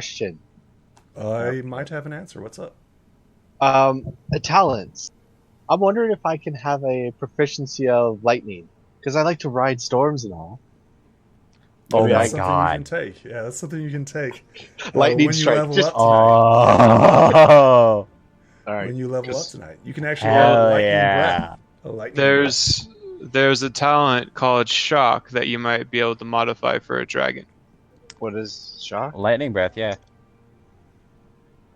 question. I might have an answer. What's up? Talents. I'm wondering if I can have a proficiency of lightning, because I like to ride storms and all. Oh Maybe my I Something you can god. take. Yeah, that's something you can take. lightning When you strike. level Just up tonight. Oh, all right. When you level up 'cause- tonight, you can actually have hell lightning breath. yeah. A lightning breath. There's a talent called Shock that you might be able to modify for a dragon. What is shock? Lightning breath, yeah.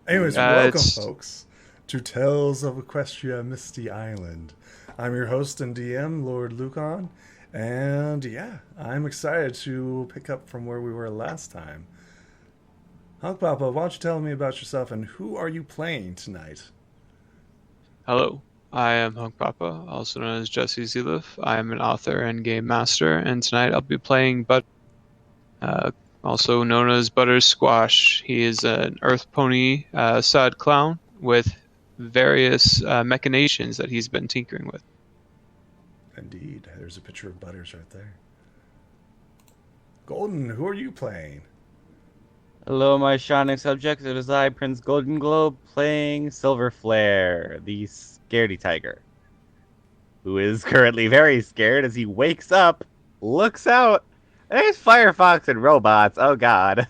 Anyways, welcome, it's- folks, to Tales of Equestria Misty Island. I'm your host and DM, Lord Lucan, and yeah, I'm excited to pick up from where we were last time. Hunk Papa, why don't you tell me about yourself and who are you playing tonight? Hello, I am Hunk Papa, also known as Jesse Zelif. I am an author and game master, and tonight I'll be playing also known as Butter Squash. He is an earth pony sad clown with various machinations that he's been tinkering with. Indeed, there's a picture of Butters right there. Golden, who are you playing? Hello, my shining subjects. It is I, Prince Golden Globe, playing Silver Flare, the scaredy tiger, who is currently very scared as he wakes up, looks out, and there's Phrye Fox and robots. Oh god.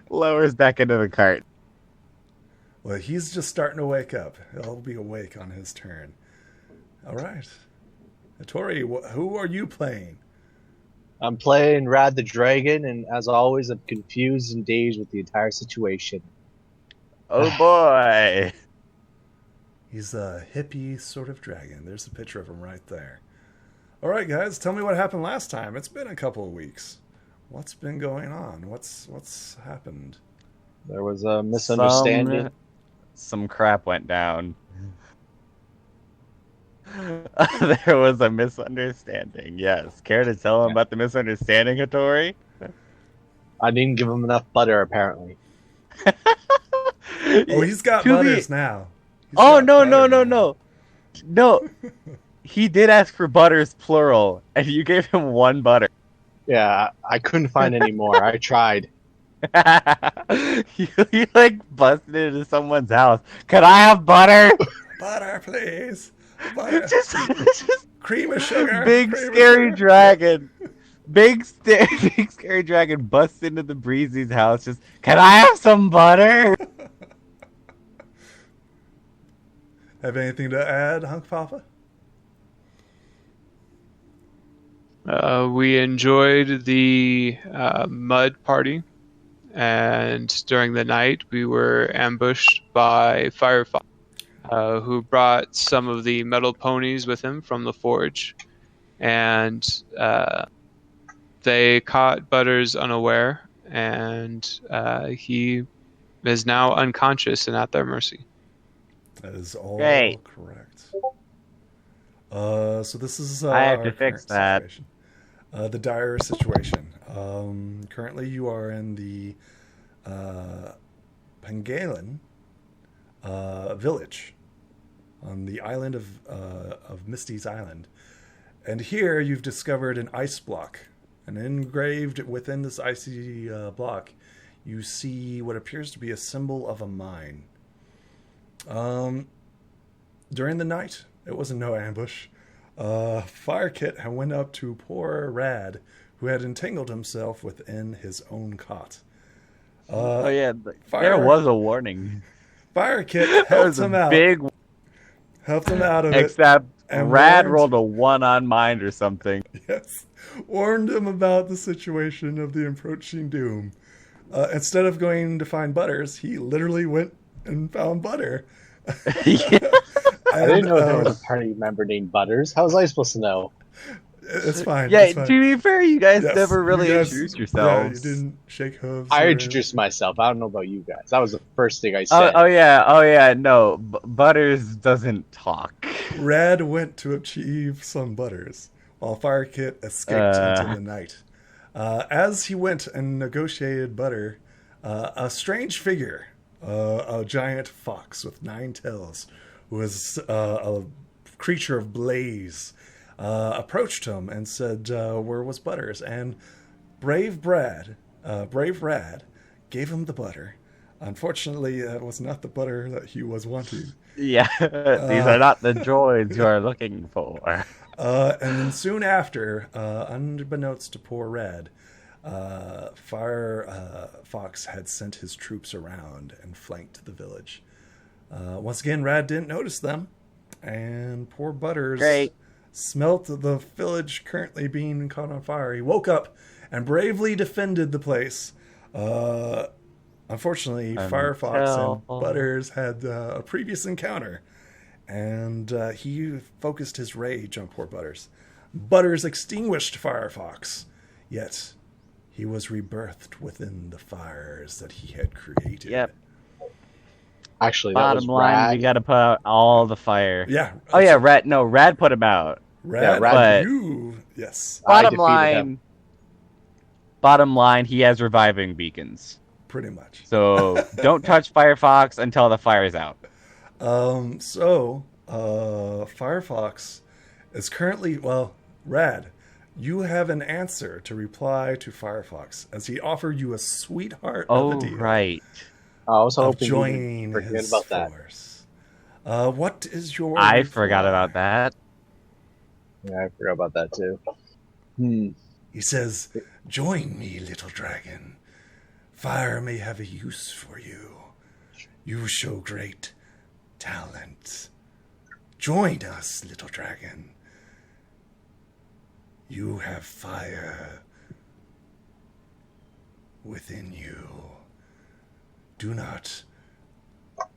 Lowers back into the cart. Well, he's just starting to wake up. He'll be awake on his turn. All right. Tori, who are you playing? I'm playing Rad the Dragon, and as always, I'm confused and dazed with the entire situation. Oh boy. He's a hippie sort of dragon. There's a picture of him right there. All right, guys, tell me what happened last time. It's been a couple of weeks. What's been going on? What's happened? There was a misunderstanding. Some crap went down. There was a misunderstanding, yes. Care to tell him about the misunderstanding, Hattori? I didn't give him enough butter, apparently. Oh, he's got To be- Butters now. He's Oh, got no, Butter no, no, now. no. No. He did ask for butters, plural, and you gave him one butter. Yeah, I couldn't find any more. I tried. you like busted into someone's house. Could I have butter? Butter, please. Butter. just Cream of sugar. big cream of scary sugar. dragon. Big scary dragon busts into the Breezy's house. Just, can I have some butter? Have anything to add, Hunk Papa? We enjoyed the mud party, and during the night we were ambushed by Phrye Fox, who brought some of the metal ponies with him from the forge, and they caught Butters unaware, and he is now unconscious and at their mercy. That is all Great. correct. So this is I have our to fix current that. situation. The dire situation. Currently, you are in the Pengalin village on the island of Misty's Island, and here you've discovered an ice block. And engraved within this icy block, you see what appears to be a symbol of a mine. During the night, it wasn't no ambush. Fire Kit had went up to poor Rad, who had entangled himself within his own cot. Oh yeah, Fire- there was a warning. Fire Kit That helped was a him out. big, Helped him out of it. except and Rad warned- rolled a 1 on mind or something. Yes. Warned him about the situation of the approaching doom. Instead of going to find Butters, he literally went and found Butter. Yeah. I didn't know there was a party member named Butters. How was I supposed to know? It's fine. Yeah, it's fine. to be fair, you guys Yes, never really you guys- introduced Yeah, yourselves. you didn't shake hooves. I or- introduced myself. I don't know about you guys. That was the first thing I Oh, said. oh yeah, no. Butters doesn't talk. Rad went to achieve some Butters, while Fire Kit escaped into the night. As he went and negotiated Butter, a strange figure, a giant fox with 9 tails, who was a creature of blaze, approached him and said, "Where was Butters?" And Brave Rad gave him the butter. Unfortunately, that was not the butter that he was wanting. Yeah, these are not the droids you are looking for. And then soon after, unbeknownst to poor Red, Phrye Fox had sent his troops around and flanked the village. Once again, Rad didn't notice them, and poor Butters smelt the village currently being caught on fire. He woke up and bravely defended the place. Unfortunately, Phrye Fox and Butters had a previous encounter, and he focused his rage on poor Butters. Butters extinguished Phrye Fox, yet he was rebirthed within the fires that he had created. Yep. Actually, that Bottom was line, Rad. we got to put out all the fire. Yeah. Oh yeah, Rad. No, Rad put him out. Rad, but you, yes, bottom him. line, he has reviving beacons. pretty much. So don't touch Phrye Fox until the fire is out. Phrye Fox is currently, Rad, you have an answer to reply to Phrye Fox as he offered you a sweetheart of a deal. Right. I was Of hoping joining you forget his about that. force. What is your I reply? forgot about that. Yeah, I forgot about that too. He says, "Join me, little dragon. Fire may have a use for you. You show great talent. Join us, little dragon. You have fire within you. Do not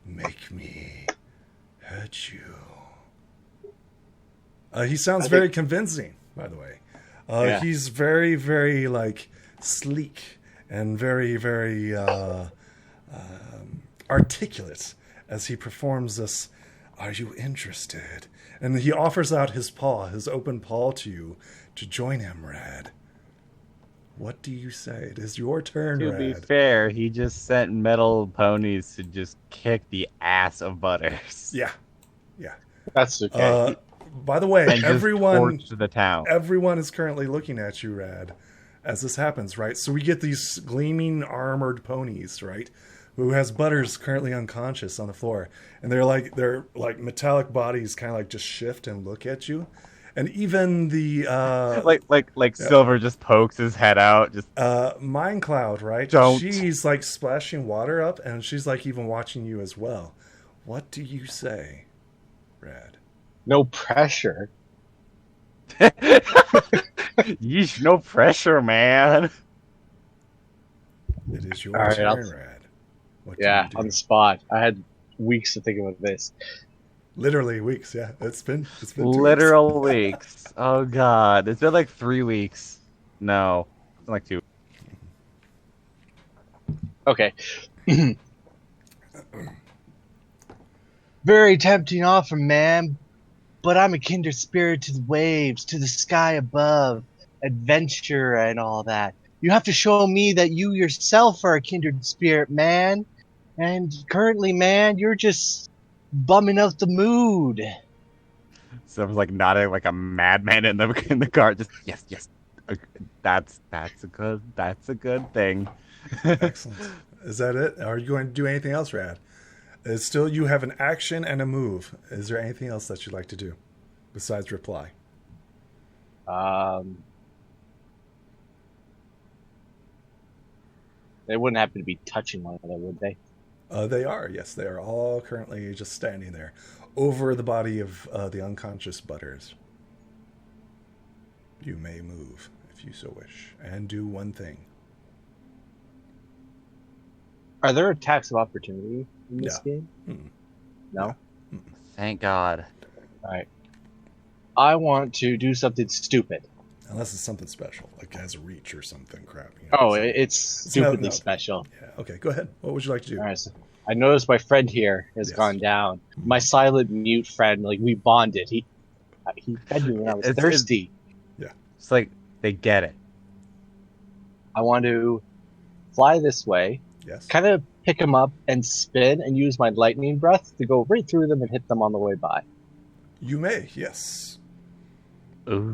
make me hurt you." He sounds very convincing, by the way. Yeah. He's very, very, sleek and very, very articulate as he performs this, "Are you interested?" And he offers out his paw, his open paw to you to join him, Rad. What do you say? It is your turn, To Rad. be fair, he just sent metal ponies to just kick the ass of Butters. Yeah. That's okay. By the way, And just everyone torched the town. everyone is currently looking at you, Rad, as this happens, right? So we get these gleaming armored ponies, right? Who has Butters currently unconscious on the floor. And they're like metallic bodies kind of like just shift and look at you. And even the Silver just pokes his head out. Just Mind Cloud, right? Don't. She's like splashing water up, and she's like even watching you as well. What do you say, Rad? No pressure. yeesh, no pressure, man. It is your All right, turn, Rad. What do Yeah, you do? on the spot. I had weeks to think about this. Literally weeks. Yeah, it's been 2 weeks. Literal weeks. Oh god, it's been like 3 weeks. No, it's been like 2. Okay. Very tempting offer, man, but I'm a kindred spirit to the waves, to the sky above, adventure and all that. You have to show me that you yourself are a kindred spirit, man. And currently, man, you're just bumming up the mood. Silver's like nodding like a madman in the car. Just yes. That's a good thing. Excellent. Is that it? Are you going to do anything else, Rad? It's still, you have an action and a move. Is there anything else that you'd like to do besides reply? They wouldn't happen to be touching one another, would they? They are. Yes, they are all currently just standing there over the body of the unconscious Butters. You may move if you so wish and do one thing. Are there attacks of opportunity in this game? Mm-mm. No? Thank God. Alright. I want to do something stupid. Unless it's something special, like has a reach or something crap. Oh, it's stupidly no. special. Yeah. Okay, go ahead. What would you like to do? Alright, so I noticed my friend here has Yes. gone down. My silent mute friend, we bonded. He fed me when I was It's- thirsty. It's like they get it. I want to fly this way, Yes. kind of pick them up and spin and use my lightning breath to go right through them and hit them on the way by. You may. Yes. Ooh.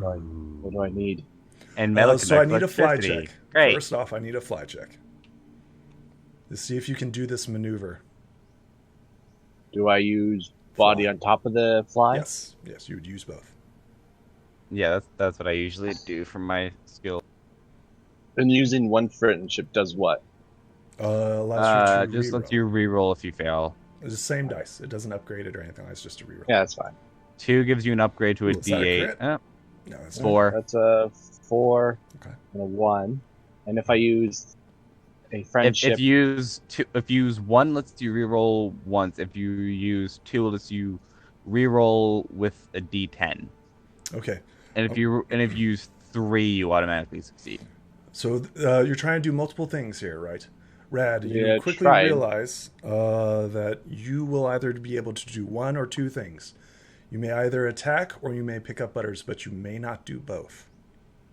What do I need? And metal So I need a fly electricity. check. Great. First off, I need a fly check. to see if you can do this maneuver. Do I use body on top of the fly? Yes, you would use both. Yeah, that's what I usually do for my skill. And using one friendship does what? Allows you to Just reroll. lets you reroll if you fail. It's the same dice. It doesn't upgrade it or anything. It's just a reroll. Yeah, that's fine. 2 gives you an upgrade to a Ooh, is that a D8. crit? Oh, No, it's 4. That's a 4 Okay. and a 1. And if I use a friendship, If you use 2, if you use 1, lets you reroll once. If you use 2, lets you reroll with a D10. Okay. And if you use 3, you automatically succeed. So you're trying to do multiple things here, right? Rad, you Yeah, quickly tried. realize that you will either be able to do one or two things. You may either attack or you may pick up Butters, but you may not do both.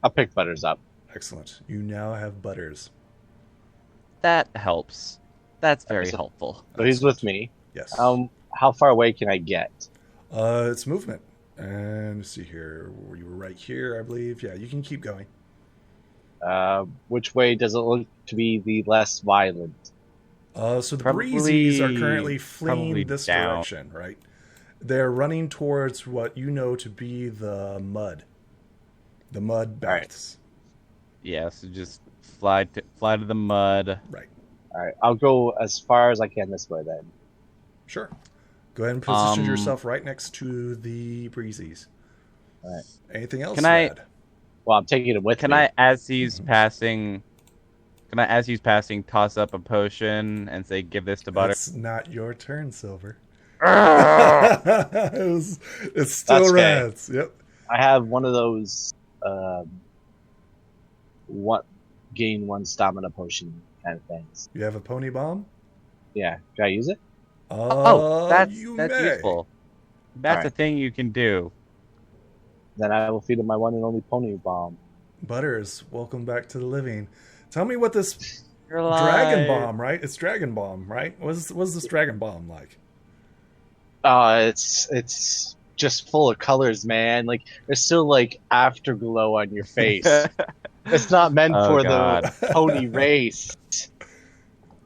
I'll pick Butters up. Excellent. You now have Butters. That helps. That's very So- helpful. So he's with me. Yes. How far away can I get? It's movement. And let's see here. You were right here, I believe. Yeah, you can keep going. Which way does it look to be the less violent? So the Probably- Breezies are currently fleeing probably this down. direction, right? They're running towards what you know to be the mud. The mud Alright. baths. Yeah, so just fly to the mud. Right. All right, I'll go as far as I can this way then. Sure. Go ahead and position Um, yourself right next to the Breezies. Alright. Anything else, Can I- Rad? Well, I'm taking it with Can me. I, as he's passing, toss up a potion and say, "Give this to Butter"? It's not your turn, Silver. Arrgh! It's still That's okay. Rad's. Yep. I have one of those gain 1 stamina potion kind of things. You have a pony bomb? Yeah, can I use it? Oh, that's you that's may. useful. That's a Alright. thing you can do. Then I will feed him my one and only pony bomb. Butters, welcome back to the living. Tell me what this You're Dragon alive. Bomb, right? It's Dragon Bomb, right? What's this Dragon Bomb like? It's just full of colors, man. Like there's still like afterglow on your face. It's not meant Oh, for God. the pony race.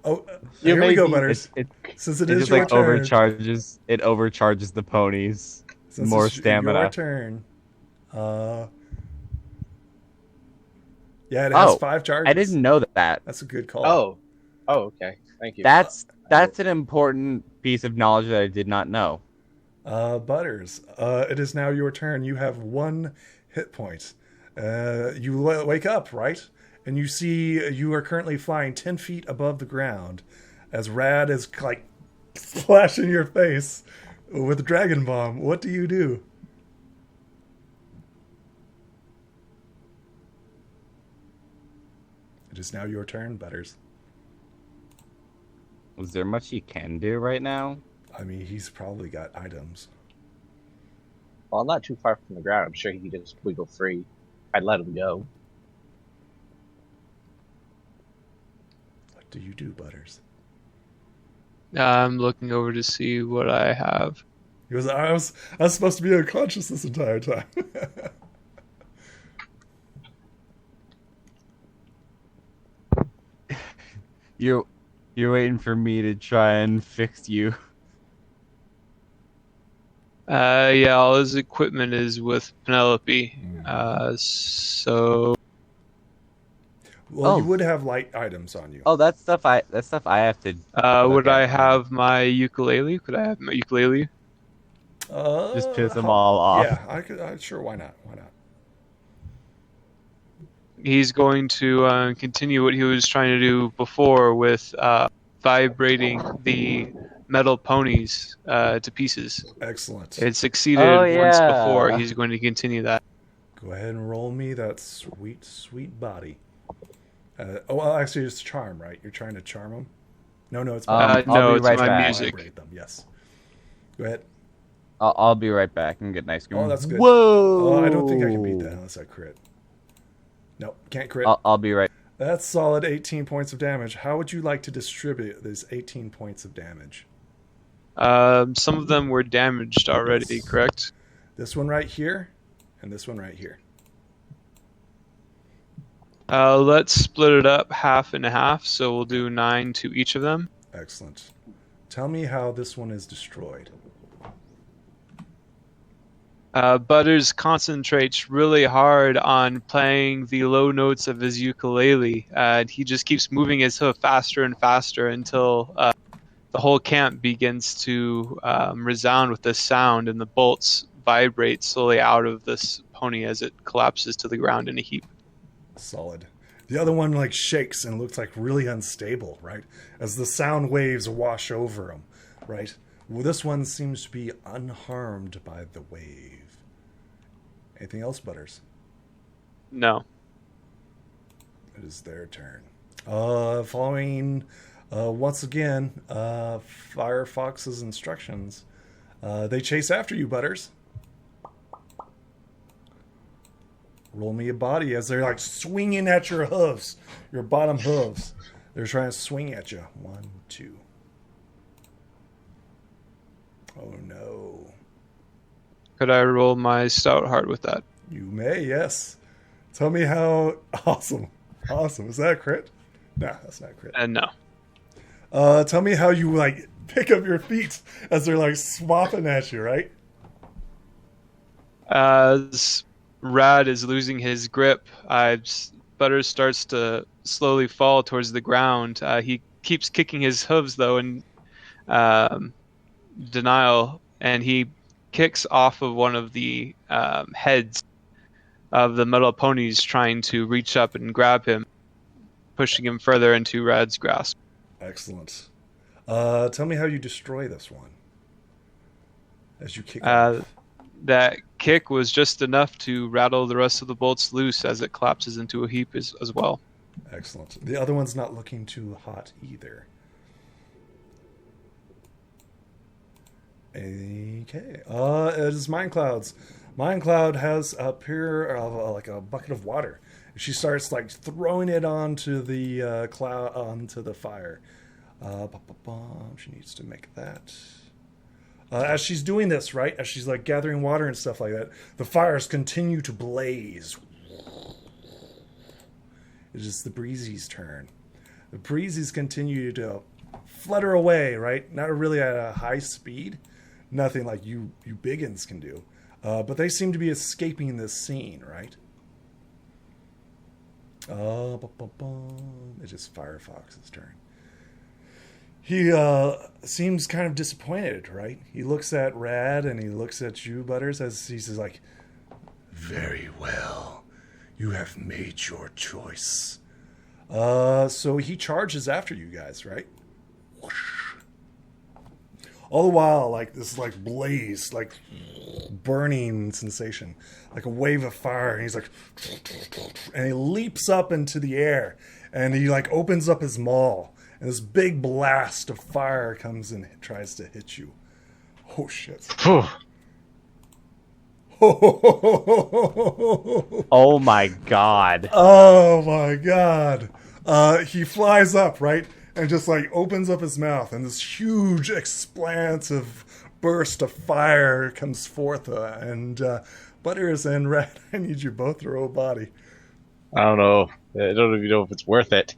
Oh, You here we may go, be- Butters. It Since it it is just your like turn, overcharges. It overcharges the ponies. since more it's stamina. Your turn. Yeah, it has 5 charges. I didn't know that. That's a good call. Oh, okay. Thank you. That's an important piece of knowledge that I did not know. Butters, it is now your turn. You have 1 hit point. You wake up, right? And you see you are currently flying 10 feet above the ground as Rad is like splashing your face with a Dragon Bomb. What do you do? It is now your turn, Butters. Was there much you can do right now? I mean, he's probably got items. Well, I'm not too far from the ground. I'm sure he could just wiggle free. I'd let him go. What do you do, Butters? I'm looking over to see what I have. He goes, I was supposed to be unconscious this entire time. You're waiting for me to try and fix you. Yeah, all his equipment is with Penelope. So Well, Oh. you would have light items on you. Oh, that's stuff I have to. would Okay. I have my ukulele? Could I have my ukulele? Just piss them all off. Yeah, I could. Sure, why not? Why not? He's going to continue what he was trying to do before with vibrating the metal ponies to pieces. Excellent. It succeeded Oh, once yeah. before. He's going to continue that. Go ahead and roll me that sweet, sweet body. Well, actually, it's charm, right? You're trying to charm them? No, it's I'll no, be it's right my back. music. Vibrate them, yes. Go ahead. I'll be right back and get an ice cream. Oh, that's good. Whoa! Oh, I don't think I can beat that unless I crit. Nope, can't crit. I'll be right. That's solid 18 points of damage. How would you like to distribute these 18 points of damage? Some of them were damaged already, correct? This one right here, and this one right here. Let's split it up half and half, so we'll do 9 to each of them. Excellent. Tell me how this one is destroyed. Butters concentrates really hard on playing the low notes of his ukulele, and he just keeps moving his hoof faster and faster until the whole camp begins to resound with this sound, and the bolts vibrate slowly out of this pony as it collapses to the ground in a heap. Solid. The other one like shakes and looks like really unstable, right? As the sound waves wash over him, right? Well, this one seems to be unharmed by the wave. Anything else, Butters? No. It is their turn. Following, once again, Phrye Fox's instructions, they chase after you, Butters. Roll me a body as they're like swinging at your hooves, your bottom hooves. They're trying to swing at you. 1, 2. Oh no. Could I roll my stout heart with that? You may, yes. Tell me how awesome. Awesome. Is that a crit? No, that's not a crit. And no. Tell me how you like pick up your feet as they're like swapping at you, right? As Rad is losing his grip, Butters starts to slowly fall towards the ground. He keeps kicking his hooves, though, in denial, and he kicks off of one of the heads of the metal ponies, trying to reach up and grab him, pushing him further into Rad's grasp. Excellent. Tell me how you destroy this one as you kick off. That kick was just enough to rattle the rest of the bolts loose as it collapses into a heap as well. Excellent. The other one's not looking too hot either. Okay. It is Mind Cloud's. Mind Cloud has a like a bucket of water. She starts like throwing it onto the onto the fire. She needs to make that. As she's doing this, right, as she's like gathering water and stuff like that, the fires continue to blaze. It is the Breezy's turn. The Breezys continue to flutter away, right? Not really at a high speed. Nothing like you biggins can do. But they seem to be escaping this scene, right? It is Phrye Fox's turn. He seems kind of disappointed, right? He looks at Rad and he looks at you, Butters, as he says, like, very well. You have made your choice. So he charges after you guys, right? Whoosh. All the while, like this, like blaze, like burning sensation, like a wave of fire, and he's like, and he leaps up into the air, and he like opens up his maw, and this big blast of fire comes and tries to hit you. Oh shit! Oh my god! Oh my god! He flies up, right? And just like opens up his mouth, and this huge expansive burst of fire comes forth. And Butters and Red, I need you both to roll body. I don't know. I don't even know if it's worth it.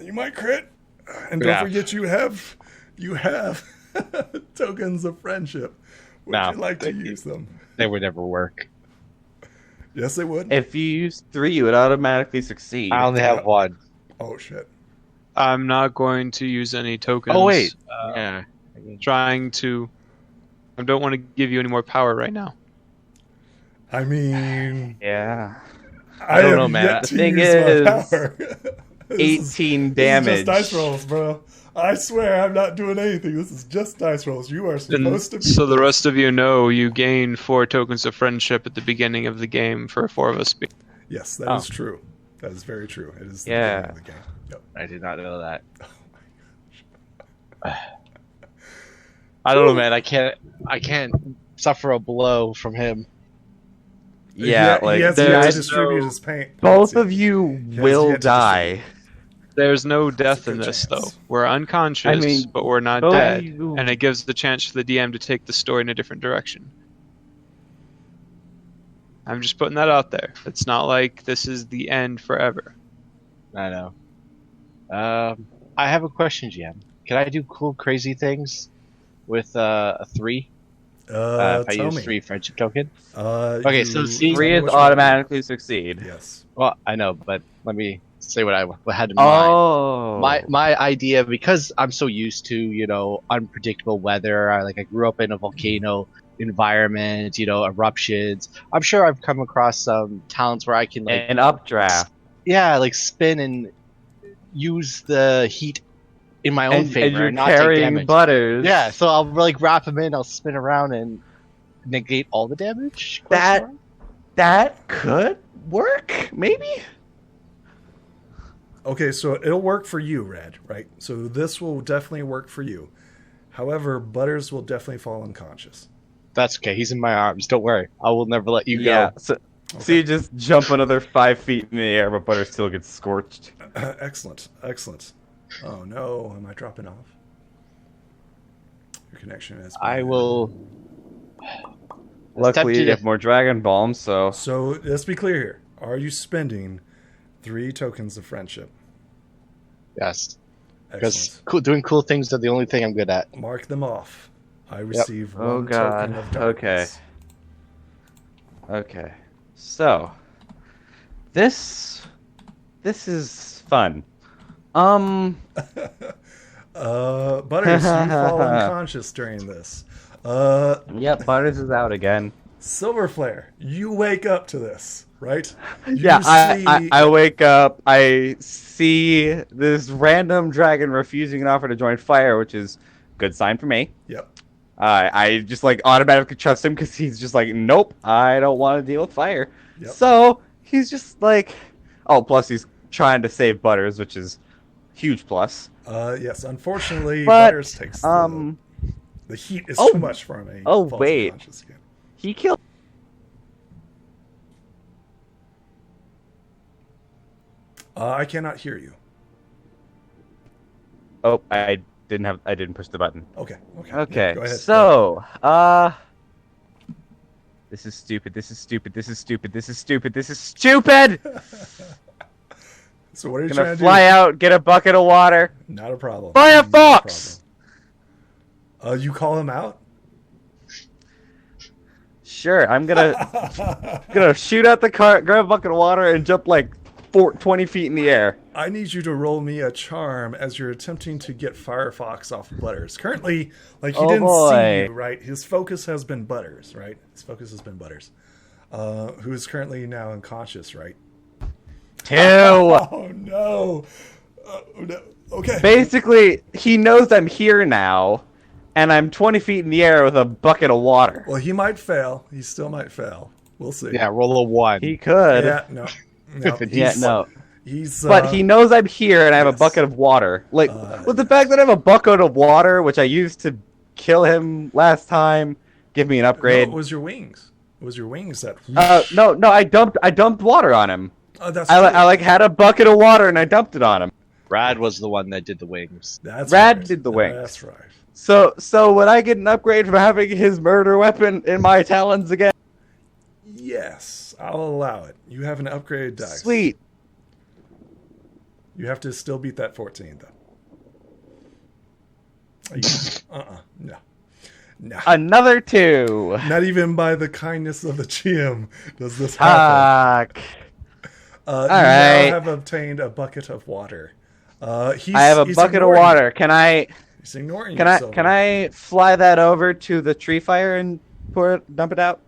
You might crit, and don't forget you have tokens of friendship. Would you like to use them? They would never work. Yes, they would. If you use 3, you would automatically succeed. I only have 1. Oh shit! I'm not going to use any tokens. Oh wait, yeah. I don't want to give you any more power right now. I mean, yeah. I don't have know, man. yet The to thing use is, my power. 18 This damage. is just dice rolls, bro. I swear I'm not doing anything. This is just dice rolls. You are supposed to be. So the rest of you know you gain 4 tokens of friendship at the beginning of the game for 4 of us. Yes, that is true. That is very true. It is the Yeah. beginning of the game. Yep. I did not know that. Oh my gosh. I don't know, man. I can't suffer a blow from him. Yeah, he has yet to there's distribute his paint. both of you He has will yet to die. There's no death a in good this, chance. though. We're unconscious, I mean, but we're not both dead, of you- and it gives the chance for the DM to take the story in a different direction. I'm just putting that out there. It's not like this is the end forever. I know. I have a question, GM. Can I do cool, crazy things with a 3? If I Tell use me. 3 friendship token? Okay, so see- 3 is automatically succeed. Yes. Well, I know, but let me say what I had in mind. Oh. My idea, because I'm so used to, unpredictable weather. I grew up in a volcano environment, eruptions. I'm sure I've come across some talents where I can An updraft. spin and use the heat in my own favor And you're and not take carrying damage. butters. Yeah, so I'll wrap him in, I'll spin around and negate all the damage. That could work, maybe? Okay, so it'll work for you, Red, right? So this will definitely work for you. However, Butters will definitely fall unconscious. That's okay. He's in my arms. Don't worry. I will never let you Yeah. go. So you just jump another 5 feet in the air, but Butter still gets scorched. Excellent. Oh no, am I dropping off? Your connection is. I will. Luckily, you have more Dragon Balm, so... So let's be clear here. Are you spending 3 tokens of friendship? Yes. Excellent. Because doing cool things are the only thing I'm good at. Mark them off. I receive Oh, one God. token of darkness. Okay. So, this is fun. Butters, you fall unconscious during this. Yep, Butters is out again. Silver Flare, you wake up to this, right? I wake up, I see this random dragon refusing an offer to join fire, which is a good sign for me. Yep. I just automatically trust him because he's just nope, I don't want to deal with fire. Yep. So he's just plus he's trying to save Butters, which is huge plus. Yes, unfortunately, But, Butters takes the heat is too much for him. Oh, wait. He killed. I cannot hear you. Oh, I didn't push the button. Okay. Okay. Go ahead. So, this is stupid. So what are you Gonna trying to fly out, get a bucket of water. do? Not a problem. Phrye Fox! You call him out? Sure, I'm gonna shoot out the cart, grab a bucket of water, and jump 20 feet in the air. I need you to roll me a charm as you're attempting to get Phrye Fox off Butters. Currently, he didn't see you, right? His focus has been Butters, right? Who is currently now unconscious, right? 2. Oh, no. No. Okay. Basically, he knows I'm here now, and I'm 20 feet in the air with a bucket of water. Well, he might fail. He still might fail. We'll see. Yeah, roll a 1. He could. Yeah, no. But he knows I'm here, and I have a bucket of water. With the fact that I have a bucket of water, which I used to kill him last time, give me an upgrade. No, it was your wings. It was your wings that. No, I dumped water on him. Oh, that's I had a bucket of water and I dumped it on him. Rad was the one that did the wings. That's Rad right. did the wings. That's right. So would I get an upgrade from having his murder weapon in my talons again? Yes, I'll allow it. You have an upgraded dice. Sweet. You have to still beat that 14, though. No. Another 2. Not even by the kindness of the GM does this happen. Fuck. You right. now have obtained a bucket of water. I have a bucket of water. Can I? He's ignoring Can you. Can I fly that over to the tree fire and dump it out?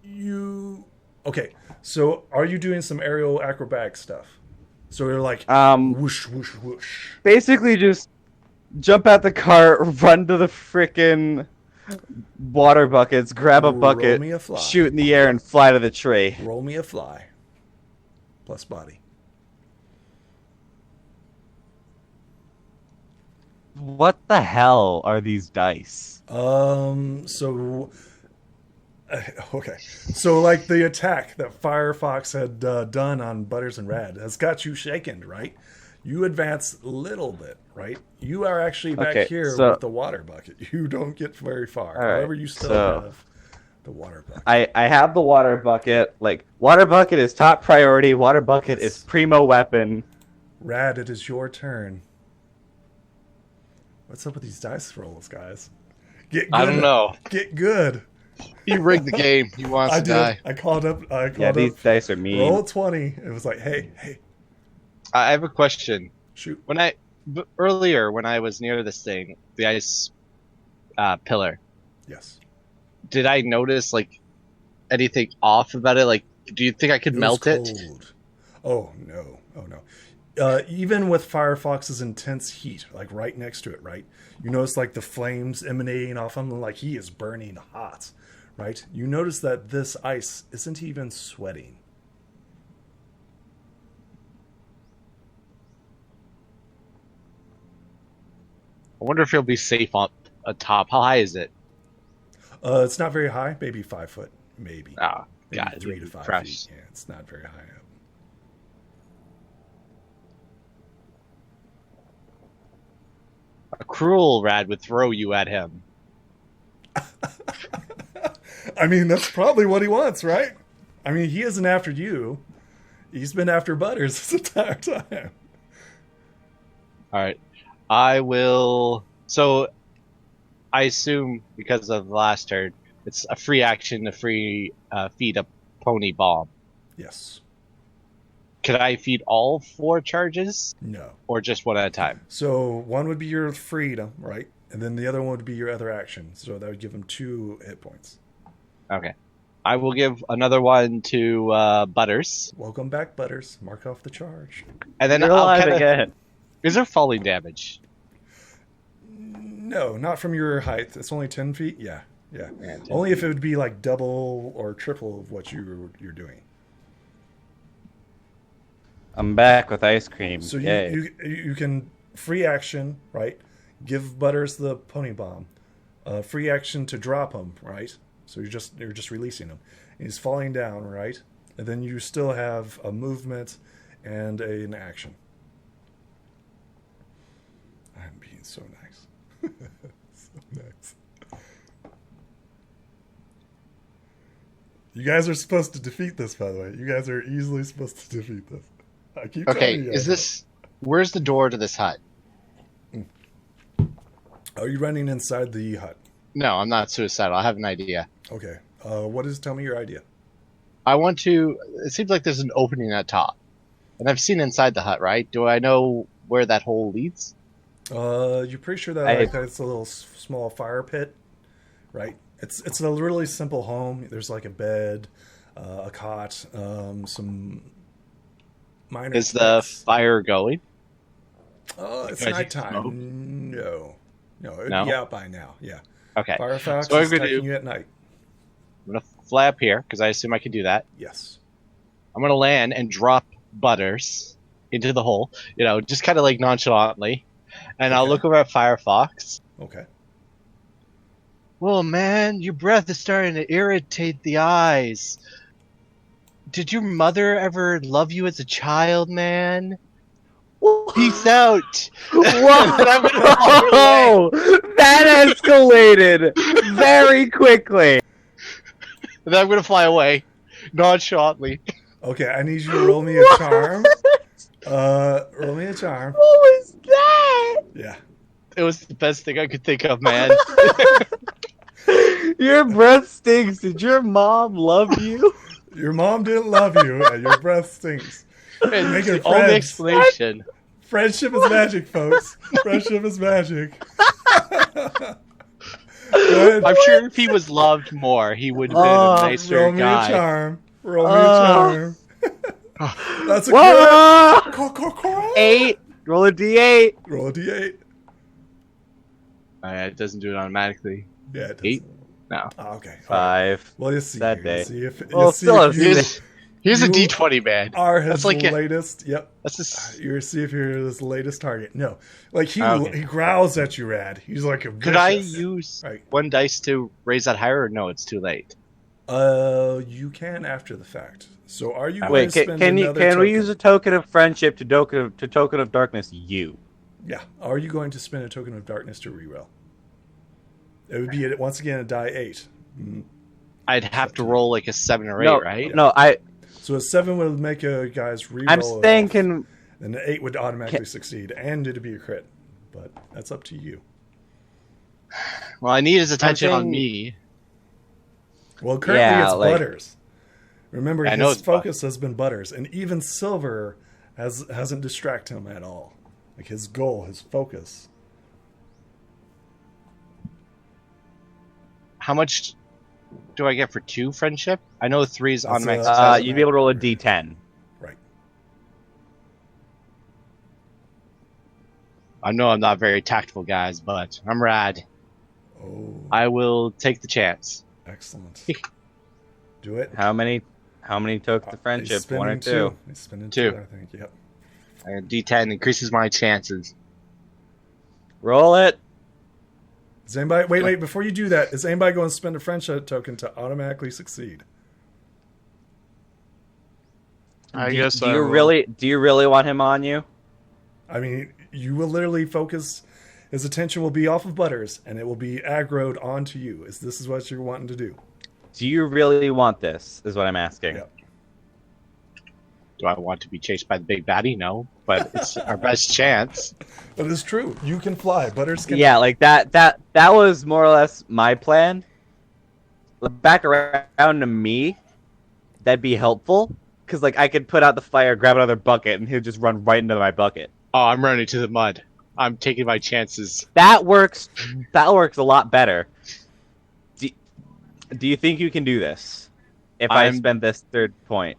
You. Okay. So, are you doing some aerial acrobatic stuff? So you're whoosh, whoosh, whoosh. Basically, just jump out the cart, run to the frickin' water buckets, grab a bucket, me a fly. shoot in the air, and fly to the tree. Roll me a fly. Plus body. What the hell are these dice? So. Okay. So, the attack that Phrye Fox had done on Butters and Rad has got you shaken, right? You advance a little bit, right? You are actually back here with the water bucket. You don't get very far. Right, However, you still have The water bucket. I have the water bucket. Like, water bucket is top priority. Water bucket is primo weapon. Rad, it is your turn. What's up with these dice rolls, guys? Get good. I don't know. Get good. He rigged the game. He wants I to did. die. I called up. These dice are mean. Roll 20. It was like, hey. I have a question. Shoot. Earlier when I was near this thing, the ice pillar, Yes. did I notice like anything off about it? Like, do you think I could melt it? Cold. Oh no. Even with Phrye Fox's intense heat, like right next to it, right? You notice like the flames emanating off him, like he is burning hot, right? You notice that this ice isn't even sweating. I wonder if he'll be safe on atop. How high is it? It's not very high, maybe 5 foot, maybe. Ah, Maybe God, 3 to 5 fresh. feet. Yeah, it's not very high up. A cruel Rad would throw you at him. I mean, that's probably what he wants, right? I mean, he isn't after you. He's been after Butters this entire time. All right, I will. So, I assume because of the last turn, it's a free action to feed a pony bomb. Yes. Could I feed all 4 charges, No. or just one at a time? So one would be your freedom, right? And then the other one would be your other action. So that would give him 2 hit points. Okay, I will give another one to Butters, Welcome back, Butters. Mark off the charge. and then You're I'll alive kinda, again. Is there falling damage? No, not from your height. It's only 10 feet. Yeah. Yeah, 10 Only if it would be like double or triple of what you're doing. I'm back with ice cream. So Yay. you can free action, right? Give Butters the pony bomb. Free action to drop him, right? So you're just releasing him. He's falling down, right? And then you still have a movement and an action. I'm being so nice. So nice. You guys are supposed to defeat this, by the way. You guys are easily supposed to defeat this. I keep Okay, telling you guys is this? Where's the door to this hut? Are you running inside the hut? No, I'm not suicidal. I have an idea. Okay. Tell me your idea. I want to. It seems like there's an opening at top, and I've seen inside the hut. Right? Do I know where that hole leads? You're pretty sure that that's a little small fire pit, right? It's a really simple home. There's like a bed, a cot, some minor. Is the fire going? Oh, it's Can I see smoke? nighttime. No, it'd No? be out by now. Yeah. Okay. Phrye Fox So what is I'm gonna attacking do- you at night. I'm gonna fly up here because I assume I can do that. Yes. I'm gonna land and drop Butters into the hole. Just kind of like nonchalantly, and I'll Okay. look over at Phrye Fox. Okay. Whoa, man, your breath is starting to irritate the eyes. Did your mother ever love you as a child, man? Peace out. Whoa! That escalated very quickly. And then I'm gonna fly away, nonchalantly. Okay. I need you to roll me a charm. Roll me a charm. What was that? Yeah. It was the best thing I could think of, man. Your breath stinks. Did your mom love you? Your mom didn't love you, and your breath stinks. And Make the it only friends. explanation. Friendship is magic, folks. Friendship is magic. Go ahead. I'm sure if he was loved more, he would have been a nicer Roll me guy. a charm. Roll me a charm. That's a Whoa! crit. 8. Roll a d8. Roll a d8. It doesn't do it automatically. Yeah, it does. 8? No. Oh, okay. All right. 5. Well, let's see. That here. day. Let's see if, Well, let's see still if a you Here's a You D20, man. are his That's like a- latest. Yep. That's just. You're see if you're his latest target. No, like he Okay. he growls at you, Rad. He's like a Could I vicious. use Right. one dice to raise that higher, or no? It's too late. You can after the fact. So are you going Wait, to spend can another we token? use a token of friendship to token of darkness you? Yeah. Are you going to spend a token of darkness to reroll? It would be once again a die 8. I'd have to roll like a 7 or 8, No, right? no, So a 7 would make a guy's reroll. I'm saying can. And an 8 would automatically succeed, and it'd be a crit. But that's up to you. Well, I need his attention on saying- me. Well, currently Yeah, it's like- Butters. Remember, I know his it's focus has been Butters, and even Silver hasn't distracted him at all. Like his goal, his focus. How much do I get for 2 friendship? I know 3 is That's, automatic uh, success. You'd be able to roll a d10. Right. I know I'm not very tactful, guys, but I'm rad. Oh, I will take the chance. excellent. Do it. How many took the He's friendship? spending 1 or 2? He's spending 2. 2, I think. Yep. And D10 increases my chances. Roll it. Is anybody? Wait. Before you do that, is anybody going to spend a friendship token to automatically succeed? I do, guess do I you will. really want him on you? I mean, you will literally focus. His attention will be off of Butters, and it will be aggroed onto you. This is what you're wanting to do? Do you really want this? Is what I'm asking. Yep. Do I want to be chased by the big baddie? No, but it's our best chance. But it's true. You can fly. Butters can. Yeah, like that was more or less my plan. Back around to me, that'd be helpful. Because, like, I could put out the fire, grab another bucket, and he'll just run right into my bucket. Oh, I'm running to the mud. I'm taking my chances. That works a lot better. Do you think you can do this? If I spend this 3rd point.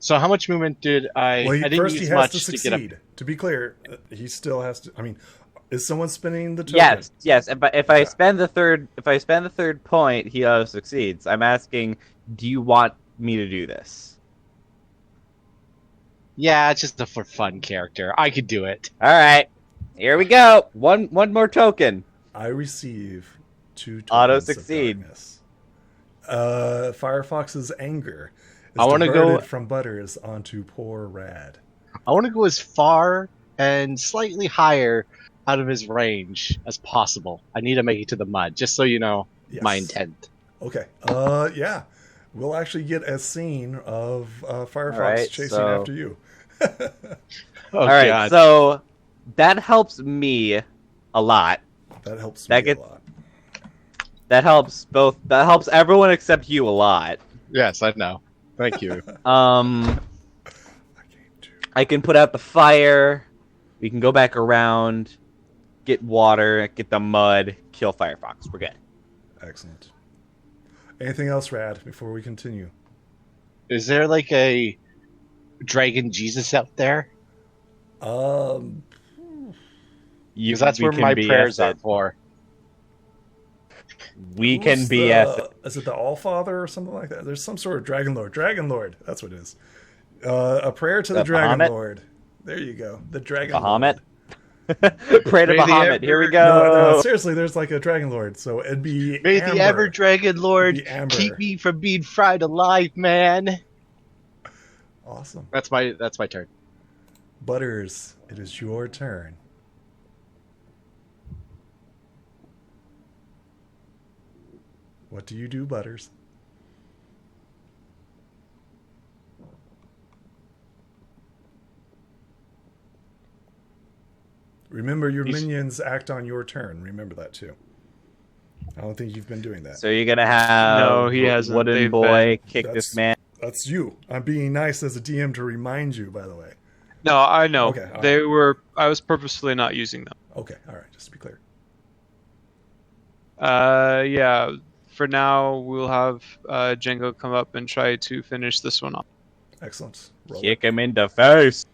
So how much movement did I... Well, I didn't first use he has much to to get succeed. up. To be clear, he still has to. I mean, is someone spinning the token? Yes. But if I spend the third point, he succeeds. I'm asking, do you want me to do this? Yeah, it's just a for fun character. I could do it. All right, here we go. One more token. I receive 2 tokens Auto of succeed. darkness. Firefox's anger is I wanna diverted go- from Butters onto poor Rad. I want to go as far and slightly higher out of his range as possible. I need to make it to the mud, just so you know Yes. my intent. Okay. Yeah. We'll actually get a scene of Firefox Alright, chasing so- after you. Oh, All right, God. so that helps me a lot. That helps That me gets- a lot. That helps everyone except you a lot. Yes, I know. Thank you. I came to. I can put out the fire. We can go back around, get water, get the mud, kill Firefox. We're good. Excellent. Anything else, Rad, before we continue? Is there like a dragon Jesus out there? Because that's where can my BS prayers it. are for. We can Who's BS it. Is it the Allfather or something like that? There's some sort of Dragon Lord. Dragon Lord. That's what it is. A prayer to the The Dragon Bahamut? Lord. There you go. The Dragon Bahamut? Lord. Pray to May the Bahamut. Here we Emperor- go. No, seriously, there's like a Dragon Lord. So it'd be May Amber. the ever dragon Lord It'd be Amber. keep me from being fried alive, man. Awesome. That's my turn. Butters, it is your turn. What do you do, Butters? Remember, your He's- minions act on your turn. Remember that too. I don't think you've been doing that. So you're gonna have No, he hasn't. Wooden They've Boy kick That's- this man. That's you. I'm being nice as a DM to remind you, by the way. No, I know. Okay, all They were. I was purposefully not using them. Okay, all right, just to be clear. Yeah. For now, we'll have Django come up and try to finish this one off. Excellent. Roll Kick him in the face.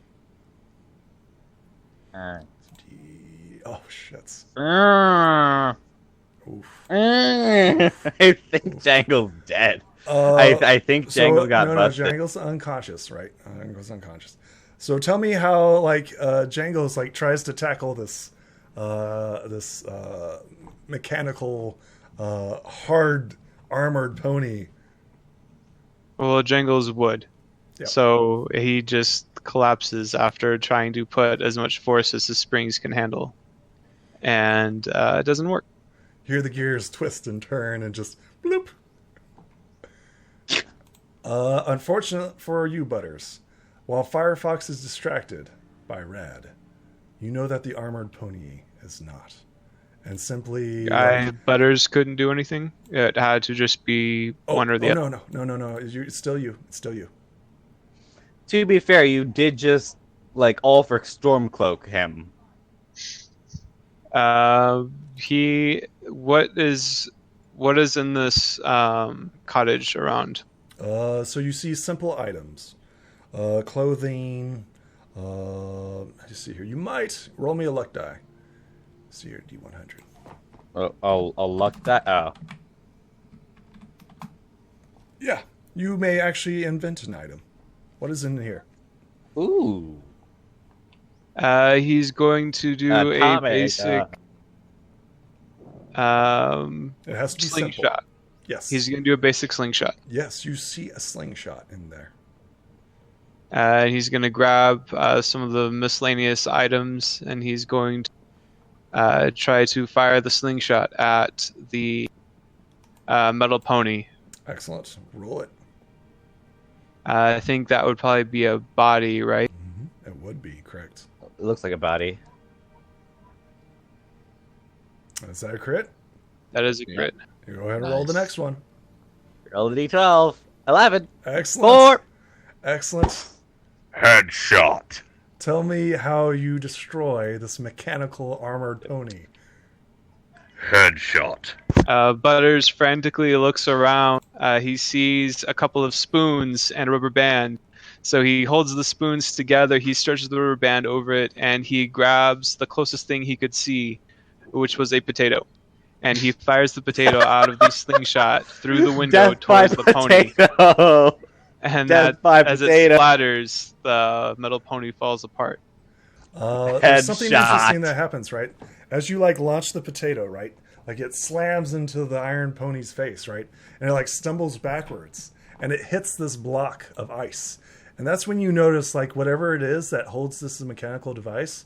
Oh, shits. I Oof. think Django's dead. I think Django got no, busted. Django's unconscious, right? Django's unconscious. So tell me how, like, Django's like tries to tackle this, mechanical, hard armored pony. Well, Django's wood, Yep. so he just collapses after trying to put as much force as his springs can handle, and it doesn't work. Hear the gears twist and turn and just bloop. Unfortunate for you, Butters. While Phrye Fox is distracted by Rad, you know that the armored pony is not. And simply... Butters couldn't do anything. It had to just be one or the other. No. It's still you. It's still you. To be fair, you did just, like, Ulfric Stormcloak him. What is in this cottage around? So you see simple items. Clothing. Let's see here. You might roll me a luck die. See your D100. I'll luck that. Oh. Yeah, you may actually invent an item. What is in here? Ooh. He's going to do a basic It has to be slingshot. simple. Yes. He's going to do a basic slingshot. Yes, you see a slingshot in there. He's going to grab some of the miscellaneous items, and he's going to try to fire the slingshot at the metal pony. Excellent. Roll it. I think that would probably be a body, right? Mm-hmm. It would be, correct. It looks like a body. Is that a crit? That is a crit. You go ahead and roll the next one. Roll the D12. 11. Excellent. 4. Excellent. Headshot. Tell me how you destroy this mechanical armored pony. Headshot. Butters frantically looks around. He sees a couple of spoons and a rubber band. So he holds the spoons together, he stretches the rubber band over it, and he grabs the closest thing he could see, which was a potato. And he fires the potato out of the slingshot through the window towards the pony. And as it splatters, the metal pony falls apart. There's something interesting that happens, right? As you launch the potato, right? Like it slams into the iron pony's face, right? And it stumbles backwards, and it hits this block of ice. And that's when you notice whatever it is that holds this mechanical device,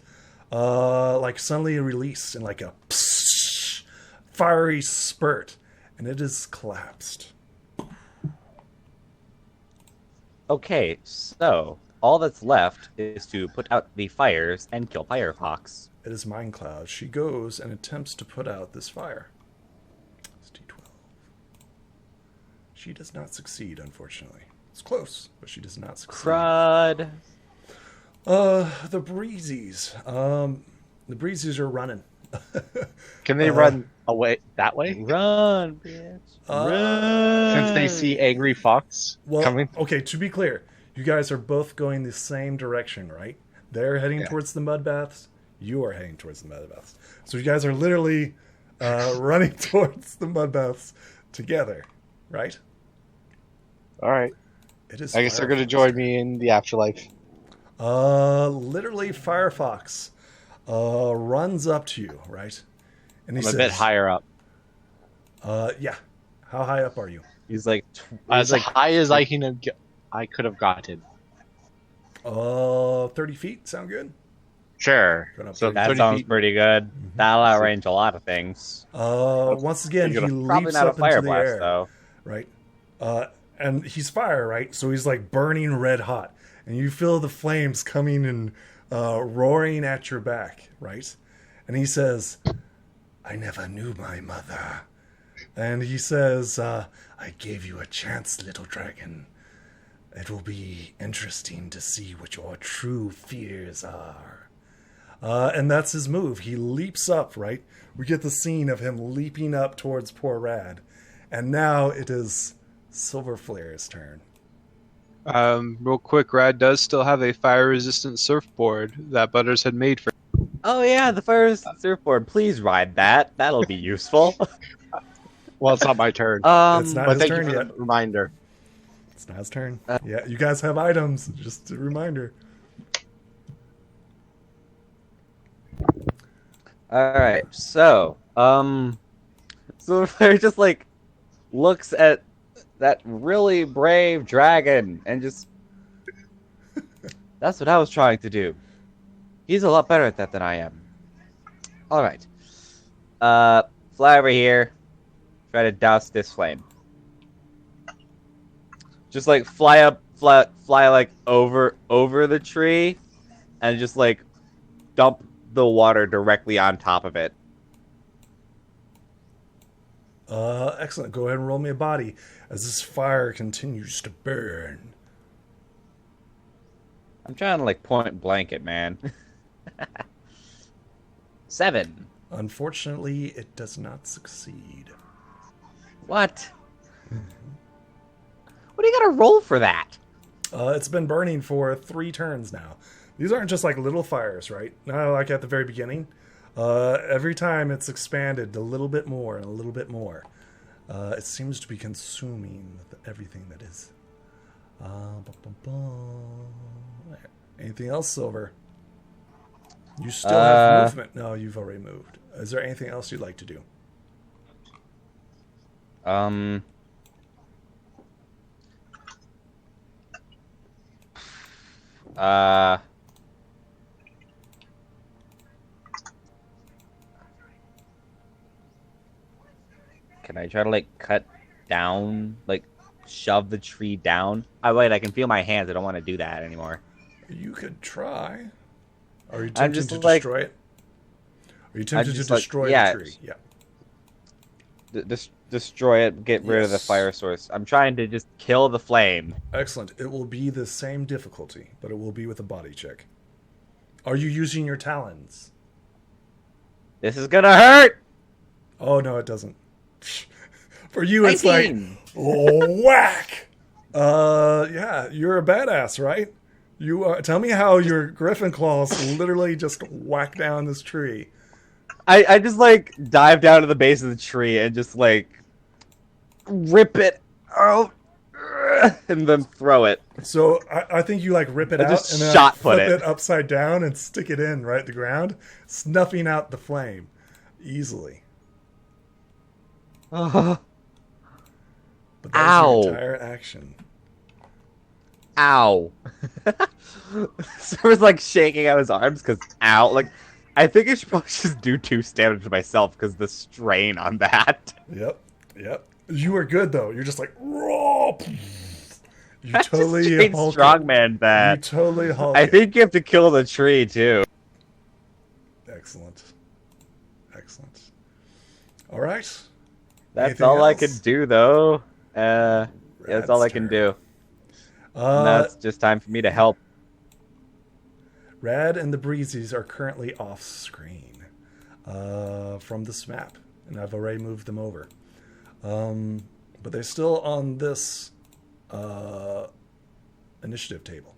suddenly release in a psh, fiery spurt, and it is collapsed. Okay, so all that's left is to put out the fires and kill Phrye Fox. It is Mind Cloud. She goes and attempts to put out this fire. It's D12. She does not succeed, unfortunately. It's close, but she does not succeed. Crud. The breezies. The breezies are running. Can they run away that way? Run, bitch. Run. Since they see angry fox coming. Okay, to be clear, you guys are both going the same direction, right? They're heading towards the mud baths. You are heading towards the mud baths. So you guys are literally running towards the mud baths together, right? All right. It is. I guess they're going to join me in the afterlife. Literally, Phrye Fox runs up to you, right? And he I'm says, a bit higher up. Yeah. How high up are you? He's as high as I could have gotten. 30 feet. Sound good? Sure. So that sounds pretty good. Mm-hmm. That'll outrange a lot of things. Once again, he Probably leaps not a up fire into the blast, air, though. right? And he's fire, right? So he's burning red hot, and you feel the flames coming and roaring at your back, right? And he says, "I never knew my mother." And he says, "I gave you a chance, little dragon. It will be interesting to see what your true fears are." And that's his move. He leaps up, right? We get the scene of him leaping up towards poor Rad. And now it is Silver Flare's turn. Real quick, Rad does still have a fire-resistant surfboard that Butters had made for him. Oh yeah, the fire surfboard. Please ride that. That'll be useful. Well, it's not my turn. It's not but his thank turn you for yet. the reminder. It's not his turn. Yeah, you guys have items. Just a reminder. Alright, so Silverflare just looks at that really brave dragon and just that's what I was trying to do. He's a lot better at that than I am. Alright. Fly over here. Try to douse this flame. just like fly like over the tree, and just like dump the water directly on top of it. Excellent. Go ahead and roll me a body as this fire continues to burn. I'm trying to like point blank it, man. 7. Unfortunately, it does not succeed. What? What do you gotta roll for that? It's been burning for 3 turns now. These aren't just like little fires, right? Not like at the very beginning. Every time it's expanded a little bit more and a little bit more. It seems to be consuming everything that is. Anything else, Silver? You still have movement. No, you've already moved. Is there anything else you'd like to do? Can I try to like cut down, like shove the tree down? Oh wait, I can feel my hands. I don't want to do that anymore. You could try. Are you I'm tempted just to like- destroy it? Are you tempted to just like- destroy yeah. the tree? Yeah. Destroy it, get rid of the Yes. fire source. I'm trying to just kill the flame. Excellent. It will be the same difficulty, but it will be with a body check. Are you using your talons? This is gonna hurt! Oh, no, it doesn't. For you, it's like, 19. whack! Yeah, you're a badass, right? You tell me how your griffin claws literally just whack down this tree. I just like dive down to the base of the tree and just like rip it out and then throw it. So I think you like rip it I out just and then shot put flip it. it upside down and stick it in right at the ground, snuffing out the flame easily. But that's Ow. your entire action. Ow. Server's like shaking out his arms because ow. Like, I think I should probably just do 2 damage to myself because the strain on that. Yep. You are good though. You're just like raw. You I totally just straight Hulk it. strongman You that. totally Hulk I it. think you have to kill the tree too. Excellent. All right. That's Anything all I else? could do though. Yeah, that's all I can do. And that's just time for me to help. Rad and the Breezies are currently off screen from this map, and I've already moved them over. But they're still on this initiative table.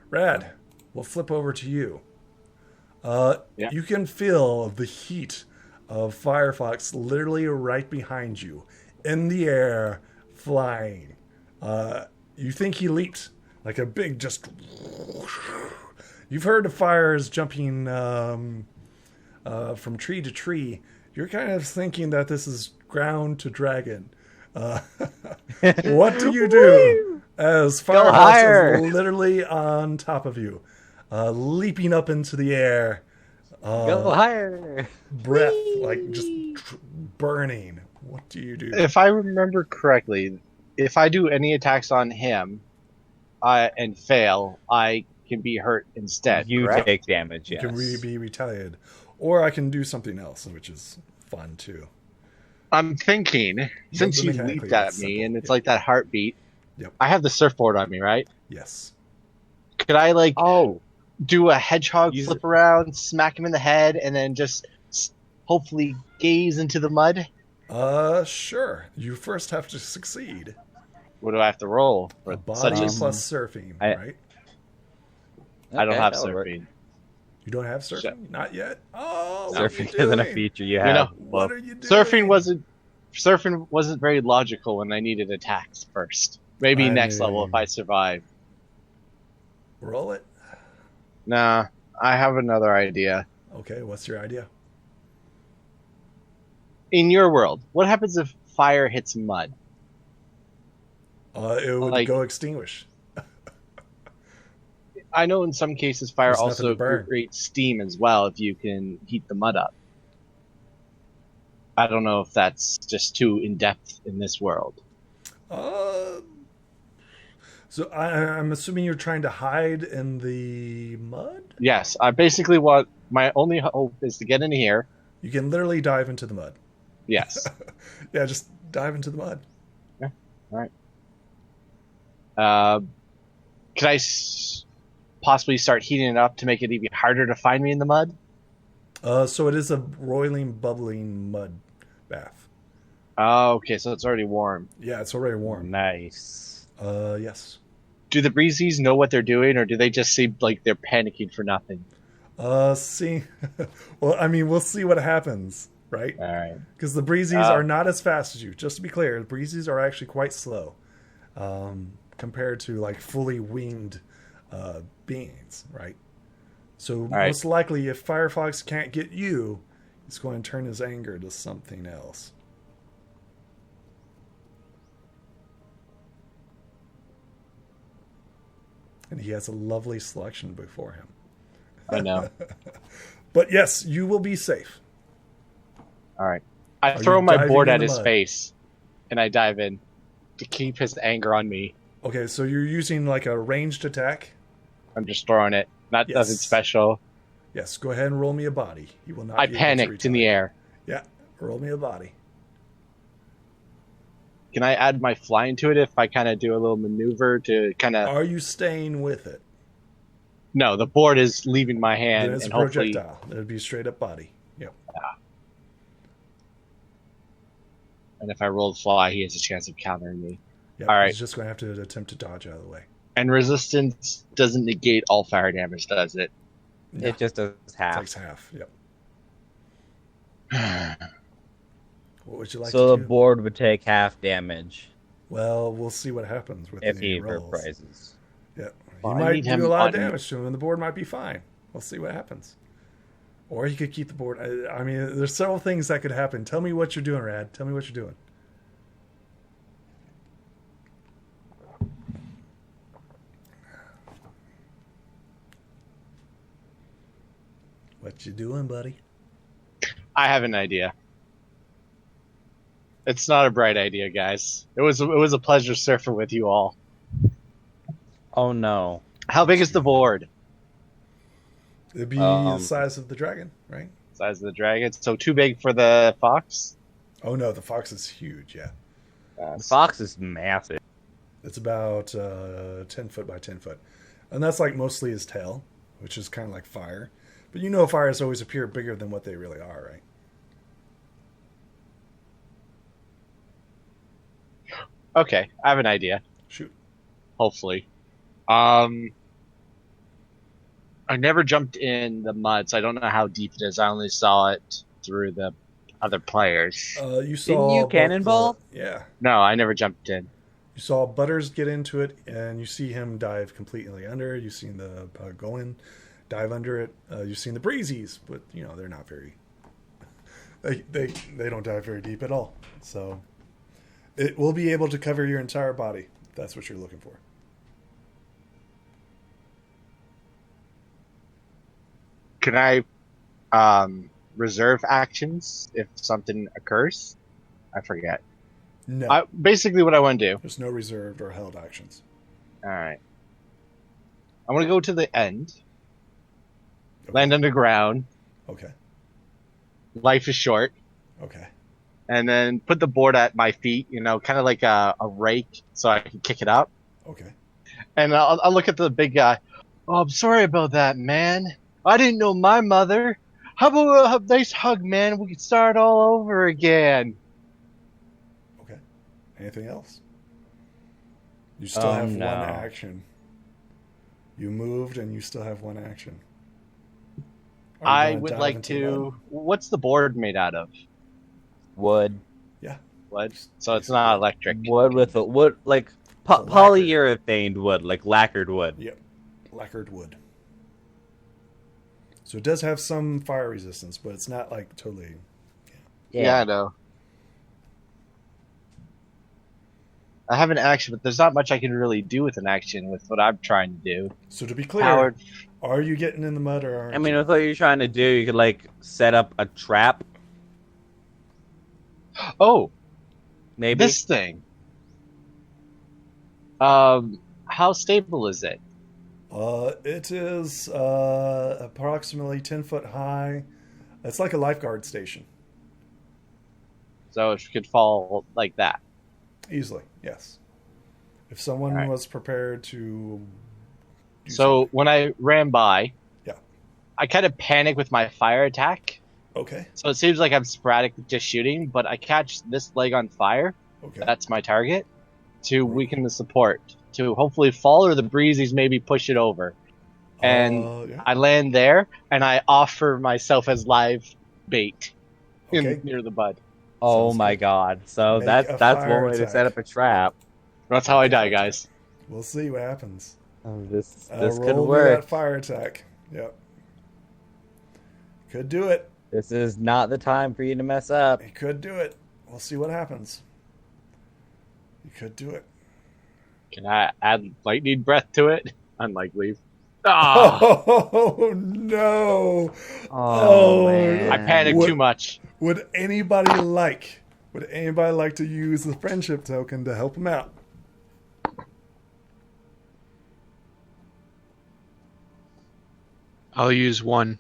Rad, we'll flip over to you. You can feel the heat of Phrye Fox literally right behind you, in the air, flying. You think he leaped like a big just... You've heard of fires jumping from tree to tree. You're kind of thinking that this is ground to dragon. What do you do as Phrye Fox higher. is literally on top of you, leaping up into the air? Go higher. Breath, like just burning. What do you do? If I remember correctly, if I do any attacks on him and fail, I can be hurt instead. You correct? take damage, You yes. can be retaliated. Or I can do something else, which is fun too. I'm thinking, since you mechanically, leaped at it's me simple. and it's Yep. like that heartbeat, Yep. I have the surfboard on me, right? Yes. Could I like Oh, do a hedgehog Use flip around, smack him in the head, and then just hopefully gaze into the mud? Sure. You first have to succeed. What do I have to roll for A body such a? plus surfing, I- right? I don't okay, have that'll work. surfing. You don't have surfing? Not yet? Oh, what are you Surfing isn't a doing? feature you You have. know, What are you doing? Surfing wasn't very logical when I needed attacks first. Maybe I next level mean- if I survive. Roll it. Nah, I have another idea. Okay, what's your idea? In your world, what happens if fire hits mud? It would Like- go extinguish. I know in some cases fire There's nothing also to burn. creates steam as well if you can heat the mud up. I don't know if that's just too in depth in this world. Uh, So I'm assuming you're trying to hide in the mud? Yes, I basically want my only hope is to get in here. You can literally dive into the mud. Yes. Yeah, just dive into the mud. Yeah. All right. Could I possibly start heating it up to make it even harder to find me in the mud? So it is a roiling, bubbling mud bath. Oh, okay, so it's already warm. Yeah, it's already warm. Nice. Yes. Do the breezies know what they're doing, or do they just seem like they're panicking for nothing? See. Well, I mean, we'll see what happens, right? All right. Because the breezies are not as fast as you. Just to be clear, the breezies are actually quite slow compared to like fully winged beings, right? So most likely, if Phrye Fox can't get you, he's going to turn his anger to something else. And he has a lovely selection before him. I know. But yes, you will be safe. All right. I Are throw you my diving board in at the his mud? face, and I dive in to keep his anger on me. Okay, so you're using like a ranged attack? I'm just throwing it. Nothing Yes. special. Yes, go ahead and roll me a body. You will not I be able to panicked in the retaliate. air. Yeah, roll me a body. Can I add my flying to it if I kind of do a little maneuver to kind of... Are you staying with it? No, the board is leaving my hand, Then it's and a hopefully... projectile. It'd be straight up body. Yep. And if I roll fly, he has a chance of countering me. Yep. All right. He's just going to have to attempt to dodge out of the way. And resistance doesn't negate all fire damage, does it? No, It just does it half. takes half. Yep. What would you like So to the do? board would take half damage Well, we'll see what happens with if the he rolls. reprises. Yeah, Well, he I might need do him a lot of on- damage to him, and the board might be fine. We'll see what happens. Or he could keep the board. I mean, there's several things that could happen. Tell me what you're doing, Rad. Tell me what you're doing. What you doing, buddy? I have an idea. It's not a bright idea, guys. It was a pleasure surfing with you all. Oh no. How big is the board? It'd be the size of the dragon, right? Size of the dragon. So too big for the fox? Oh no, the fox is huge. Yeah, The fox is massive. it's about 10 foot by 10 foot, and that's like mostly his tail, which is kind of like fire. But you know, fires always appear bigger than what they really are, right? Okay, I have an idea. Shoot. Hopefully. I never jumped in the mud, so I don't know how deep it is. I only saw it through the other players. You saw you both cannonball? yeah, No, I never jumped in. you saw Butters get into it, and you see him dive completely under. You've seen the Goin dive under it. You've seen the Breezies, but you know they're not very. They don't dive very deep at all. So it will be able to cover your entire body. If that's what you're looking for. Can I reserve actions if something occurs? I forget. No, Basically, what I want to do. there's no reserved or held actions. All right. I want to go to the end, Okay. land underground. Okay. Life is short. Okay. And then put the board at my feet, kind of like a rake, so I can kick it up. Okay. And I'll look at the big guy. Oh, I'm sorry about that, man. I didn't know my mother. How about a nice hug, man? We can start all over again. Okay. Anything else? You still have no. one action. You moved, and you still have one action. Are you I gonna would dive like into the mud? to. What's the board made out of? Wood. Wood. So it's not electric. Wood with a wood like It's a lacquer. polyurethane wood, like lacquered wood. Yep. Lacquered wood. So it does have some fire resistance, but it's not like totally. Yeah, I know. I have an action, but there's not much I can really do with an action with what I'm trying to do. So to be clear, Howard. are you getting in the mud or aren't I mean, you? with what you're trying to do, you could like set up a trap, Oh, maybe. this thing. How how stable is it? It is approximately 10 foot high. It's like a lifeguard station. So it could fall like that. Easily, yes. If someone Alright. was prepared to do So something. when I ran by, Yeah. I kind of panic with my fire attack. Okay. So it seems like I'm sporadic with just shooting, but I catch this leg on fire. Okay. That's my target. To weaken the support. To hopefully fall, or the breezes maybe push it over. And yeah. I land there, and I offer myself as live bait Okay. near the bud. Oh Sounds my good. god. So Make that's a one fire way to attack. set up a trap. That's how I die, guys. We'll see what happens. Oh, this Roll could me work. that fire attack. Yep. Could do it. This is not the time for you to mess up. He could do it. We'll see what happens. He could do it. Can I add lightning breath to it? Unlikely. Ah, Oh no! Oh, man. I panicked What- too much. Would anybody like to use the friendship token to help him out? I'll use one.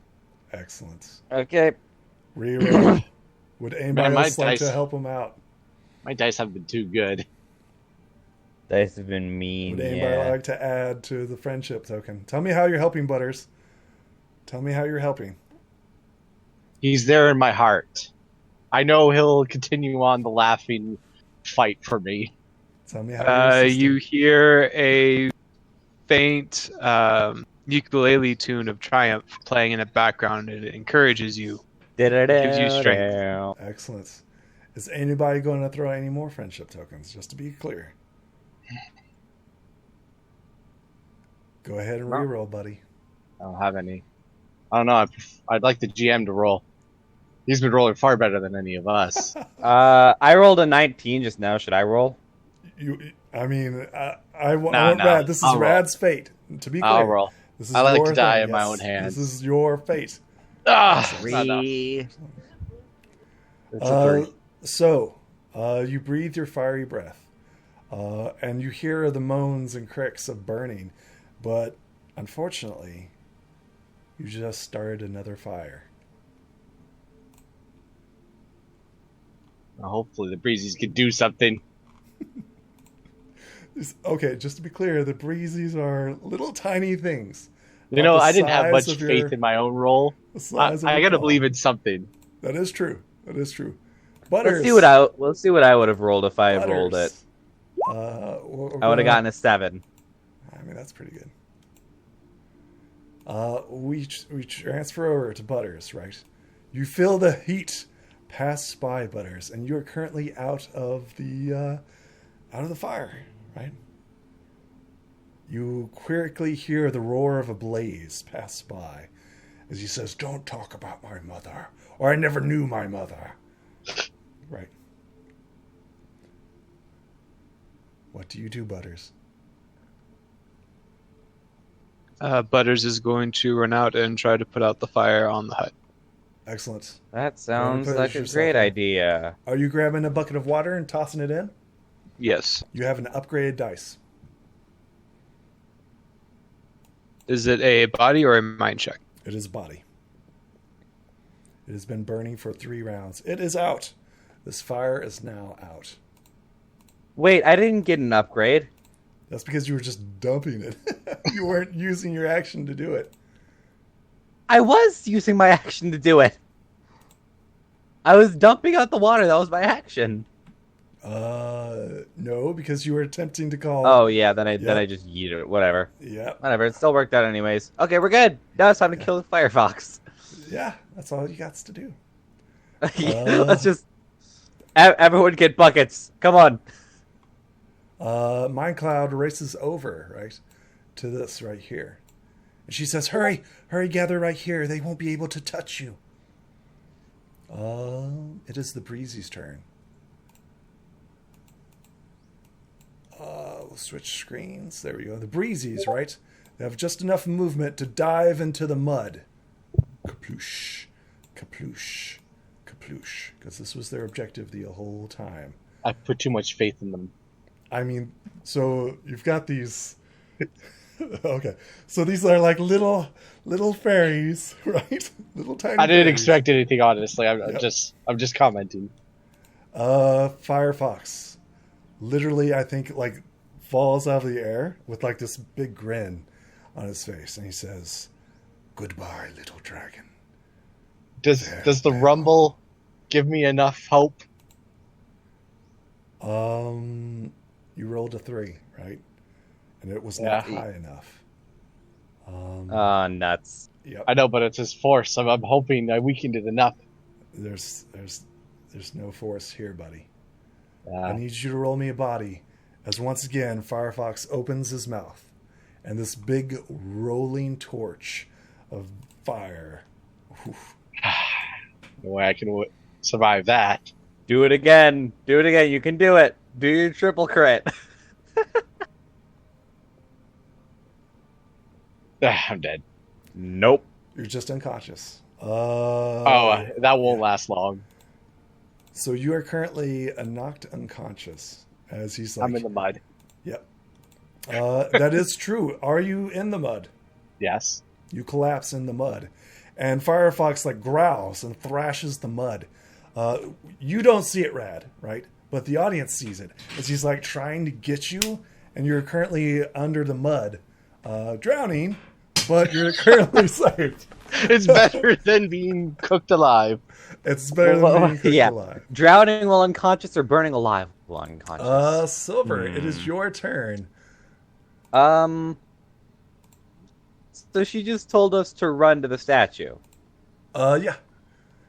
Excellent. Okay. Reroll. Would anybody Man, my else like to dice- help him out? My dice have been too good. Dice have been mean. Would anybody Yeah. like to add to the friendship token? Tell me how you're helping, Butters. Tell me how you're helping. He's there in my heart. I know he'll continue on the laughing fight for me. Tell me how you're assisting. You hear a faint ukulele tune of Triumph playing in the background, and it encourages you. Gives you strength. Excellent. Is anybody going to throw any more friendship tokens? Just to be clear. Go ahead and No. reroll, buddy. I don't have any. I don't know. I'd like the GM to roll. He's been rolling far better than any of us. I rolled a 19 just now. Should I roll? I want No. Rad. This is I'll roll. Rad's fate. To be clear, I'll roll. This is I like your to die thing, in my yes. own hands. This is your fate. Ah, not enough. 3. It's a 3. So, you breathe your fiery breath, and you hear the moans and cricks of burning, but unfortunately, you just started another fire. Well, hopefully the breezes could do something. Okay, just to be clear, the breezies are little tiny things. You Not know, the I didn't have size much of faith your- in my own roll. the I size of your gotta claw. believe in something. That is true. That is true. Butters. Let's see what I would have rolled if I had rolled it. Butters. I would have gotten a 7. I mean, that's pretty good. We transfer over to Butters, right? You feel the heat pass by, Butters, and you are currently out of the fire, right? You quickly hear the roar of a blaze pass by as he says, "Don't talk about my mother, or I never knew my mother." Right. What do you do, Butters? Butters is going to run out and try to put out the fire on the hut. Excellent. That sounds put like a yourself great in. idea. Are you grabbing a bucket of water and tossing it in? Yes. You have an upgraded dice. Is it a body or a mind check? It is body. It has been burning for 3 rounds. It is out. This fire is now out. Wait, I didn't get an upgrade. That's because you were just dumping it. You weren't using your action to do it. I was using my action to do it. I was dumping out the water. That was my action. No, because you were attempting to call. Oh yeah, then I Yep. just yeeted it. Whatever. Yeah, Whatever. It still worked out anyways. Okay, we're good. Now it's time to kill the Phrye Fox. yeah. That's all you got to do. Let's just everyone get buckets. Come on. Mind Cloud races over, right, to this right here. And she says, hurry, gather right here. They won't be able to touch you. It is the Breezy's turn. We'll switch screens. There we go. The Breezies, right? They have just enough movement to dive into the mud. Kaploosh, kaploosh, kaploosh. Because this was their objective the whole time. I put too much faith in them. I mean, so you've got these Okay, so these are like little fairies, right? Little tiny. I didn't fairies. expect anything, honestly. I'm Yep. just commenting. Phrye Fox, literally, I think like falls out of the air with like this big grin on his face, and he says, "Goodbye, little dragon." Does the rumble give me enough hope? You rolled a 3, right? And it was not Yeah. high enough. Nuts. Yep. I know, but it's his force. So I'm hoping I weakened it enough. There's no force here, buddy. I need you to roll me a body. As once again, Phrye Fox opens his mouth, and this big rolling torch of fire. Oof. No way I can survive that. Do it again. Do it again. You can do it. Do your triple crit. I'm dead. Nope. You're just unconscious. That won't last long. So you are currently knocked unconscious as he's like, I'm in the mud. Yep. That is true. Are you in the mud? Yes. You collapse in the mud. And Phrye Fox like growls and thrashes the mud. You don't see it, Rad, right? But the audience sees it as he's like trying to get you, and you're currently under the mud, drowning, but you're currently saved. It's better than being cooked alive. It's better than being cooked alive. Drowning while unconscious or burning alive while unconscious? Silver, it is your turn. So she just told us to run to the statue. Yeah.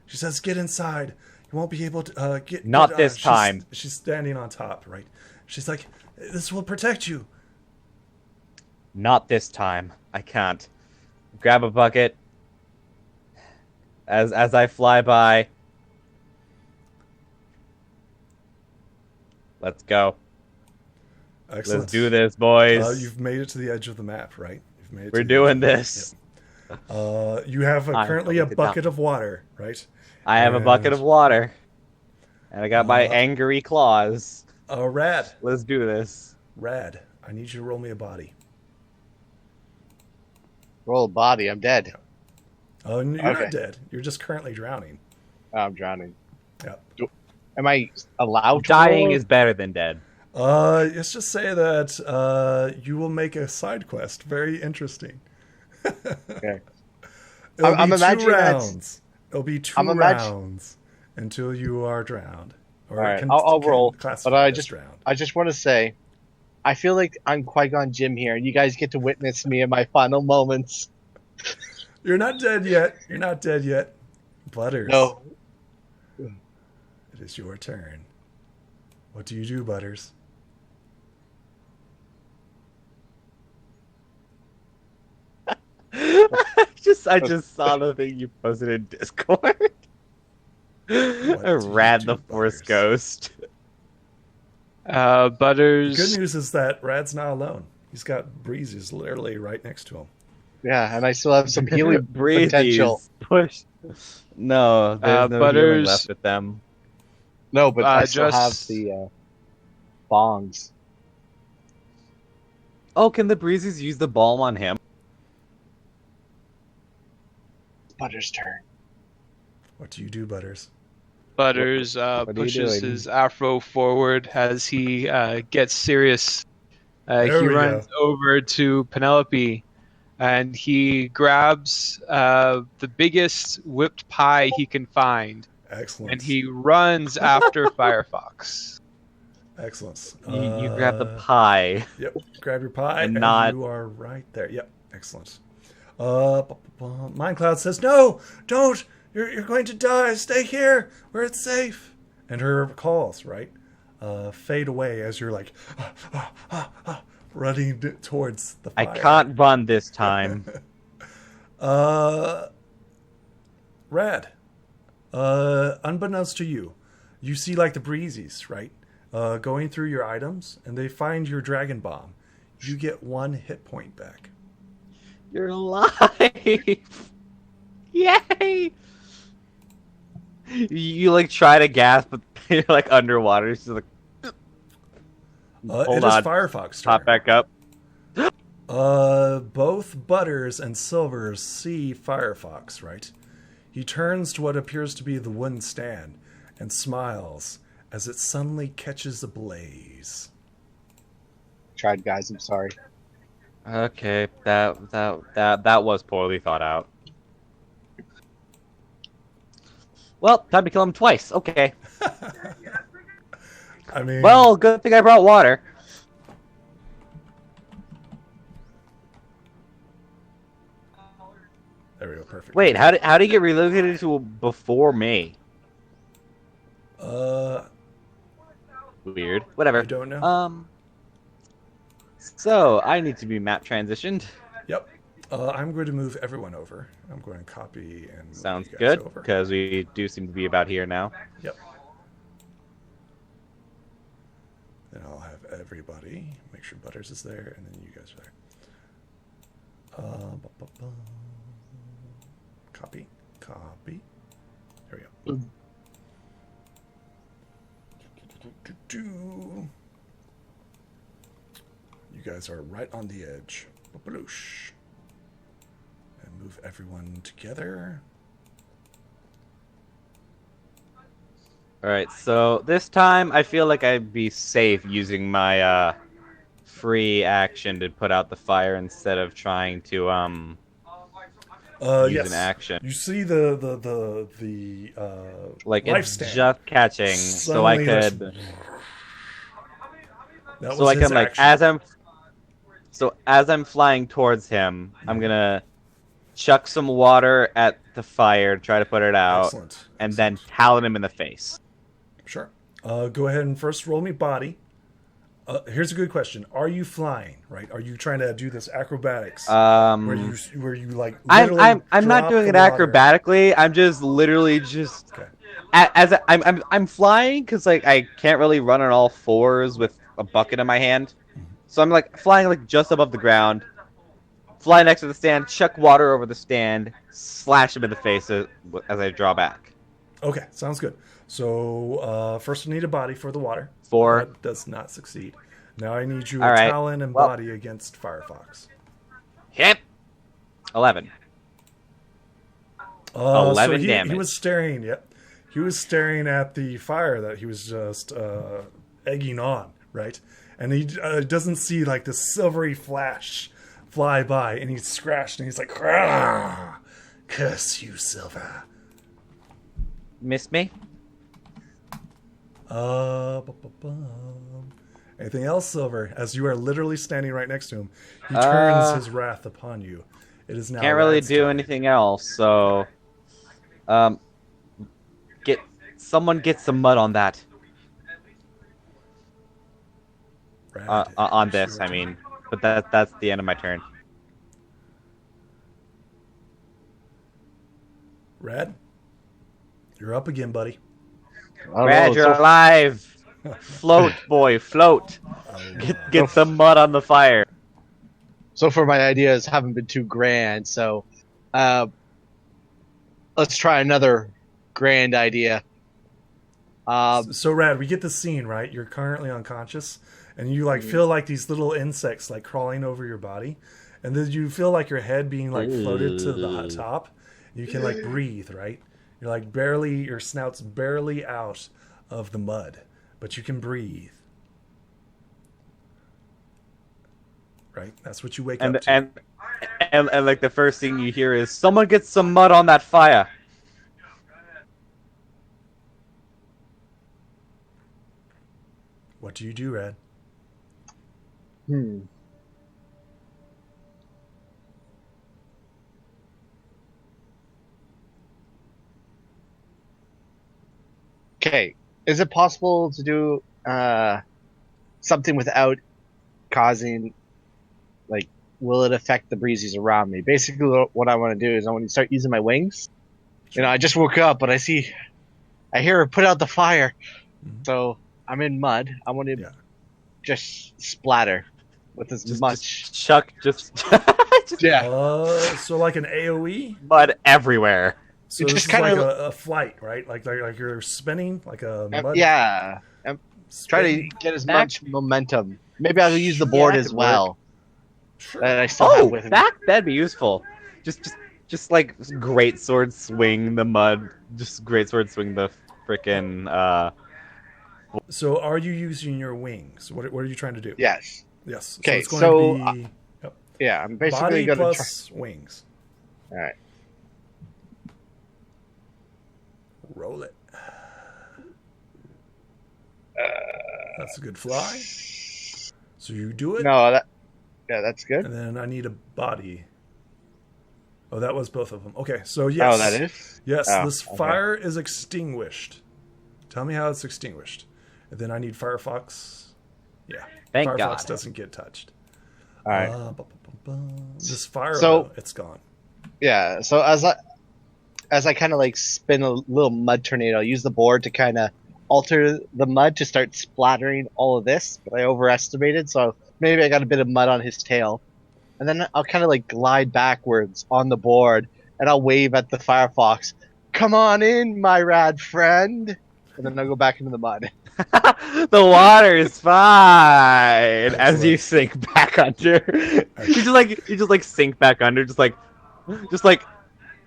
She says, get inside. You won't be able to get... Not this time. She's standing on top, right? She's like, this will protect you. Not this time. I can't. Grab a bucket. As I fly by. Let's go. Excellent. Let's do this, boys. You've made it to the edge of the map, right? You've made it. We're doing this. Yep. You have currently a bucket of water, right? I have a bucket of water. And I got my angry claws. Rad. Let's do this. Rad, I need you to roll me a body. Roll a body. I'm dead. Oh, you're not dead. You're just currently drowning. I'm drowning. Yeah. Am I allowed to Dying roll? is better than dead. Let's just say that you will make a side quest very interesting. Okay. It'll be imagining 2 rounds. It'll be 2 I'm rounds until you are drowned. Or All right, I'll roll. But I just drowned. want to say, I feel like I'm Qui-Gon Jinn here, and you guys get to witness me in my final moments. You're not dead yet. You're not dead yet. Butters. No. It is your turn. What do you do, Butters? I just saw the thing you posted in Discord. Rad the Force Ghost. Butters. The good news is that Rad's not alone. He's got Breezy's literally right next to him. Yeah, and I still have some healing potential. Push. No, there's no Butters. healing left with them. No, but I still just- have the bongs. Oh, can the Breezes use the balm on him? Butters' turn. What do you do, Butters? Butters what are you pushes doing? his afro forward as he gets serious. He There we runs over to Penelope and he grabs the biggest whipped pie he can find Excellent. and he runs after Phrye Fox. Excellent. You grab the pie. Yep. Grab your pie, And and not- you are right there. Yep. Excellent. Mindcloud says, "No, don't. You're going to die. Stay here where it's safe." And her calls fade away as you're like running towards the I fire. can't run this time. Rad. Unbeknownst to you, you see like the breezies, right? Going through your items, and they find your dragon bomb. You get 1 hit point back. You're alive! Yay! You like try to gasp, but you're like underwater. It's just like It Hold is on. Phrye Fox turn. pop back up. Both Butters and Silver see Phrye Fox, right? He turns to what appears to be the wooden stand and smiles as it suddenly catches ablaze. Tried, guys. I'm sorry. Okay, that was poorly thought out. Well, time to kill him twice. Okay. I mean, Well, good thing I brought water. there we go, perfect. Wait, how did he get relocated to before me? Weird. Whatever. I don't know. So I need to be map transitioned. Yep. I'm going to move everyone over. I'm going to copy and move Sounds you guys good, over. because we do seem to be about here now. Yep. Then I'll have everybody. Make sure Butters is there, and then you guys are there. Copy. Copy. There we go. You guys are right on the edge. Ba-baloosh. And move everyone together. Alright, so this time I feel like I'd be safe using my free action to put out the fire instead of trying to use yes. an action. You see the Like life it's stand. just catching, so I Suddenly could That so was I his can like action. as I'm flying towards him, I'm gonna chuck some water at the fire to try to put it out, Excellent. and then talon him in the face. Sure. Go ahead and first roll me body. Here's a good question: are you flying? Right? Are you trying to do this acrobatics where you like? I'm not drop doing the it water? acrobatically. I'm just literally just Okay. I'm flying because like I can't really run on all fours with a bucket in my hand, so I'm like flying like just above the ground. Fly next to the stand, chuck water over the stand, slash him in the face as I draw back. Okay, sounds good. So first we need a body for the water. 4. That does not succeed. Now I need you All a right. talon and Well- body against Phrye Fox. Hit. 11. So 11 he damage. was staring. Yep, he was staring at the fire that he was just egging on, right? And he doesn't see like the silvery flash fly by, and he's scratched, and he's like, "Rah! Curse you, Silver." Miss me? Anything else, Silver? As you are literally standing right next to him, he turns his wrath upon you. It is now. Can't really Rad's do turn. anything else, so someone get some mud on that. Rad, On it's this, your I turn. mean. But that's the end of my turn. Rad, you're up again, buddy. I don't Brad, know, you're alive. Float, boy, float. Get some mud on the fire. So far, my ideas haven't been too grand. So, let's try another grand idea. So Rad, we get the scene, right? You're currently unconscious, and you like feel like these little insects like crawling over your body, and then you feel like your head being like floated to the top. You can like breathe, right? You're like barely, your snout's barely out of the mud, but you can breathe. Right? That's what you wake up to. And like the first thing you hear is someone get some mud on that fire. What do you do, Rad? Okay, is it possible to do something without causing, like, will it affect the breezes around me? Basically, what I want to do is I want to start using my wings. You know, I just woke up, but I hear her put out the fire, so I'm in mud. I want to just splatter with as much. Chuck just So like an AOE? mud everywhere. So It's this just is like kinda- a flight, right? Like you're spinning like a mud. Yeah, I'm trying to get as much momentum. Maybe I'll use the board that as could well. Sure. that I still have Oh, with me. that'd be useful. Just like great sword swing the mud. Just great sword swing the frickin' So are you using your wings? What are you trying to do? Yes. Yes. Okay, it's going so, to be yep. Yeah, I'm basically body going to try. plus wings. All right. Roll it. That's a good fly. So you do it. No, that's good. And then I need a body. Oh, that was both of them. Okay, so yes. Oh, that is? Yes, Oh, this okay. fire is extinguished. Tell me how it's extinguished. And then I need Phrye Fox. Yeah. Thank Phrye God. Fox doesn't get touched. All right. This fire, So- it's gone. Yeah, so as I kind of like spin a little mud tornado, I use the board to kind of alter the mud to start splattering all of this, but I overestimated, so maybe I got a bit of mud on his tail. And then I'll kind of like glide backwards on the board, and I'll wave at the Phrye Fox, "Come on in, my rad friend!" And then I'll go back into the mud. the water is fine as you sink back under. you just like sink back under, just like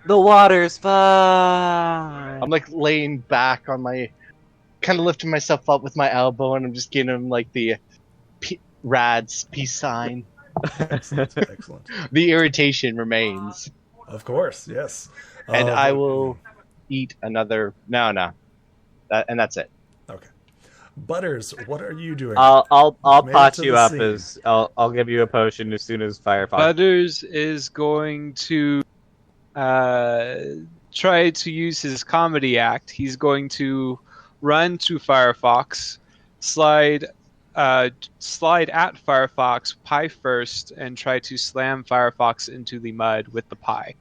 the water's fine. I'm like laying back on my, kind of lifting myself up with my elbow, and I'm just giving him like the rad's peace sign. Excellent. Excellent. The irritation remains. Of course, yes. And I will eat another. No. And that's it. Okay. Butters, what are you doing? I'll Made it pot to you the up scene. as I'll give you a potion as soon as Phrye Fox. Butters is going to try to use his comedy act. He's going to run to Phrye Fox, slide at Phrye Fox, pie first, and try to slam Phrye Fox into the mud with the pie.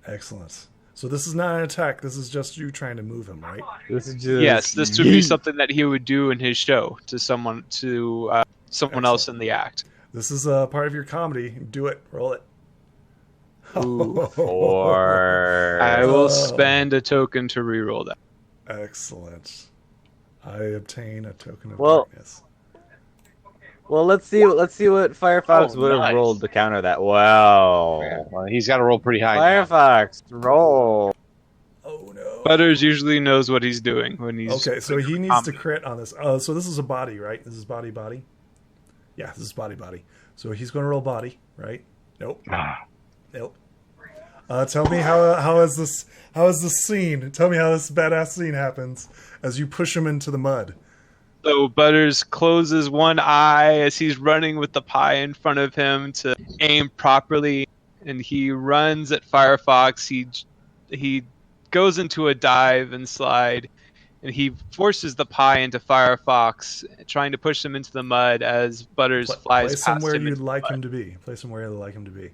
Excellent. So this is not an attack. This is just you trying to move him, right? This is just Yes, this would be something that he would do in his show to someone else in the act. This is part of your comedy. Do it. Roll it. Ooh, 4. I will spend a token to reroll that. Excellent. I obtain a token of Well- darkness. Well, let's see what Phrye Fox Oh, would have nice. rolled to counter that. Wow. Well, he's got to roll pretty high. Phrye Fox, roll. Oh no. Butters usually knows what he's doing when he's Okay, so he needs to crit on this. So this is a body, right? This is body. Yeah, this is body. So he's going to roll body, right? Nope. Nope. Tell me how is this scene? Tell me how this badass scene happens as you push him into the mud. So Butters closes one eye as he's running with the pie in front of him to aim properly, and he runs at Phrye Fox. He goes into a dive and slide, and he forces the pie into Phrye Fox, trying to push him into the mud as Butters flies Place him past where him. you'd into the like mud. him to be. Place him where you'd like him to be.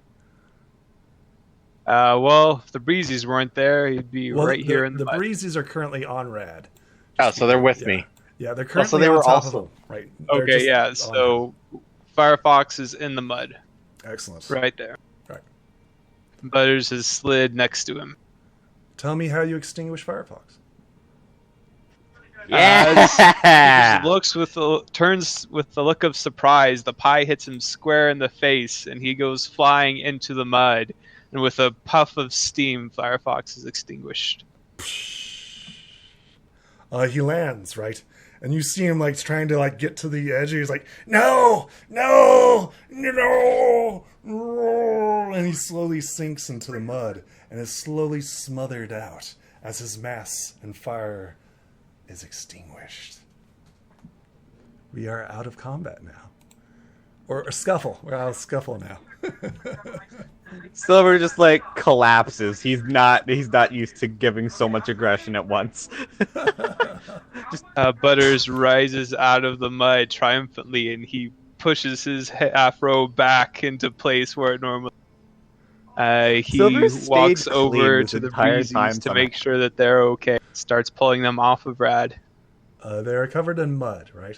Well, if the breezes weren't there, he'd be Well, right here in the mud. breezes are currently on Rad. Oh, so they're with Yeah. me. Yeah, they're currently so they on were top also- of him. Right. They're Okay, just yeah. on So Phrye Fox is in the mud, him. Excellent. right there. Right. Butters has slid next to him. Tell me how you extinguish Phrye Fox. Yeah. He turns with the look of surprise. The pie hits him square in the face, and he goes flying into the mud. And with a puff of steam, Phrye Fox is extinguished. He lands, right? And you see him like trying to like get to the edge. He's like, no, no, no, no. And he slowly sinks into the mud and is slowly smothered out as his mass and fire is extinguished. We are out of combat now. Or scuffle. We're out of scuffle now. Silver just like collapses. He's not used to giving so much aggression at once. Butters rises out of the mud triumphantly, and he pushes his afro back into place where it normally. He Silver stayed walks clean over this to the entire time breezes to somehow. make sure that they're okay. Starts pulling them off of Rad. They're covered in mud, right?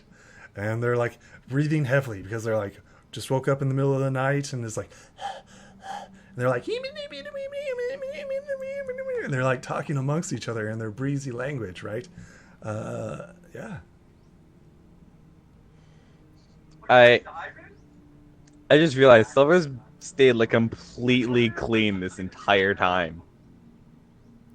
And they're like breathing heavily because they're like just woke up in the middle of the night and it's like, and they're like, and they're like talking amongst each other in their breezy language, right? Yeah. I I just realized Silver's stayed like completely clean this entire time.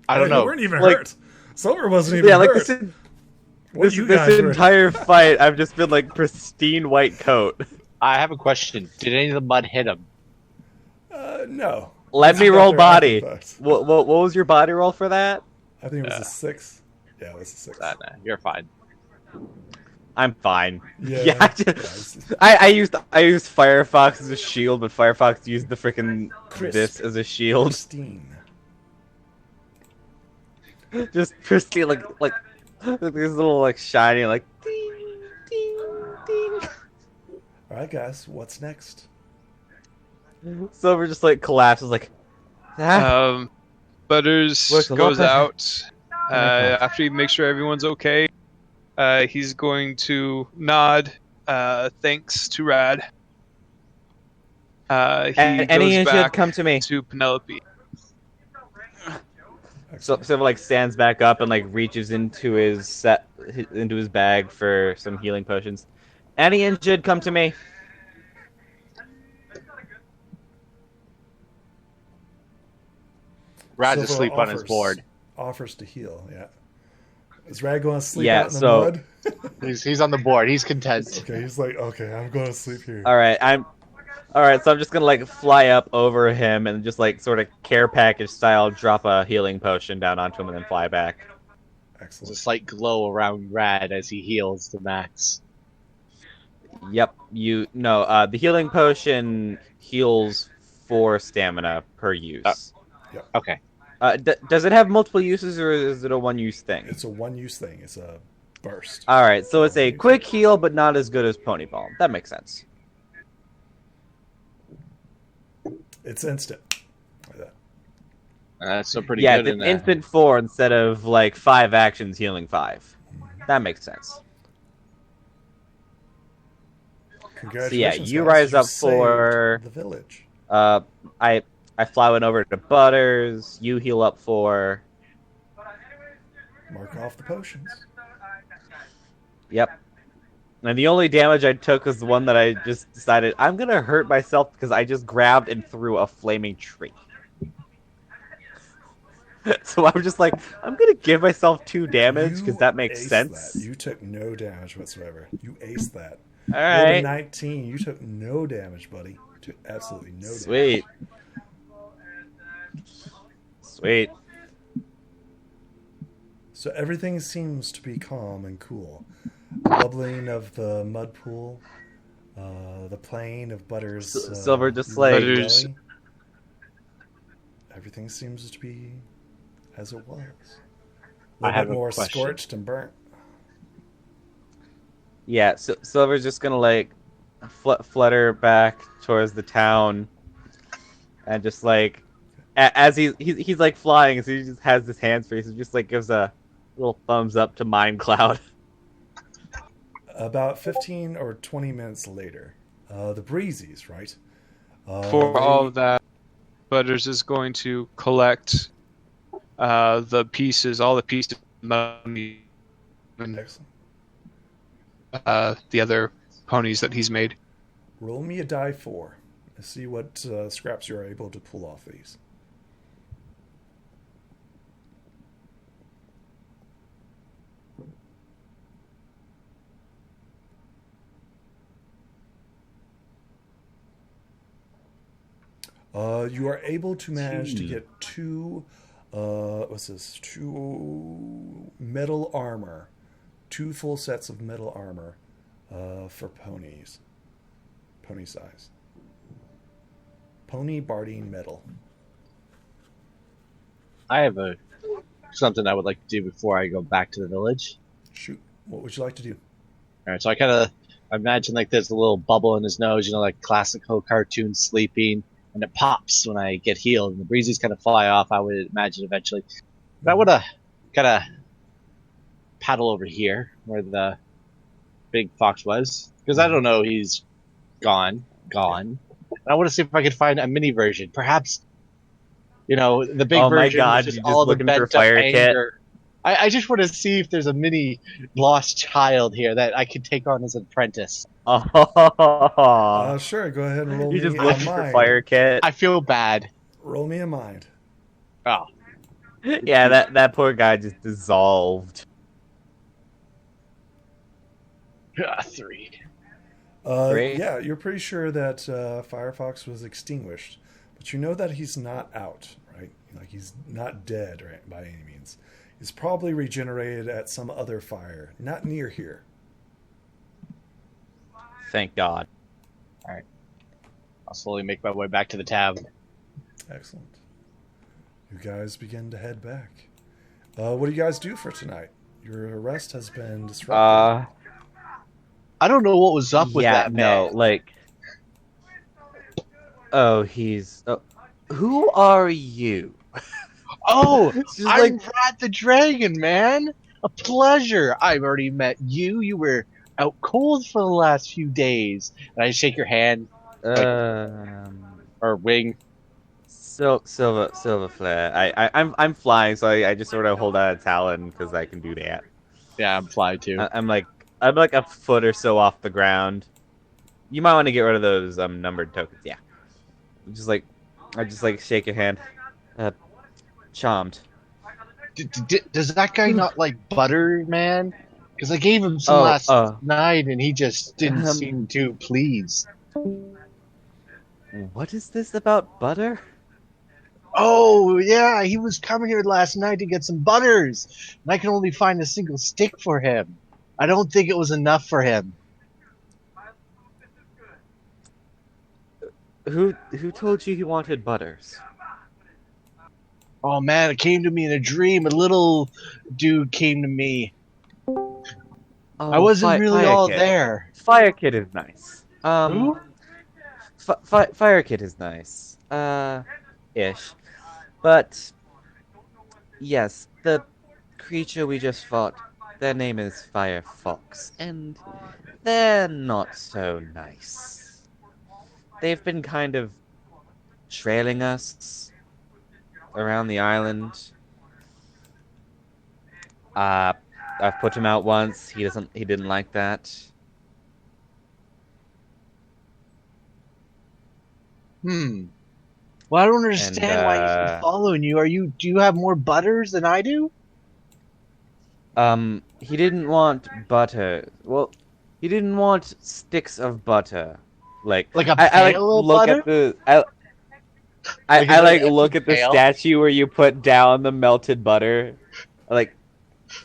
I don't You know. weren't even Like- hurt. Silver wasn't even Yeah, like hurt. this you guys were- entire fight, I've just been like pristine white coat. I have a question. Did any of the mud hit him? No. Let me Got roll their body. artifacts. What was your body roll for that? I think it was a 6. Yeah, it was a 6. Nah, you're fine. I'm fine. Yeah. I, just, I used Phrye Fox as a shield, but Phrye Fox used the freaking Crisp. this as a shield. Pristine. Just pristine, like these little like shiny like ding ding ding. All right, guys. What's next? Silver just like collapses like. Ah. Butters Works a lot goes better. out after he makes sure everyone's okay. He's going to nod thanks to Rad. He Any goes injured, back come to me. to Penelope. So Silver like stands back up and like reaches into his bag for some healing potions. Any injured, come to me. Rad's Silver asleep on his board. Offers to heal, yeah. Is Rad going to sleep Yeah, out in the so- mud? He's on the board. He's content. Okay, he's like, okay, I'm going to sleep here. All right, so I'm just gonna like fly up over him and just like sort of care package style drop a healing potion down onto him and then fly back. There's a Excellent. slight glow around Rad as he heals to max. Yep, the healing potion heals 4 stamina per use. Okay. Does it have multiple uses or is it a one-use thing? It's a one-use thing. It's a burst. All right, so it's a quick heal, but not as good as Pony Ball. That makes sense. It's instant. Like that. That's so pretty Yeah, good it's in an that. instant 4 instead of like 5 actions healing 5. That makes sense. Congratulations, you guys. rise up saved for- the village. I fly one over to Butters. You heal up 4. Mark off the potions. Yep. And the only damage I took was the one that I just decided I'm gonna hurt myself because I just grabbed and threw a flaming tree. So I'm just like, I'm gonna give myself 2 damage because You that makes aced sense. that. You took no damage whatsoever. You aced that. All Rolled a right. 19. You took no damage, buddy. You took absolutely no damage. Sweet. Sweet. So everything seems to be calm and cool. Bubbling of the mud pool, the playing of Butters. Silver just like- Butters- belly. Everything seems to be as it was. A I little have bit a more question. scorched and burnt. Yeah, so Silver's just gonna like flutter back towards the town, and just like as he's like flying, so he just has his hands free, so he just like gives a little thumbs up to Mind Cloud. About 15 or 20 minutes later, the Breezies, right? For all of that, Butters is going to collect all the pieces of money, and Excellent. the other ponies that he's made. Roll me a die 4 and see what scraps you're able to pull off these. You are able to manage to get 2, what's this? 2 metal armor, 2 full sets of metal armor for ponies, pony size. Pony Bardine metal. I have something I would like to do before I go back to the village. Shoot, what would you like to do? All right, so I kind of imagine like there's a little bubble in his nose, like classical cartoon sleeping, and it pops when I get healed, and the breezes kind of fly off. I would imagine eventually. But I would have kind of paddle over here where the big fox was, because I don't know, he's gone. And I want to see if I could find a mini version, perhaps. The big Oh my version. God, was just you're just all the looking for bent up fire kit? anger. I just want to see if there's a mini lost child here that I could take on as an apprentice. Oh, Sure, go ahead and roll you me just a looked for mind. fire kit. I feel bad. Roll me a mind. Oh, Yeah, that poor guy just dissolved. 3. Great. Yeah, you're pretty sure that Phrye Fox was extinguished, but you know that he's not out, right? Like he's not dead, right, by any means. He's probably regenerated at some other fire, not near here. Thank God. I'll slowly make my way back to the tavern. Excellent. You guys begin to head back. What do you guys do for tonight? Your arrest has been disrupted. I don't know what was up with that no, man. like. Oh, he's. Who are you? Oh, It's just I'm like- Brad the Dragon, man. A pleasure. I've already met you. You were out cold for the last few days. And I shake your hand or wing. Silver flare. I'm flying, so I just sort of hold out a talon because I can do that. Yeah, I'm fly too. I'm like a foot or so off the ground. You might want to get rid of those numbered tokens. Yeah. I just shake your hand. Charmed. Does that guy not like butter, man? Because I gave him some last night, and he just didn't seem too pleased. What is this about butter? Oh, yeah, he was coming here last night to get some butters, and I can only find a single stick for him. I don't think it was enough for him. Who told you he wanted butters? Oh, man, it came to me in a dream. A little dude came to me. I wasn't really all there. Fire Kid is nice. Who? Fire Kid is nice. Ish. But, yes, the creature we just fought, their name is Phrye Fox, and they're not so nice. They've been kind of trailing us around the island. I've put him out once. He didn't like that. Well, I don't understand why he's following you. Do you have more butters than I do? He didn't want butter. Well, he didn't want sticks of butter. Like a I pail of look butter? at the I look at the pail? statue where you put down the melted butter. Like,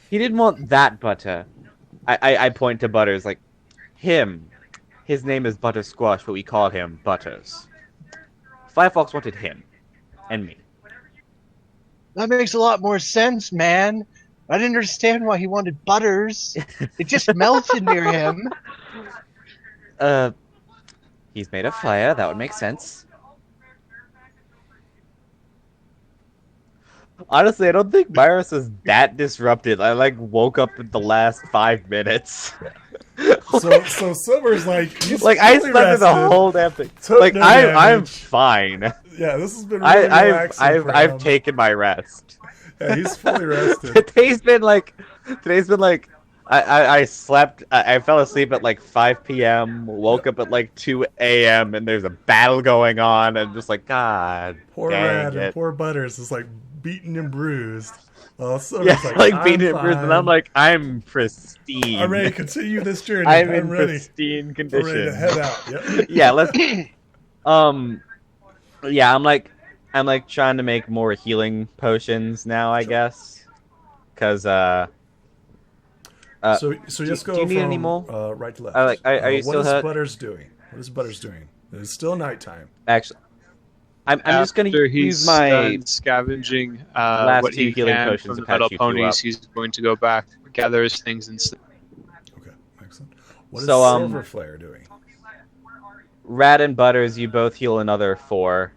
he didn't want that butter. I point to Butters, like, him. His name is Butter Squash, but we call him Butters. Phrye Fox wanted him. And me. That makes a lot more sense, man. I didn't understand why he wanted butters. It just melted near him. He's made of fire. That would make sense. Honestly, I don't think Myros was that disrupted. I, woke up in the last 5 minutes. So Silver's he's I slept through the whole damn thing. I'm fine. Yeah, this has been really relaxing for him. I've taken my rest. Yeah, he's fully rested. Today's been I slept, I fell asleep at 5 p.m., woke up at 2 a.m., and there's a battle going on, and just God poor dang Rad it. and poor Butters is beaten and bruised. So Yeah, I'm beaten and bruised, and I'm I'm pristine. I'm ready to continue this journey. I'm in ready. pristine condition. I'm ready to head out. Yep. Yeah, let's. Yeah, I'm trying to make more healing potions now, I guess, because So just go do you need from any more? right to left. Are you still What hurt? is Butters doing? What is Butters doing? It's still nighttime. Actually, I'm just gonna After use he's my done scavenging last what two he healing can potions from to the metal patch you two ponies. up. He's going to go back, gather his things, and sleep. Okay, excellent. What is So, Silver Flare doing? Rat and Butters. You both heal another 4,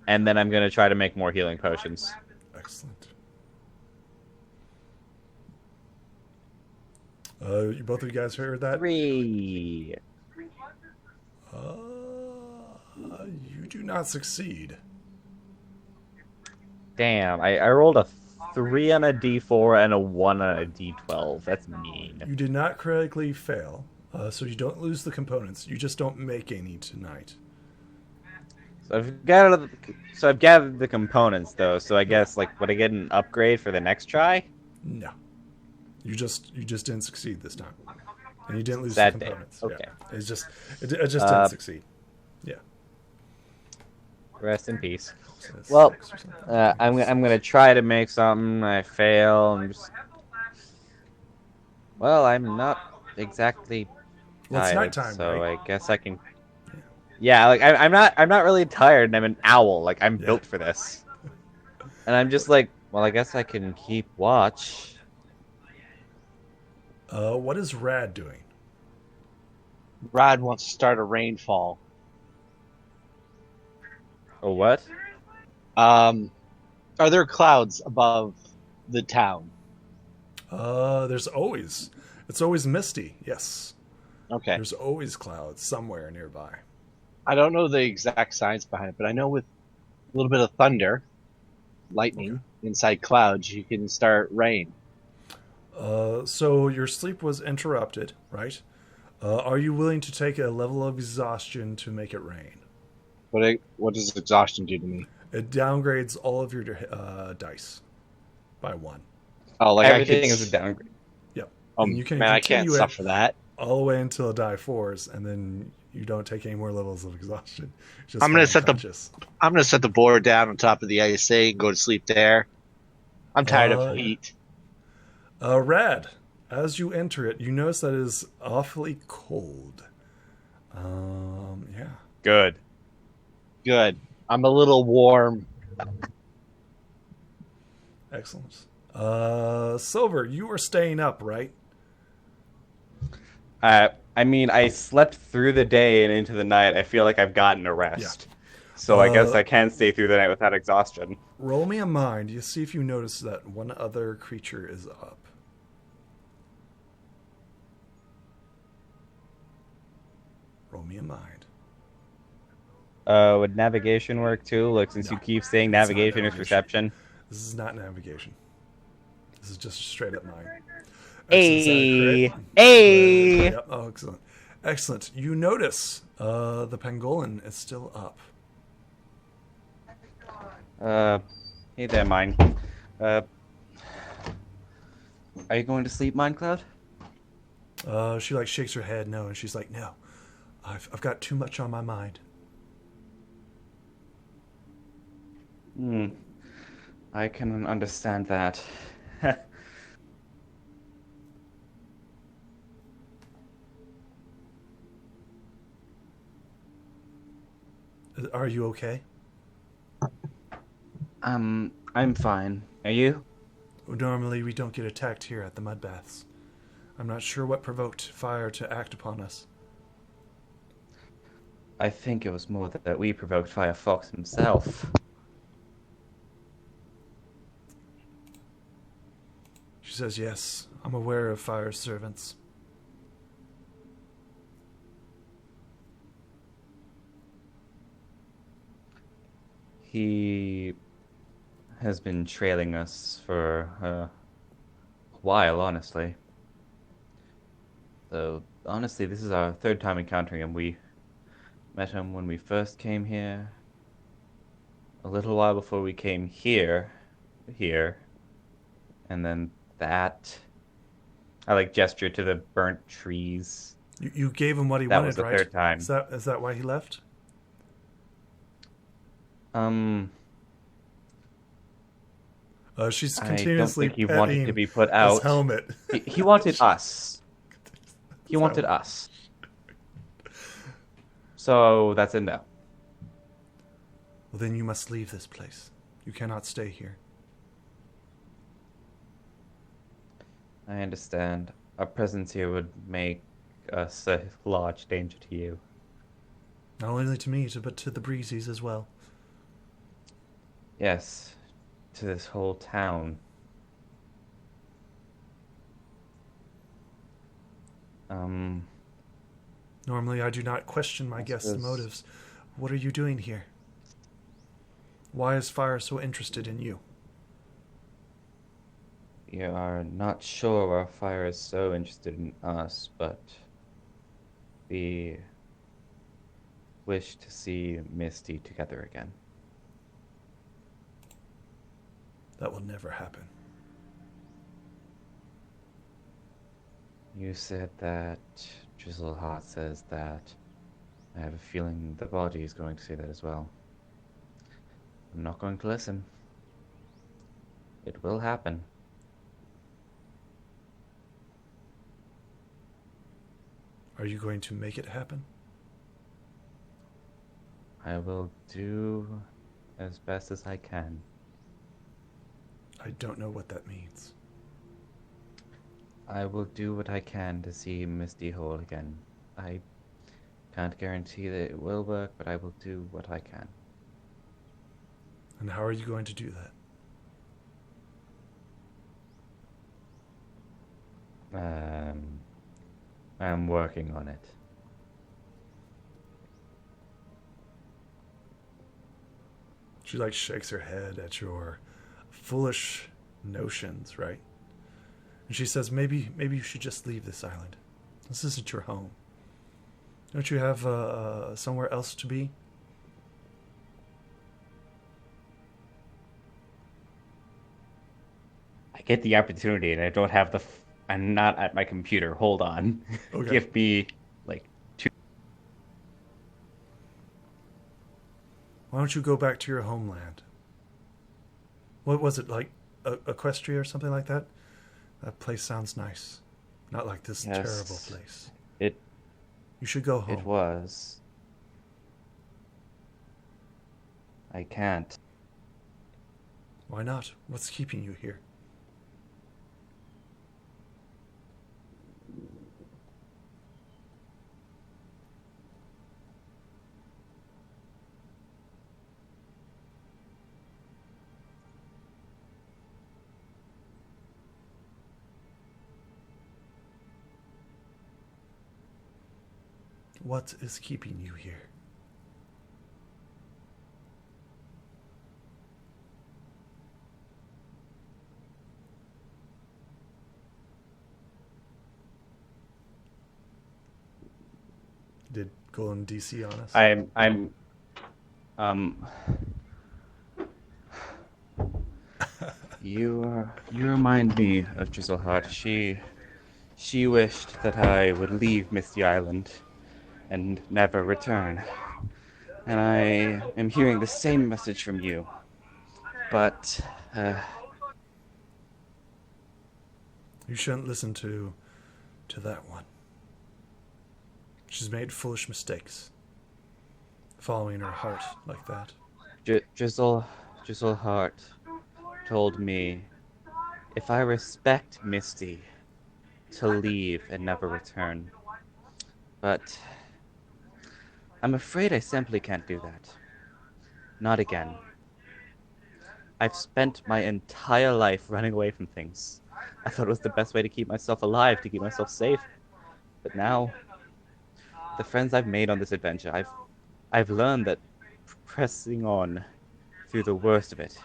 and then I'm gonna try to make more healing potions. Excellent. You both of you guys heard that? 3. You do not succeed. Damn, I rolled a 3 on a d4 and a 1 on a d12. That's mean. You did not critically fail. So you don't lose the components. You just don't make any tonight. So I've gathered the components though. So I guess like would I get an upgrade for the next try? No. You just didn't succeed this time. And you didn't lose Sad the day. components. Okay. Yeah. It just didn't succeed. Yeah. Rest in peace. So it's Well, 6 or something. I'm gonna try to make something. I fail. Well, I'm not exactly Well, it's tired, nighttime, so right? I guess I can. Yeah, like I'm not really tired, and I'm an owl. Like I'm Yeah. built for this. And I'm just like, well, I guess I can keep watch. What is Rad doing? Rod wants to start a rainfall. Oh, what? Are there clouds above the town? It's always misty. Yes. Okay. There's always clouds somewhere nearby. I don't know the exact science behind it, but I know with a little bit of thunder, lightning inside clouds, you can start rain. So your sleep was interrupted, right? Are you willing to take a level of exhaustion to make it rain? What does exhaustion do to me? It downgrades all of your dice by 1. Oh, like Everything I could, is a downgrade. Yep. Oh And you can man, I can't continue it suffer that. all the way until a die 4s, and then you don't take any more levels of exhaustion. Just I'm gonna fall set the- unconscious. I'm gonna set the board down on top of the ISA and go to sleep there. I'm tired of heat. Rad, as you enter it, you notice that it is awfully cold. Yeah. Good. Good. I'm a little warm. Excellent. Silver, you are staying up, right? I mean, I slept through the day and into the night. I feel like I've gotten a rest. So I guess I can stay through the night without exhaustion. Roll me a mind. You see if you notice that one other creature is up. Roll me a mind. Would navigation work too? Like, since No, you keep saying it's not navigation is navigation. perception. This is not navigation. This is just straight up mind. Hey! Excellent. Hey! Yep. Oh, excellent. Excellent. You notice the pangolin is still up. Hey there, Mine. Are you going to sleep, Minecloud? She like shakes her head no, and she's like, no, I've got too much on my mind. I can understand that. Are you okay? I'm fine. Are you? Normally we don't get attacked here at the mud baths. I'm not sure what provoked fire to act upon us. I think it was more that we provoked Phrye Fox himself. She says, yes, I'm aware of fire's servants. He has been trailing us for a while, honestly. So, honestly, this is our third time encountering him. We met him when we first came here, a little while before we came here, and then that. I like gesture to the burnt trees. You gave him what he That wanted, was the right? third time. Is that why he left? She's continuously I don't think he wanted to petting be put his out. helmet. He wanted us. He wanted us. So that's a no. Well, then you must leave this place. You cannot stay here. I understand. Our presence here would make us a large danger to you. Not only to me, but to the Breezies as well. Yes, to this whole town. Normally, I do not question my guests' motives. What are you doing here? Why is Fire so interested in you? We are not sure why Fire is so interested in us, but the wish to see Misty together again. That will never happen. You said that Drizzleheart says that. I have a feeling the body is going to say that as well. I'm not going to listen. It will happen. Are you going to make it happen? I will do as best as I can. I don't know what that means. I will do what I can to see Misty whole again. I can't guarantee that it will work, but I will do what I can. And how are you going to do that? I'm working on it. She like shakes her head at your foolish notions, right? And she says, maybe you should just leave this island. This isn't your home. Don't you have somewhere else to be? I get the opportunity, and I don't have the. I'm not at my computer. Hold on. Okay. Give me like 2. Why don't you go back to your homeland? What was it, like Equestria or something like that? That place sounds nice. Not like this Yes. terrible place. You should go home. It was. I can't. Why not? What's keeping you here? What is keeping you here? Did Golden DC on us? You remind me of Drizzleheart. She wished that I would leave Misty Island and never return. And I am hearing the same message from you. But, You shouldn't listen to that one. She's made foolish mistakes. Following her heart like that. Drizzleheart told me if I respect Misty, to leave and never return. But I'm afraid I simply can't do that. Not again. I've spent my entire life running away from things. I thought it was the best way to keep myself alive, to keep myself safe. But now, the friends I've made on this adventure, I've learned that pressing on through the worst of it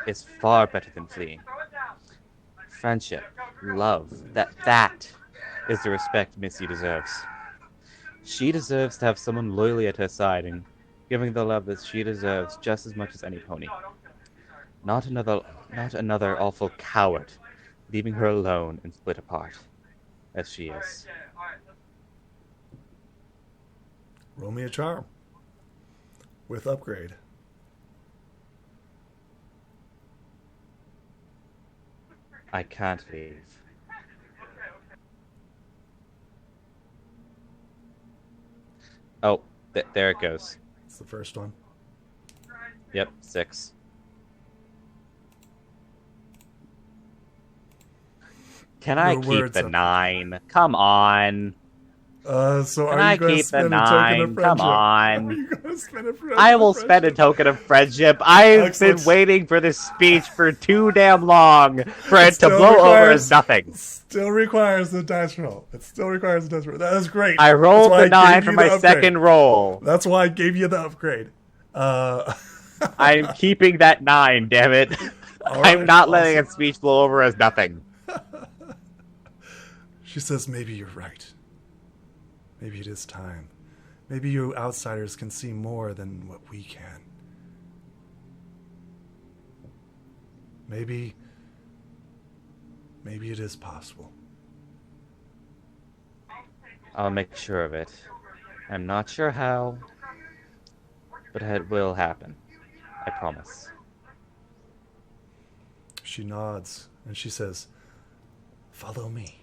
is far better than fleeing. Friendship, love, that is the respect Misty deserves. She deserves to have someone loyally at her side and giving the love that she deserves just as much as any pony. Not another awful coward, leaving her alone and split apart, as she is. Roll me a charm. With upgrade. I can't leave. Oh, there it goes. It's the first one. Yep, 6. Can I Your keep words the up. 9? Come on. So Can are I you going to keep the spend a token 9? of friendship? Come Are on. you going to spend a I will spend a token of friendship. I've Excellent. been waiting for this speech for too damn long for it to still blow over requires- as nothing. Still requires the dice roll. It still requires the dice roll. That is great. I rolled That's why the I 9 gave for you my the upgrade. second roll. That's why I gave you the upgrade. I'm keeping that 9, damn it. All I'm right, not letting awesome. a speech blow over as nothing. She says, maybe you're right. Maybe it is time. Maybe you outsiders can see more than what we can. Maybe it is possible. I'll make sure of it. I'm not sure how, but it will happen. I promise. She nods and she says, "Follow me."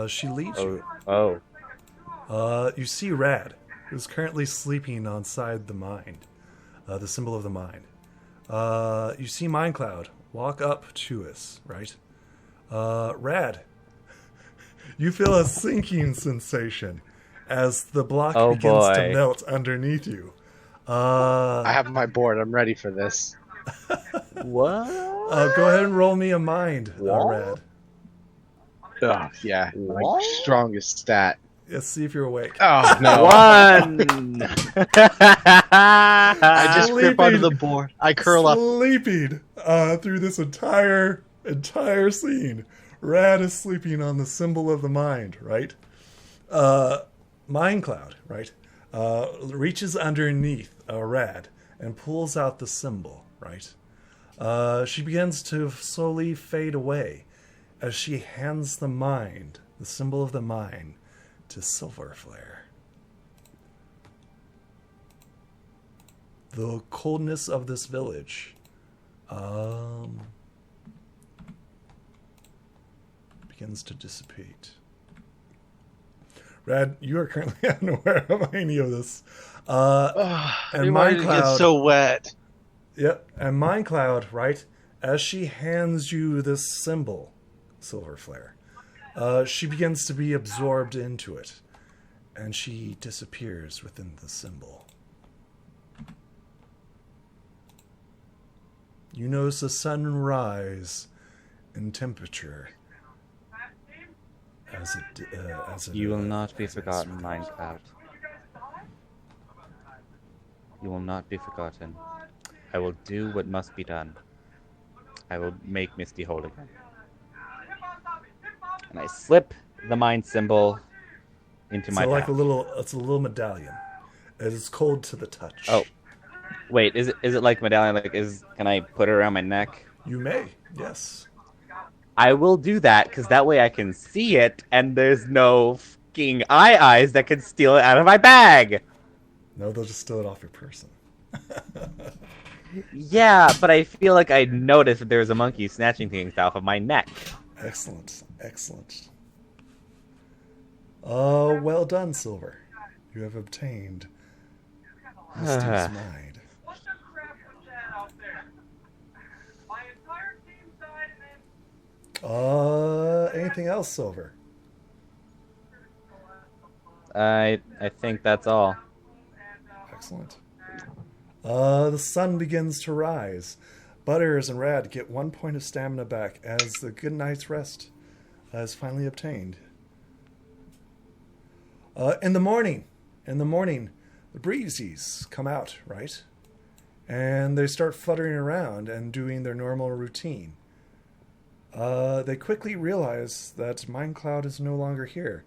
She leads you. Oh. You see Rad, who's currently sleeping inside the mind, the symbol of the mind. You see Mindcloud walk up to us, right? Rad, you feel a sinking sensation as the block begins to melt underneath you. I have my board. I'm ready for this. What? Go ahead and roll me a mind, Rad. Oh, yeah. My strongest stat. Let's see if you're awake. Oh, no. 1! I just grip onto the board. I curl up. Sleeping through this entire scene. Rad is sleeping on the symbol of the mind, right? Mindcloud, right? Reaches underneath Rad and pulls out the symbol, right? She begins to slowly fade away as she hands the mind, the symbol of the mind, to Silver Flare. The coldness of this village begins to dissipate. Rad, you are currently unaware of any of this. And Mindcloud gets so wet. Yep, and Mindcloud, right, as she hands you this symbol, Silver Flare, she begins to be absorbed into it, and she disappears within the symbol. You notice the sun rise in temperature as it You will not be forgotten, Mindcloud. You will not be forgotten. I will do what must be done. I will make Misty whole again. And I slip the mind symbol into my like pouch. it's a little medallion. It is cold to the touch. Oh. Wait, is it like medallion? Can I put it around my neck? You may, yes. I will do that, because that way I can see it, and there's no fucking eyes that can steal it out of my bag! No, they'll just steal it off your person. Yeah, but I feel like I noticed that there was a monkey snatching things off of my neck. Excellent, excellent. Well done, Silver. You have obtained Misty's mind. Anything else, Silver? I think that's all. Excellent. The sun begins to rise. Butters and Rad get 1 point of stamina back as the good night's rest is finally obtained. In the morning, the breezies come out, right? And they start fluttering around and doing their normal routine. They quickly realize that Mindcloud is no longer here,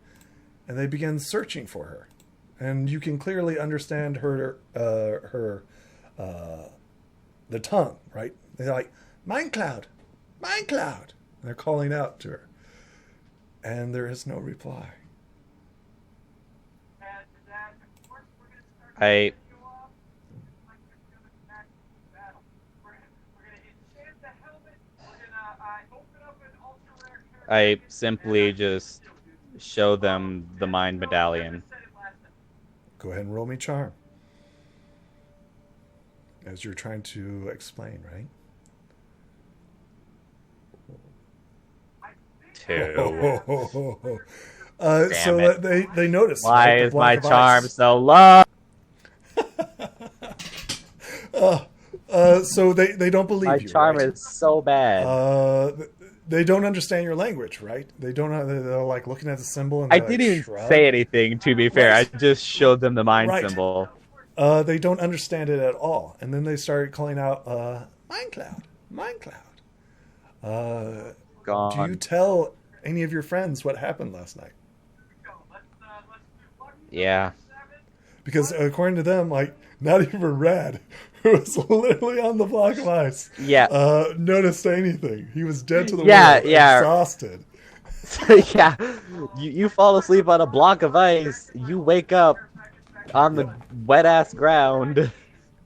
and they begin searching for her. And you can clearly understand her the tongue, right? They're like, Mindcloud, Mindcloud. And they're calling out to her, and there is no reply. I simply just show them the mind medallion. Go ahead and roll me charm. As you're trying to explain, right? 2. So it. they notice. Why right, is my block of charm ice. so low? So they don't believe My you. charm right? is so bad. They don't understand your language, right? They don't. They're like looking at the symbol. And I like, didn't even shrug. say anything, to be fair. Right. I just showed them the mind Right. symbol. They don't understand it at all, and then they started calling out, "Mindcloud, Mindcloud." Gone. Do you tell any of your friends what happened last night? Yeah. Because according to them, like, not even Rad, who was literally on the block of ice, Yeah. noticed anything. He was dead to the Yeah, world, yeah. exhausted. Yeah. You fall asleep on a block of ice. You wake up on the wet ass ground.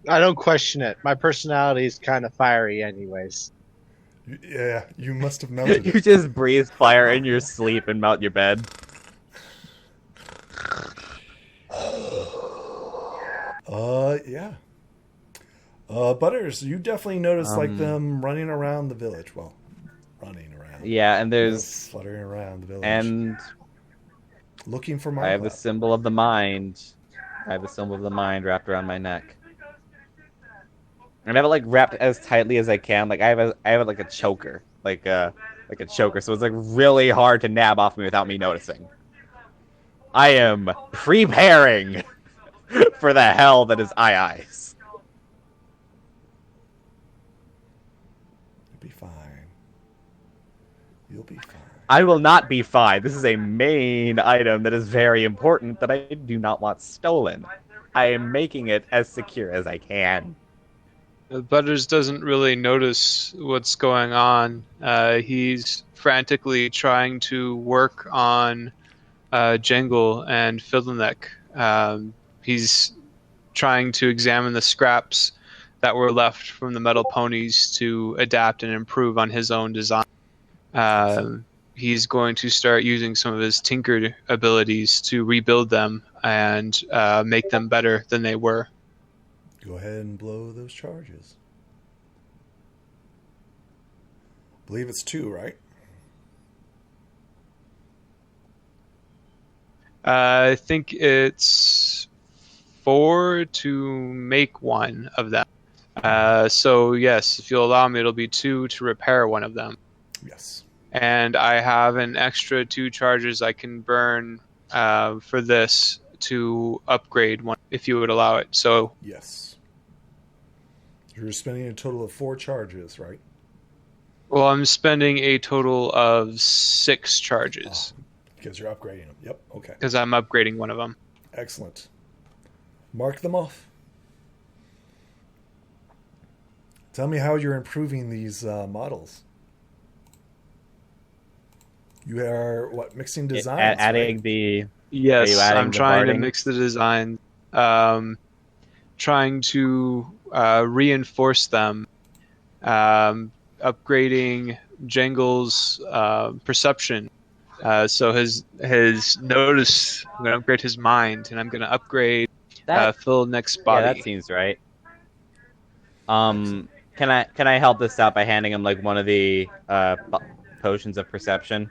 I don't question it. My personality is kind of fiery, anyways. Yeah, you must have melted You it. just breathe fire in your sleep and melt your bed. Yeah. Butters, you definitely noticed like them running around the village. Well, running around. Yeah, and there's fluttering around the village. and looking for I have the Mindcloud. symbol of the mind. I have the symbol of the mind wrapped around my neck. And I have it like wrapped as tightly as I can. Like I have it like a choker, like a choker. So it's like really hard to nab off me without me noticing. I am preparing for the hell that is eyes. You'll be fine. You'll be fine. I will not be fine. This is a main item that is very important that I do not want stolen. I am making it as secure as I can. Butters doesn't really notice what's going on. He's frantically trying to work on Jangle and Fiddleneck. He's trying to examine the scraps that were left from the metal ponies to adapt and improve on his own design. He's going to start using some of his tinker abilities to rebuild them and make them better than they were. Go ahead and blow those charges. I believe it's 2, right? I think it's 4 to make one of them. So yes, if you'll allow me, it'll be 2 to repair one of them. Yes. And I have an extra 2 charges I can burn for this to upgrade one, if you would allow it. So Yes. You're spending a total of 4 charges, right? well, I'm spending a total of 6 charges Because you're upgrading them. Yep. Okay. because I'm upgrading one of them. Excellent. Mark them off. Tell me how you're improving these models. You are, what, mixing designs? Adding right? the... Yes, Are you adding I'm the trying to barding? mix the design, trying to reinforce them, upgrading Jangle's perception. So his notice, I'm going to upgrade his mind, and I'm going to upgrade Phil Neck's body. Yeah, that seems right. Can I help this out by handing him like one of the potions of perception?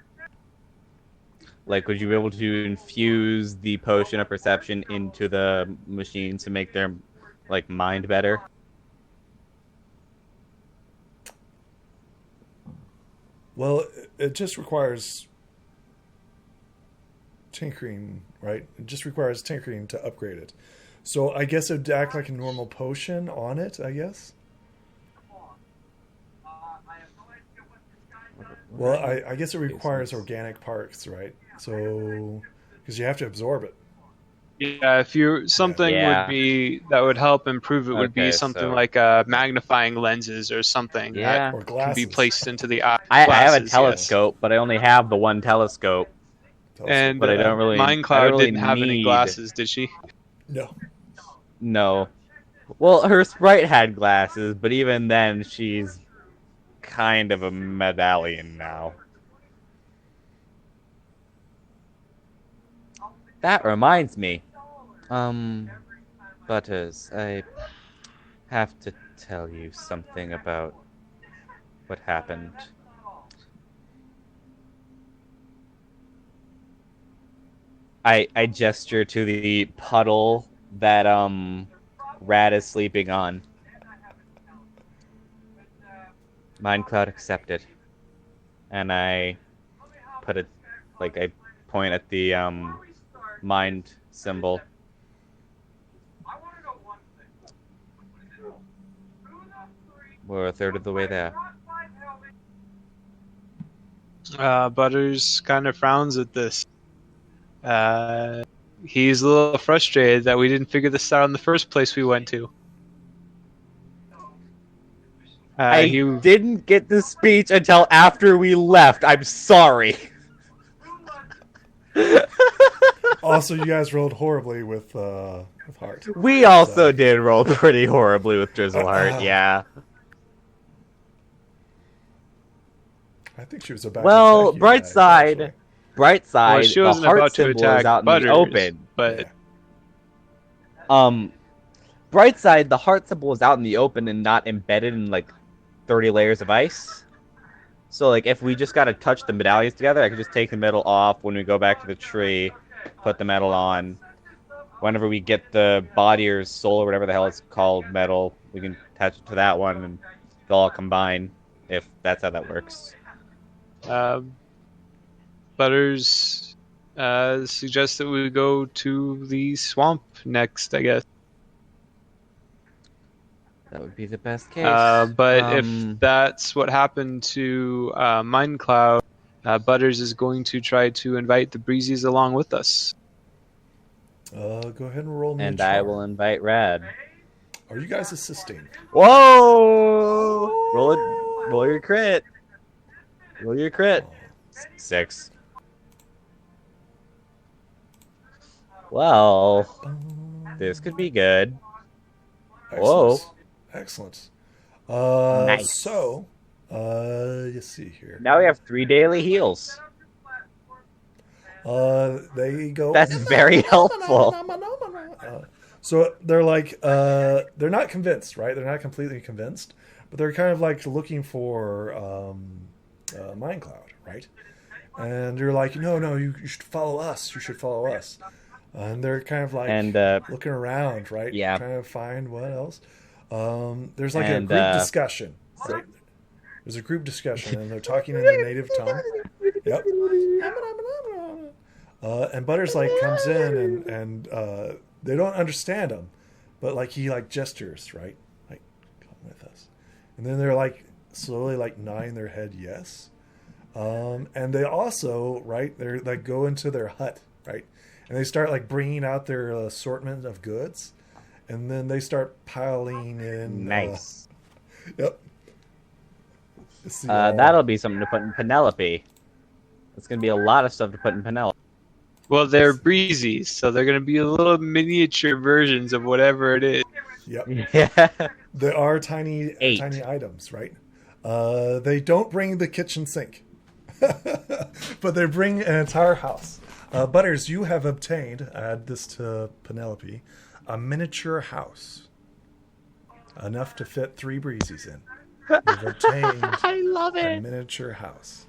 Like, would you be able to infuse the potion of perception into the machine to make their like mind better? Well, it just requires tinkering, right? It just requires tinkering to upgrade it. So I guess it would act like a normal potion on it, I guess. Well, I guess it requires organic parts, right? So, because you have to absorb it. Yeah, if you something Yeah. would be that would help improve it would be Okay, something so- like magnifying lenses or something Yeah. Or that can glasses. be placed into the eye. I have a Glasses, yes. telescope, but I only have the one telescope. And But I don't really- Mindcloud I don't really didn't have any need- glasses, did she? No. No. Well, her sprite had glasses, but even then, she's kind of a medallion now. That reminds me. Butters, I have to tell you something about what happened. I gesture to the puddle that Rad is sleeping on. Mindcloud accepted. And I put it, like, I point at the mind symbol. We're a third of the way there. Butters kind of frowns at this. He's a little frustrated that we didn't figure this out in the first place we went to. I He didn't get the speech until after we left. I'm sorry. Also, you guys rolled horribly with heart. We also did roll pretty horribly with Drizzleheart, yeah. I think she was about Well, to attack you bright guys, side, actually. bright side, well, she the wasn't heart about to symbol attack is out Butters, in the open. but Yeah. Bright side, the heart symbol is out in the open and not embedded in like 30 layers of ice. So like if we just gotta touch the medallions together, I could just take the metal off when we go back to the tree, put the metal on. Whenever we get the body or soul or whatever the hell it's called metal, we can attach it to that one and they'll all combine, if that's how that works. Butters suggests that we go to the swamp next, I guess. That would be the best case. But if that's what happened to Mindcloud, Butters is going to try to invite the Breezies along with us. Go ahead and roll me a and charm. I will invite Rad. Are you guys assisting? Whoa! Roll your crit. Roll your crit. 6. Well, this could be good. Excellent. Whoa. Excellent. Nice. So, let's see here. Now we have 3 daily heals. There you go. That's very helpful. So they're like, they're not convinced, right? They're not completely convinced, but they're kind of like looking for Mind Cloud, right? And you're like, no, you should follow us. You should follow us. And they're kind of like looking around, right? Yeah. Trying to find what else. There's like a And, group discussion, right? There's a group discussion, and they're talking in their native tongue. Yep. And Butters like comes in and they don't understand him, but like he like gestures, right? Like, come with us. And then they're like slowly like nodding their head yes. And they also, right, they're like go into their hut, right? And they start like bringing out their assortment of goods, and then they start piling in. Nice. Yep. That'll be something to put in Penelope. It's going to be a lot of stuff to put in Penelope. Well, they're Breezies, so they're going to be little miniature versions of whatever it is. Yep. Yeah. They are tiny 8. tiny items, right? They don't bring the kitchen sink, but they bring an entire house. Butters, you have obtained, add this to Penelope, a miniature house. Enough to fit 3 breezies in. You've obtained I love a miniature house.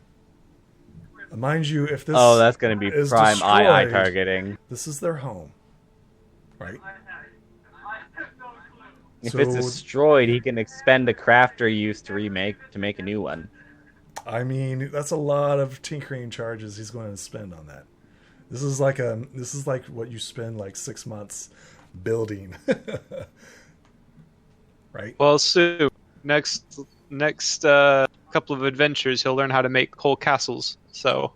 Mind you, if this that's going to be is prime eye destroyed, targeting. this is their home, right? If So- it's destroyed, he can expend a crafter used to make a new one. I mean, that's a lot of tinkering charges he's going to spend on that. This is like what you spend like 6 months building, right? Well, soon, next couple of adventures, he'll learn how to make whole castles. So,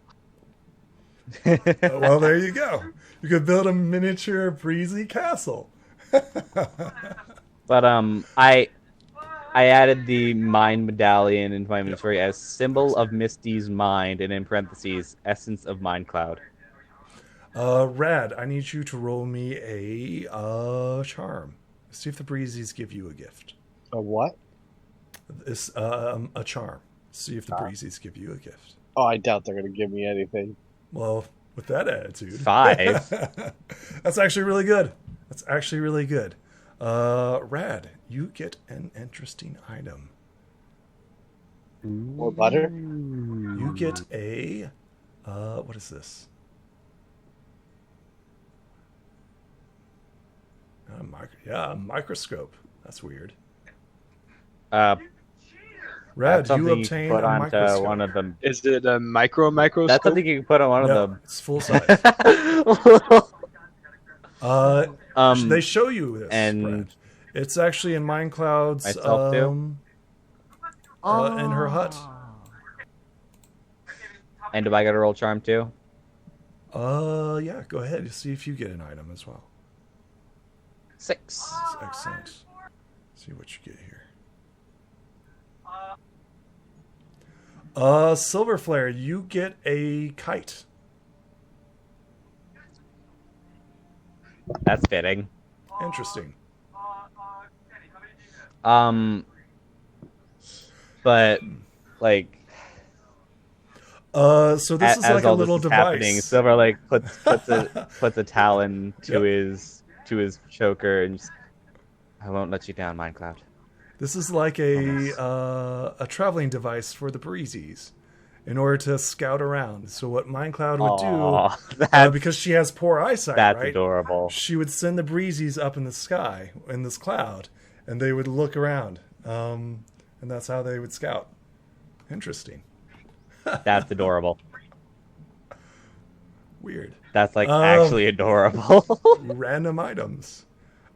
Well, there you go. You could build a miniature breezy castle. But I added the mind medallion into my inventory as symbol of Misty's mind, and in parentheses, essence of Mind Cloud. Rad, I need you to roll me a charm. See if the breezies give you a gift. A what? This a charm. See if the breezies give you a gift. Oh, I doubt they're going to give me anything. Well, with that attitude, 5. That's actually really good. That's actually really good. Rad, you get an interesting item. More butter? You get a what is this? A microscope. That's weird. Rad, That's something you you can obtain put a onto microscope. one of them. is it a microscope? That's something you can put on one No, of them. it's full size. They show you this, And- Brad. It's actually in Mindcloud's Myself too? in her hut. And do I get a roll charm too? Yeah, go ahead. See if you get an item as well. 6. That's excellent. See what you get here. Silver Flare, you get a kite. That's fitting. Interesting. But like So this is as like a all little this is happening, device. Silver like puts a talon to his choker and just, I won't let you down, Minecloud. This is like a traveling device for the Breezies in order to scout around. So what Minecloud would do, because she has poor eyesight, that's right? adorable. She would send the Breezies up in the sky, in this cloud, and they would look around. And that's how they would scout. Interesting. That's adorable. Weird. That's like actually adorable. Random items.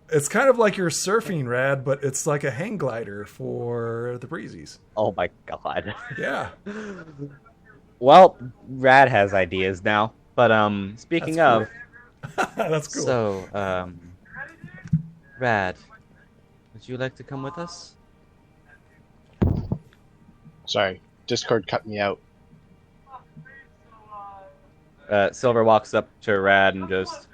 It's kind of like your surfing rad, but it's like a hang glider for the Breezies. Oh my god. Yeah. Well, Rad has ideas now. But speaking That's of, that's cool. so Rad, would you like to come with us? Sorry, Discord cut me out. Silver walks up to Rad and just,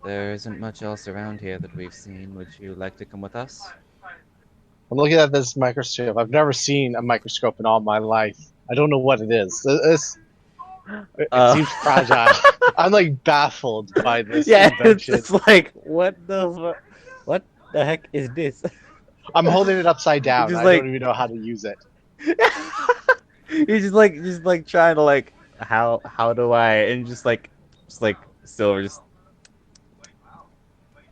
there isn't much else around here that we've seen. Would you like to come with us? I'm looking at this microscope. I've never seen a microscope in all my life. I don't know what it is. It seems fragile. I'm like baffled by this invention. It's like, what the heck is this? I'm holding it upside down. Just I like- don't even know how to use it. He's just like trying to like, how do I, and just like Silver just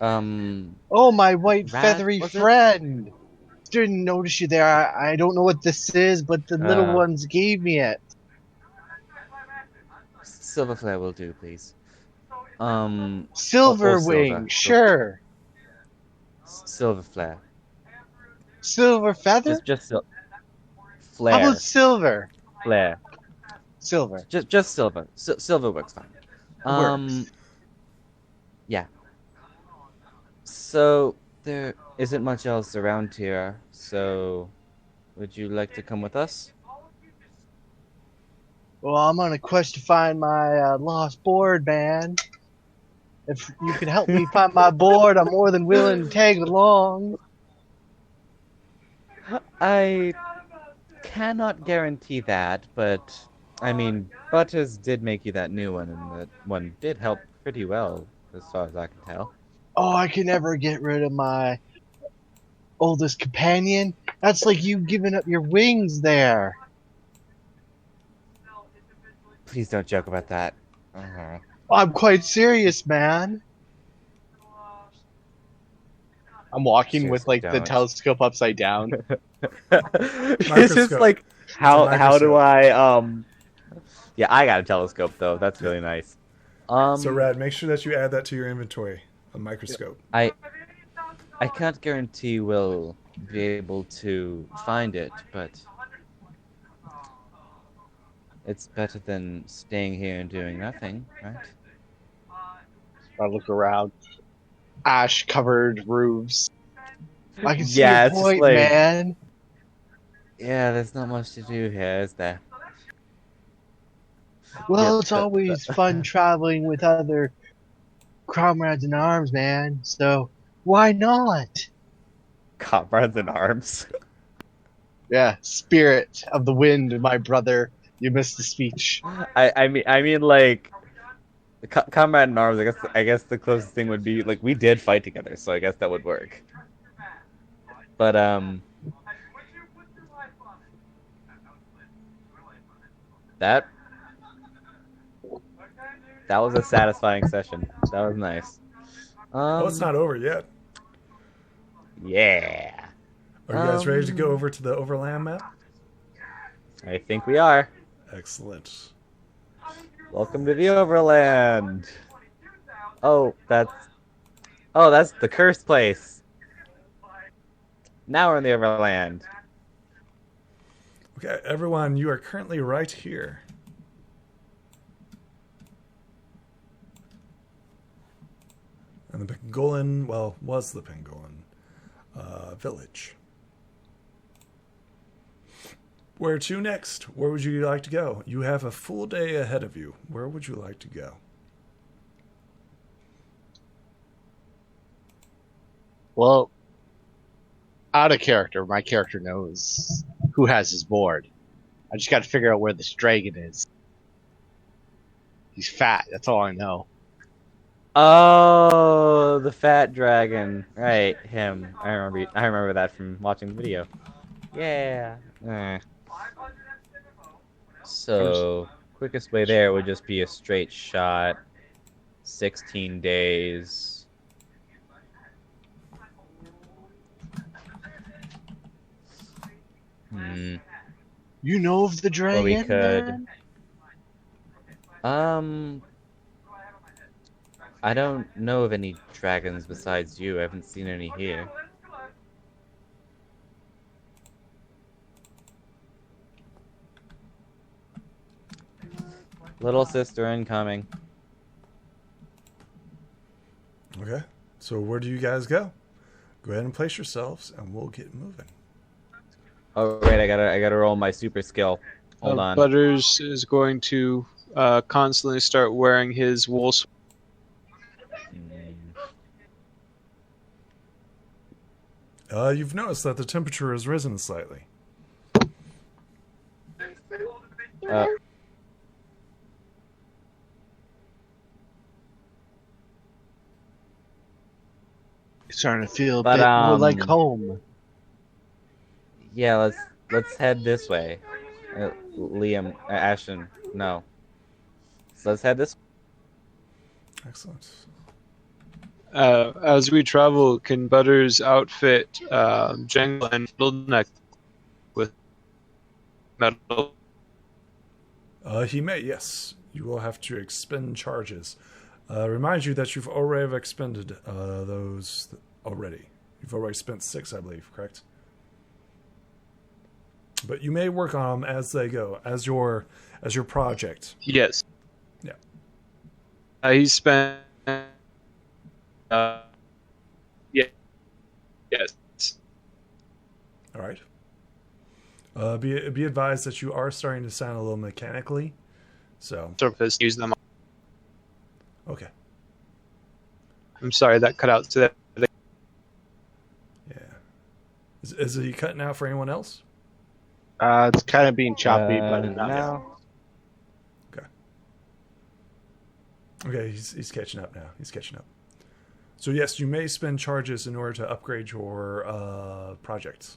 Oh, my white Rat, feathery was it? friend! Didn't notice you there. I don't know what this is, but the little ones gave me it. Silver Flare will do, please. Silver Silver. wing, sure. Silver Flare. Silver feather? Just How flare. about silver? Flare. Silver. Just silver. Silver works fine. Works. Yeah. So there isn't much else around here. So, would you like to come with us? Well, I'm on a quest to find my lost board, man. If you can help me find my board, I'm more than willing to tag along. I cannot guarantee that, but I mean, Butters did make you that new one, and that one did help pretty well, as far as I can tell. Oh, I can never get rid of my oldest companion. That's like you giving up your wings there. Please don't joke about that. Uh-huh. I'm quite serious, man. I'm walking Seriously, with like the don't. telescope upside down. It's just like, how do I yeah, I got a telescope though. That's really nice. So, Rad, make sure that you add that to your inventory. A microscope. I can't guarantee we'll be able to find it, but it's better than staying here and doing nothing, right? I look around. Ash-covered roofs. I can see Yeah, your it's just point, like- man. Yeah, there's not much to do here, is there? Well, Yeah, it's always fun traveling with other comrades in arms, man. So why not? Comrades in arms. Yeah, spirit of the wind, my brother. You missed the speech. I mean, like, comrade in arms. I guess the closest thing would be like we did fight together, so I guess that would work. But that was a satisfying session. That was nice. Oh, it's not over yet. Yeah. Are you guys ready to go over to the Overland map? I think we are. Excellent. Welcome to the Overland. Oh, that's the cursed place. Now we're in the Overland. Okay, everyone, you are currently right here. the Pangolin, was the Pangolin village. Where to next? Where would you like to go? You have a full day ahead of you. Where would you like to go? Well, out of character, my character knows who has his board. I just got to figure out where this dragon is. He's fat. That's all I know. Oh, the fat dragon. Right, him. I remember that from watching the video. Yeah. So, quickest way there would just be a straight shot. 16 days. You know of the dragon? Well, we could. Man? I don't know of any dragons besides you. I haven't seen any here. Little sister incoming. Okay. So where do you guys go? Go ahead and place yourselves, and we'll get moving. Oh wait, I gotta roll my super skill. Hold on. Butters is going to constantly start wearing his wool. You've noticed that the temperature has risen slightly. Starting to feel a But, bit more like home. Yeah, let's head this way. Ashton, no. So let's head this. Excellent. As we travel, can Butters outfit Jangle and Fiddleneck with metal? He may, yes. You will have to expend charges. Remind you that you've already expended those already. You've already spent 6, I believe, correct? But you may work on them as they go, as your project. Yes. Yeah. He spent. Yeah. Yes. All right. Be advised that you are starting to sound a little mechanically. So. Surface use them. Okay. I'm sorry that cut out. So that. Yeah. Is he cutting out for anyone else? It's kind of being choppy, but not No. Okay. Okay, he's catching up now. He's catching up. So yes, you may spend charges in order to upgrade your projects.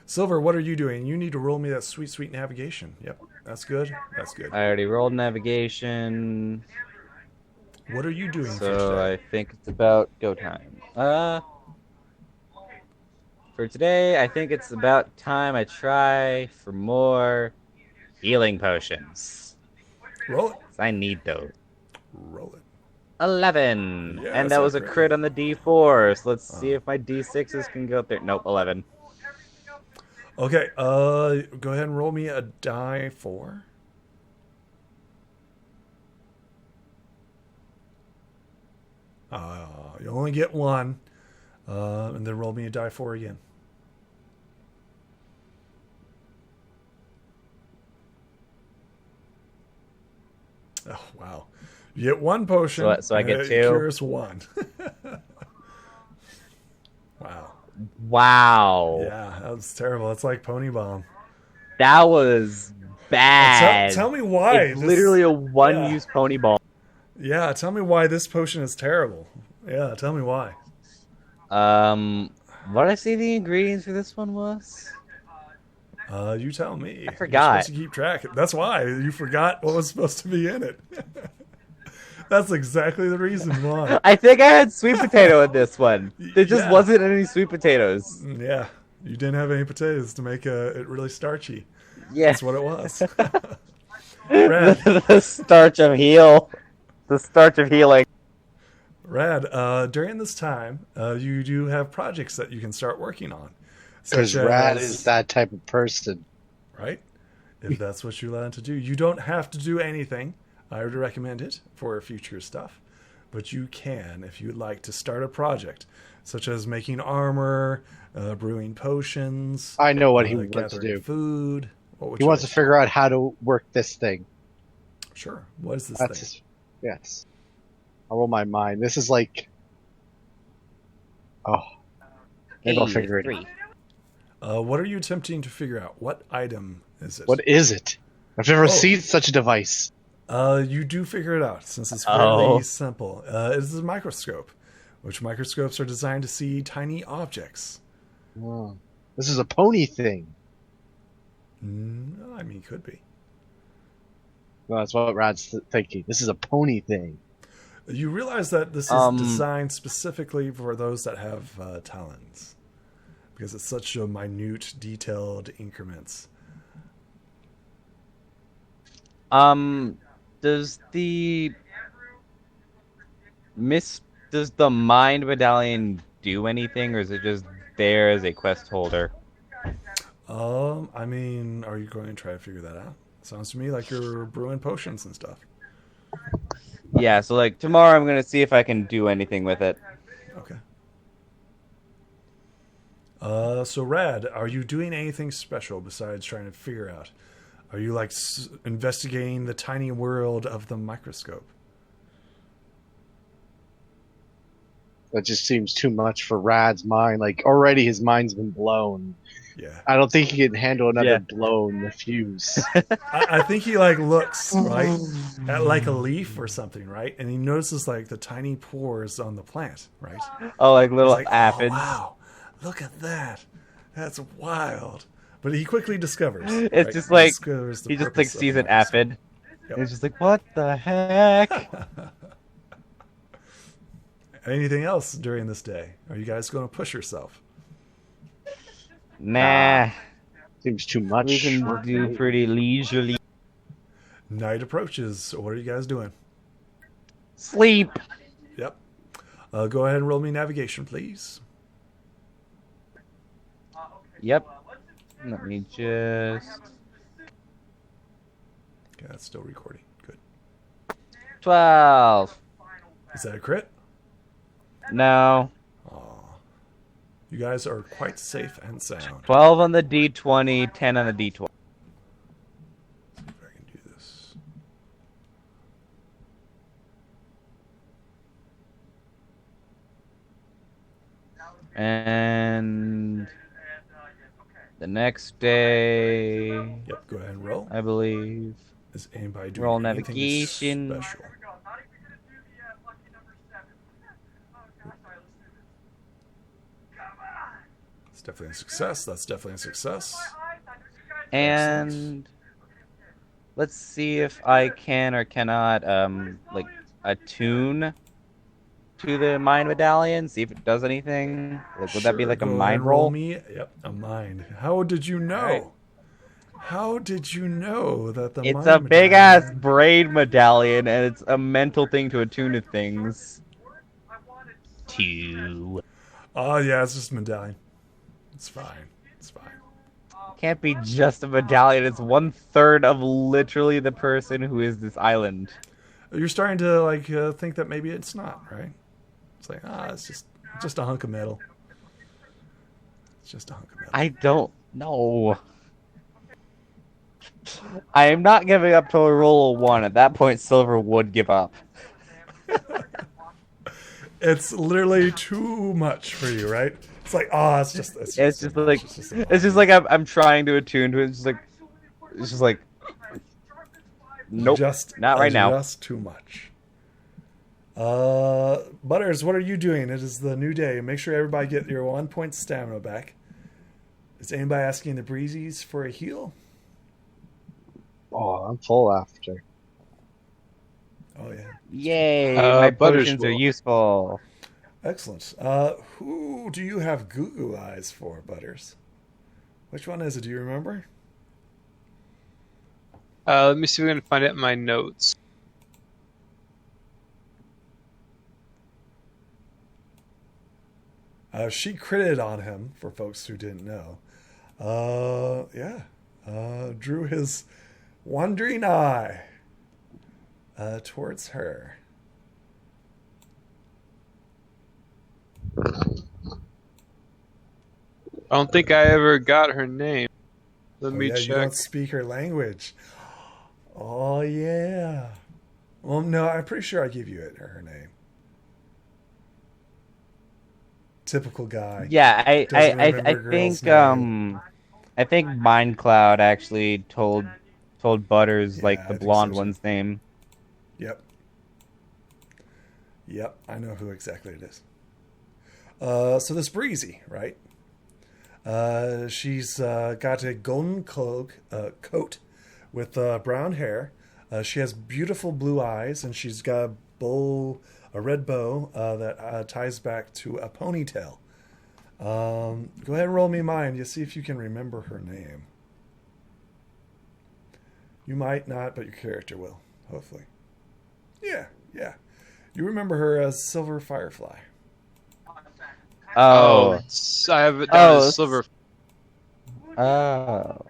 Silver, what are you doing? You need to roll me that sweet navigation. Yep, that's good. That's good. I already rolled navigation. What are you doing for So today? I think it's about go time. For today, I think it's about time I try for more healing potions. Roll it. I need those. Roll it. 11! Yeah, and that's that was a not crit great. on the D4, so let's see if my D6s can go up there. Nope, 11. Okay, go ahead and roll me a die 4. You only get 1. And then roll me a die 4 again. Oh, wow. You get 1 potion. So I get and 2? It cures 1. Wow. Wow. Yeah, that was terrible. It's like Pony Bomb. That was bad. Tell me why. It's literally a one-use pony ball. Yeah, tell me why this potion is terrible. Yeah, tell me why. What did I say the ingredients for this one was? You tell me. I forgot. You're supposed to keep track. That's why. You forgot what was supposed to be in it. That's exactly the reason why. I think I had sweet potato in this one. There just Yeah. wasn't any sweet potatoes. Yeah, you didn't have any potatoes to make it really starchy. Yeah. That's what it was. Rad. The starch of heal. The starch of healing. Rad, during this time, you do have projects that you can start working on. because Such Rad as- is that type of person. Right? If that's what you want to do. You don't have to do anything. I would recommend it for future stuff. but you can, if you'd like to start a project, such as making armor, brewing potions. I know what he wants to gathering do. food. What would He you wants like to figure out how to work this thing. Sure. What is this That's thing? his, yes. I'll roll my mind. This is like. Oh. Maybe I'll figure it out. What are you attempting to figure out? What item is it? What is it? I've never seen such a device. You do figure it out, since it's fairly simple. It is a microscope, which microscopes are designed to see tiny objects. Oh. This is a pony thing. I mean, could be. Well, that's what Rad's thinking. This is a pony thing. You realize that this is designed specifically for those that have talons, because it's such a minute, detailed increments. Does the mind medallion do anything, or is it just there as a quest holder? I mean, are you going to try to figure that out? Sounds to me like you're brewing potions and stuff. Yeah, so like tomorrow I'm gonna see if I can do anything with it. Okay. So Rad, are you doing anything special besides trying to figure out? Are you like investigating the tiny world of the microscope? That just seems too much for Rad's mind. Like, already his mind's been blown. Yeah. I don't think he can handle another blow in the fuse. I think he like looks right at like a leaf or something, right? And he notices like the tiny pores on the plant, right? Oh, like little He's like, aphids. Oh, wow, look at that. That's wild. But he quickly discovers. It's just like he just like sees an aphid. Yep. He's just like, what the heck? Anything else during this day? Are you guys going to push yourself? Nah. Seems too much. We can do pretty leisurely. Night approaches. What are you guys doing? Sleep. Yep. Go ahead and roll me navigation, please. Yep. Let me just. Okay, that's still recording. Good. 12. Is that a crit? No. Aw. You guys are quite safe and sound. 12 on the D20, 10 on the D12. Let's see if I can do this. And the next day, Yep, go ahead and roll. I believe. Is anybody doing Roll anything navigation. special? It's definitely a success. That's definitely a success. And let's see if I can or cannot like attune to the mind medallion, see if it does anything. Like, would that be like a Go ahead mind and roll? Me. Yep, a mind. How did you know? Right. How did you know that the It's mind a big ass medallion- brain medallion, and it's a mental thing to attune to things. 2. Oh yeah, it's just a medallion. It's fine. It's fine. Can't be just a medallion. It's 1/3 of literally the person who is this island. You're starting to like think that maybe it's not, right? It's like it's just a hunk of metal. It's just a hunk of metal. I don't know. I am not giving up till a roll of 1. At that point, Silver would give up. It's literally too much for you, right? It's like, it's just like I'm trying to attune to it. It's just like, nope, not right now. Just too much. Butters, what are you doing? It is the new day. Make sure everybody get your 1 point stamina back. Is anybody asking the breezies for a heal? Oh, I'm full after. Oh yeah. Yay! My Butters potions are will. useful. Excellent. Who do you have goo eyes for, Butters? Which one is it? Do you remember? Let me see if we can find it in my notes. She critted on him, for folks who didn't know. Drew his wandering eye towards her. I don't think I ever got her name. Let Oh, me yeah, you check. don't speak her language. Oh, yeah. Well, no, I'm pretty sure I gave you her name. Typical guy. Yeah, Doesn't remember I a girl's think name. I think Mindcloud actually told Butters Yeah, like the I think so, blonde too. one's name. Yep. Yep, I know who exactly it is. So this Breezy, right? She's got a golden coat with brown hair. She has beautiful blue eyes, and she's got a red bow that ties back to a ponytail. Go ahead and roll me mind. You see if you can remember her name. You might not, but your character will, hopefully. Yeah. You remember her as Silver Firefly. Oh. I have it down as it's- Silver. Oh.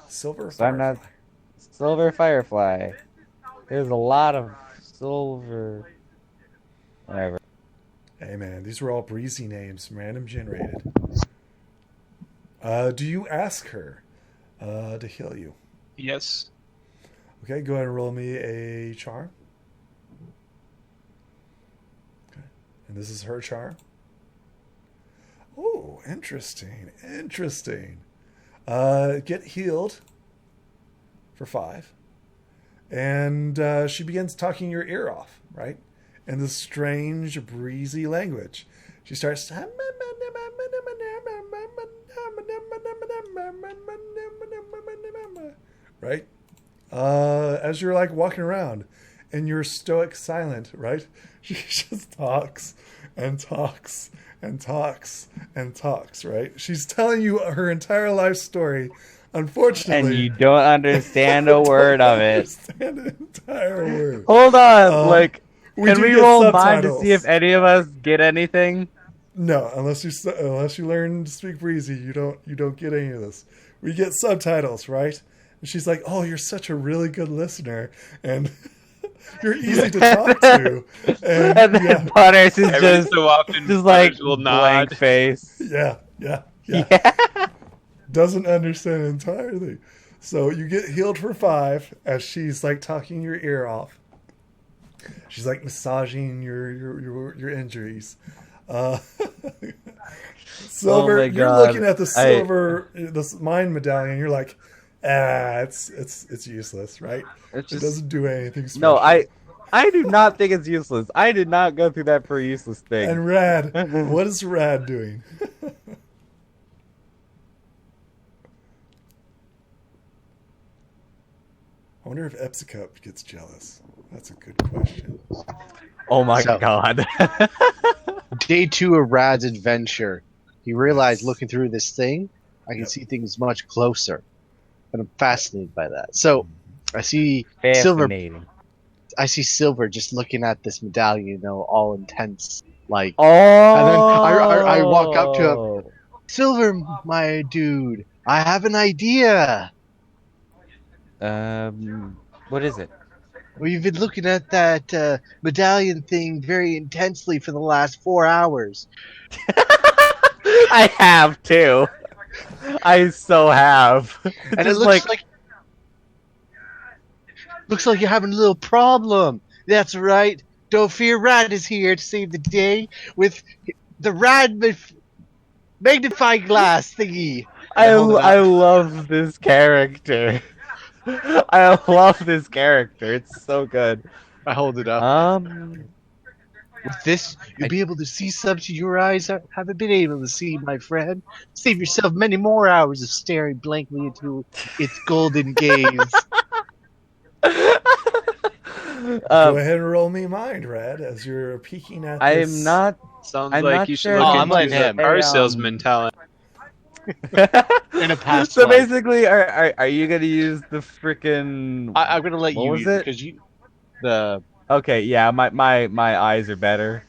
Silver So I'm Firefly. not Silver Firefly. There's a lot of silver. Whatever. Hey man, these were all breezy names, random generated. Do you ask her to heal you? Yes. Okay, go ahead and roll me a charm. Okay, and this is her charm. Oh, interesting. Get healed for 5. And she begins talking your ear off, right? In this strange, breezy language. She starts... Right? As you're like walking around and you're stoic silent, right? She just talks and talks and talks and talks, right? She's telling you her entire life story. Unfortunately, And you don't understand a word of it. Understand an entire word. Hold on, We can do we get roll mind to subtitles. see if any of us get anything? No, unless you learn to speak breezy, you don't get any of this. We get subtitles, right? And she's like, "Oh, you're such a really good listener, and you're easy to talk to." And then yeah, Butters is Every so often, just like Butters will blank nod. face. yeah. Yeah. Doesn't understand entirely. So you get healed for 5 as she's like talking your ear off. She's like massaging your injuries. Silver, Oh my you're God. looking at the silver, this mind medallion. You're like, it's useless, right? It's It just doesn't do anything special. no. I do not think it's useless. I did not go through that for a useless thing. And Rad, what is Rad doing? I wonder if Epsicup gets jealous. That's a good question. Oh my So- God. Day 2 of Rad's adventure. He realized Yes. looking through this thing, I can Yep. see things much closer. And I'm fascinated by that. So I see Silver. Fascinating. I see Silver just looking at this medallion, you know, all intense, like. Oh. And then I walk up to him. Silver, my dude, I have an idea. What is it? Well, you've been looking at that medallion thing very intensely for the last 4 hours. I have too. I so have. And it Just looks like you're having a little problem. That's right. Don't fear, Rad is here to save the day with the Rad magnifying glass thingy. I Hold it up. love this character. I love this character. It's so good. I hold it up. With this, you'll I- be able to see something your eyes haven't been able to see, my friend. Save yourself many more hours of staring blankly into its golden gaze. Go ahead and roll me mind, Rad, as you're peeking at I this. am not. Sounds I'm like not you sure. should look Oh, I'm into letting the him. car salesman talent. In a past So life. basically, are you gonna use the freaking? I'm gonna let What you was use it? because you the Okay, yeah, my eyes are better.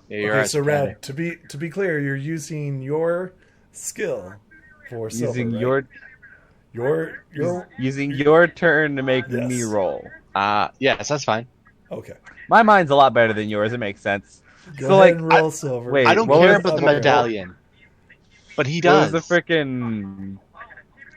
yeah, your Okay, eyes so are better. Rad, to be clear, you're using your skill for silver, Using right? your your using your turn to make Yes. me roll. Yes, that's fine. okay. My mind's a lot better than yours. It makes sense. Go So, ahead like, and roll silver. wait, I don't what care was about the the- medallion, but he It was does. the freaking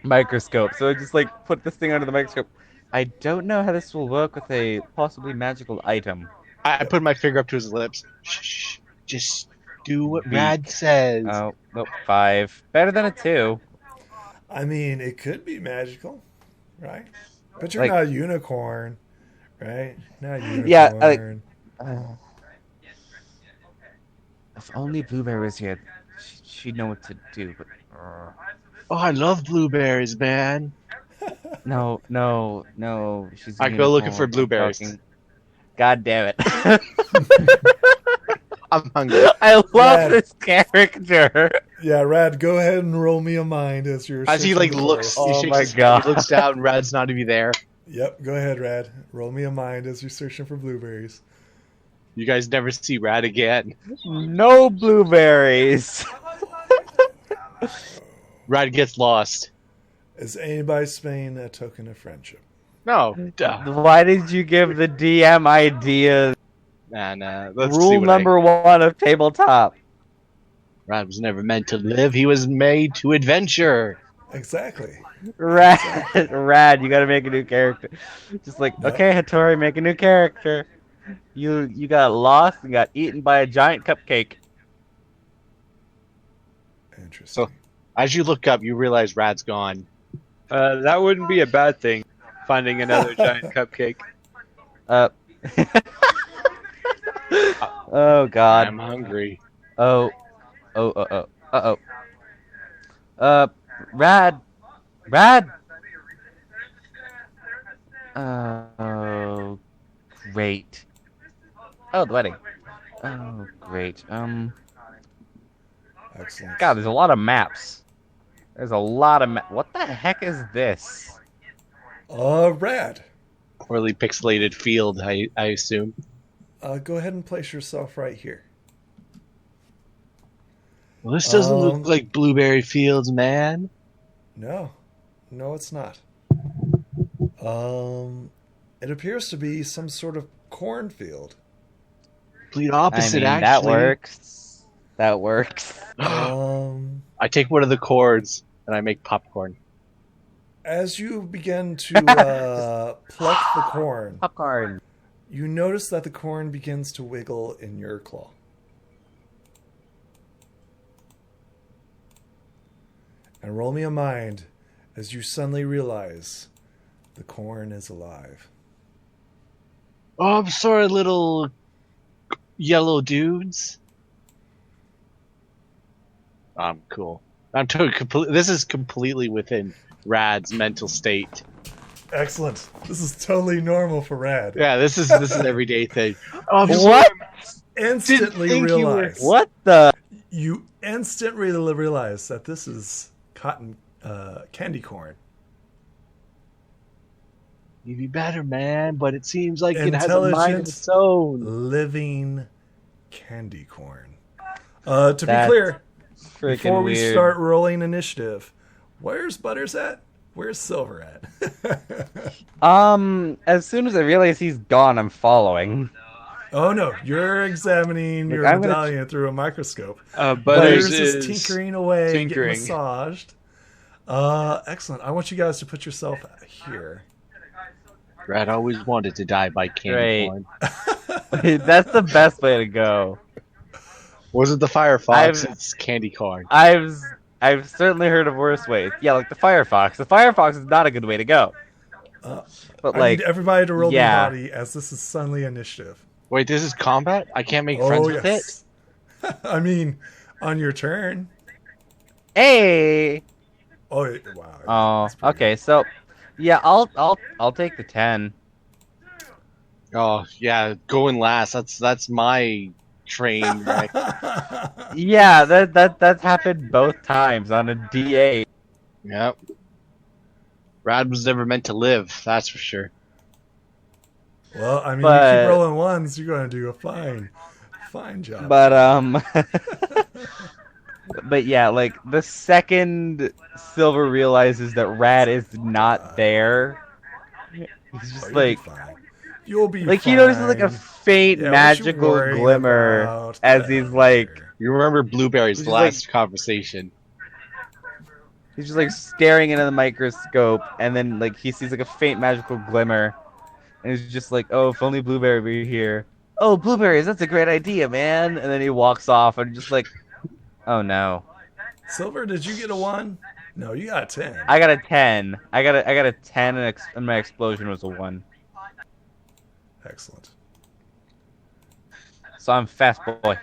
microscope. So I just like put this thing under the microscope. I don't know how this will work with a possibly magical item. I put my finger up to his lips. Shh, just do what Beak. Rad says. Oh, nope, 5. Better than a 2. I mean, it could be magical, right? But you're Like- not a unicorn, right? Not a unicorn. Yeah, like- If only Blueberry was here, she'd know what to do. But Oh, I love blueberries, man. no, she's. a I go looking unicorn, for I'm blueberries. talking- God damn it! I'm hungry. I love Rad. this character. Yeah, Rad, go ahead and roll me a mind as you're. As he searching like the looks, forest. Oh he shakes my his head, God. he looks down, and Rad's not even there. Yep, go ahead, Rad. Roll me a mind as you're searching for blueberries. You guys never see Rad again. No blueberries. Rad gets lost. Is anybody spending a token of friendship? No, duh. Why did you give the DM ideas? Nah. Let's see Rule what number 1 of tabletop. Rad was never meant to live. He was made to adventure. Exactly. Rad, you gotta make a new character. Just like, Yep. okay, Hattori, make a new character. You got lost and got eaten by a giant cupcake. Interesting. So- As you look up, you realize Rad's gone. That wouldn't be a bad thing, finding another giant cupcake. Oh God. I'm hungry. Oh. Rad. Oh, great. Oh, the wedding. Oh, great. Excellent. God, there's a lot of maps. There's a lot of What the heck is this? Rad. Poorly pixelated field, I assume. Go ahead and place yourself right here. Well, this doesn't look like blueberry fields, man. No, it's not. It appears to be some sort of cornfield. Complete opposite, that actually. works. That works. I take one of the cords and I make popcorn. As you begin to pluck the corn, Popcorn. you notice that the corn begins to wiggle in your claw. And roll me a mind as you suddenly realize the corn is alive. Oh, I'm sorry, little yellow dudes. I'm cool. This is completely within Rad's mental state. Excellent. This is totally normal for Rad. Yeah, this is everyday thing. Oh, I'm What? Instantly think you were- realize. What the? You instantly realize that this is cotton candy corn. You'd be better, man, but it seems like it has a mind of Intelligent. its own. Living candy corn. To be That's clear, Freaking before we weird. start rolling initiative, where's Butters at? Where's Silver at? As soon as I realize he's gone, I'm following. Oh no, you're examining your I'm gonna- medallion through a microscope. Butters is is tinkering away, getting tinkering. massaged. Excellent. I want you guys to put yourself here. Rad always wanted to die by candy Great. corn. That's the best way to go. Wasn't the Fire Fox? I've- It's candy corn. I've certainly heard of worse ways. Yeah, like the Phrye Fox. The Phrye Fox is not a good way to go. But I like, need everybody to roll yeah. the body as this is suddenly initiative. Wait, this is combat? I can't make friends with it? I mean, on your turn. hey. Oh wow. Oh, That's pretty okay. So, yeah, I'll take the 10. Oh, yeah, going last. That's my train wreck. good. Yeah, that's happened both times on a D8. Yep. Rad was never meant to live, that's for sure. Well, I mean, you But- keep rolling ones, you're going to do a fine job. But but yeah, like the second Silver realizes that Rad is not there, he's Oh, just you'll be like, fine. You'll be Like fine. he notices like a faint Yeah, what you magical worrying glimmer about? as he's like You remember Blueberry's He's last conversation. he's just like staring into the microscope, and then like he sees like a faint magical glimmer, and he's just like, "Oh, if only Blueberry were here." Oh, blueberries, that's a great idea, man. And then he walks off, and just like, oh no. Silver, did you get a 1? No, you got a 10. I got a 10. I got a 10, and my explosion was a 1. Excellent. So I'm fast boy.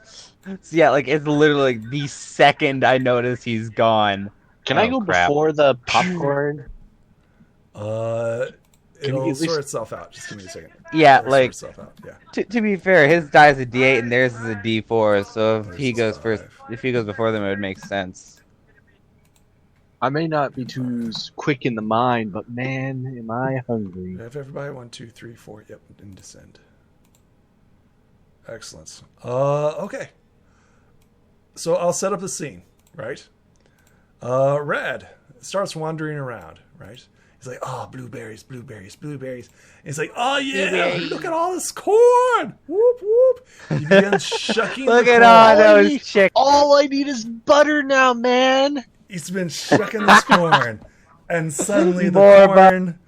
So yeah, like it's literally like the second I notice he's gone. Can I go crap. before the popcorn? It'll at least- sort itself out. Just give me a second. Yeah, It'll like sort itself out. Yeah. to be fair, his die's a D8 and theirs is a D4. So if Theirs he is goes 5. first, if he goes before them, it would make sense. I may not be too quick in the mind, but man, am I hungry. Have everybody 1, 2, 3, 4. Yep, and descend. Excellent. Okay. So I'll set up the scene, right? Red starts wandering around, right? He's like, oh, blueberries, blueberries, blueberries. And he's like, oh, yeah, Blueberries. look at all this corn. Whoop, whoop. He begins shucking Look the at corn. all I those need- chicks. All I need is butter now, man. He's been shucking this corn. And suddenly the More corn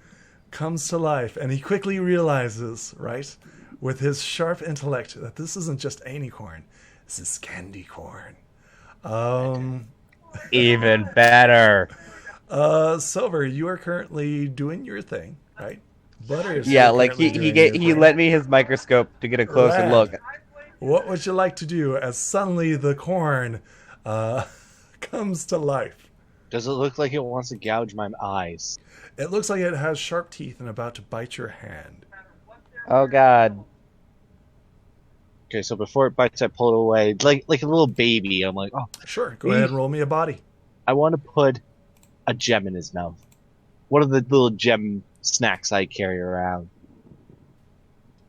comes to life. And he quickly realizes, right, with his sharp intellect, that this isn't just any corn. This is candy corn. Even better. Silver, you are currently doing your thing, right? Butter is Yeah, still like currently he doing your he thing. lent me his microscope to get a closer Red. look. What would you like to do as suddenly the corn comes to life? Does it look like it wants to gouge my eyes? It looks like it has sharp teeth and about to bite your hand. Oh god. Okay, so before it bites, I pull it away like a little baby. I'm like, oh, Sure, go ahead and roll me a body. I want to put a gem in his mouth. One of the little gem snacks I carry around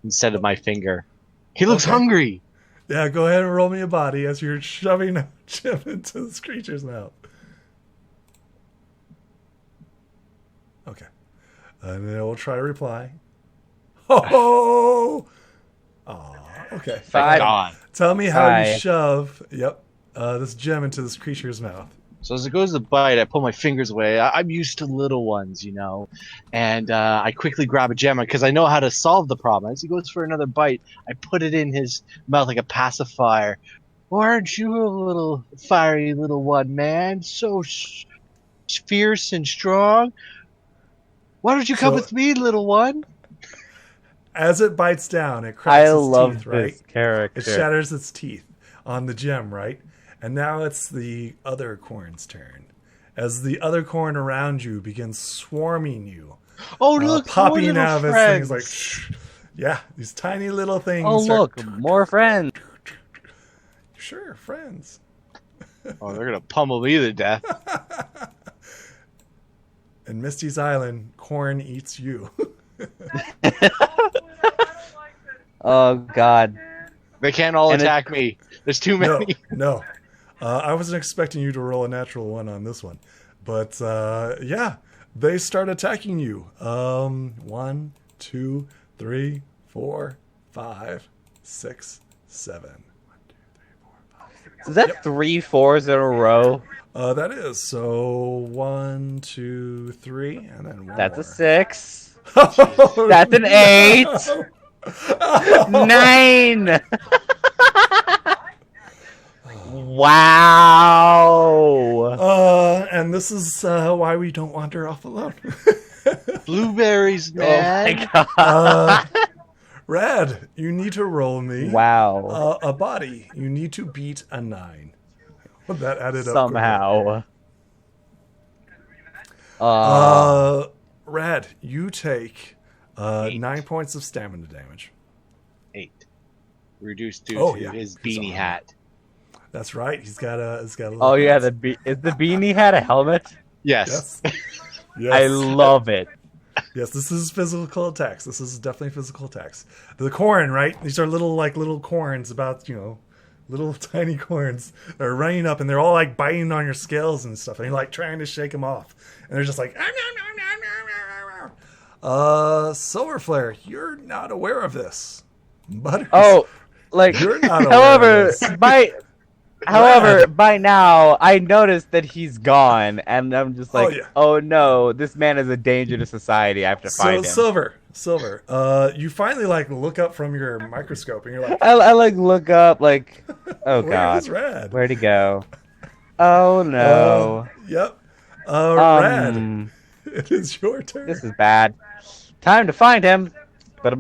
instead of my finger. He looks Okay. hungry. Yeah, go ahead and roll me a body as you're shoving a gem into this creature's mouth. Okay. And then we'll try to reply. Oh! Aw, okay. Thank 5. God. Tell me how you 5. shove, this gem into this creature's mouth. So as it goes to bite, I pull my fingers away. I'm used to little ones, you know, and I quickly grab a gem because I know how to solve the problem. As he goes for another bite, I put it in his mouth like a pacifier. Aren't you a little fiery little one, man? So fierce and strong. Why don't you come So- with me, little one? As it bites down, it cracks I its love teeth, right? this character. It shatters its teeth on the gem, right? And now it's the other corn's turn. As the other corn around you begins swarming you, Oh, look, more popping little out of its friends. things like, yeah, these tiny little things. Oh start- look, more friends. Sure, friends. Oh, they're gonna pummel me to death. In Misty's Island, corn eats you. Oh god. They can't all And it- attack me. There's too No, many. no. I wasn't expecting you to roll a natural one on this one. But, yeah, they start attacking you. 1, 2, 3, 4, 5, 6, 7. Is that 3 4s in a row? That is. So 1, 2, 3, and then one That's a more. 6. Oh, That's an 8. no. 9. Wow. And this is why we don't wander off alone. Blueberries, Oh man. my god. Red, you need to roll me Wow. a body. You need to beat a 9. That added up Somehow. Red, you take 9 points of stamina damage. 8. Reduced due Oh, to yeah. his He's beanie on. hat. That's right. He's got a little Oh yeah, hat. is the beanie hat a helmet? Yes. Yes. Yes. I love it. Yes, this is physical attacks. This is definitely physical attacks. The corn, right? These are little corns, about, little tiny corns. They're running up and they're all like biting on your scales and stuff. And you're like trying to shake them off. And they're just like, Silver Flare, you're not aware of this. Butters, Oh, like, you're not aware however, of this. however, by now, I noticed that he's gone, and I'm just like, yeah. oh no, this man is a danger to society. I have to find him. Silver, you finally like look up from your microscope and you're like, I like look up, like, oh where god, is Rad? where'd he go? Oh no. Yep. Rad, Um, it is your turn. this is bad. Time to find him. Bad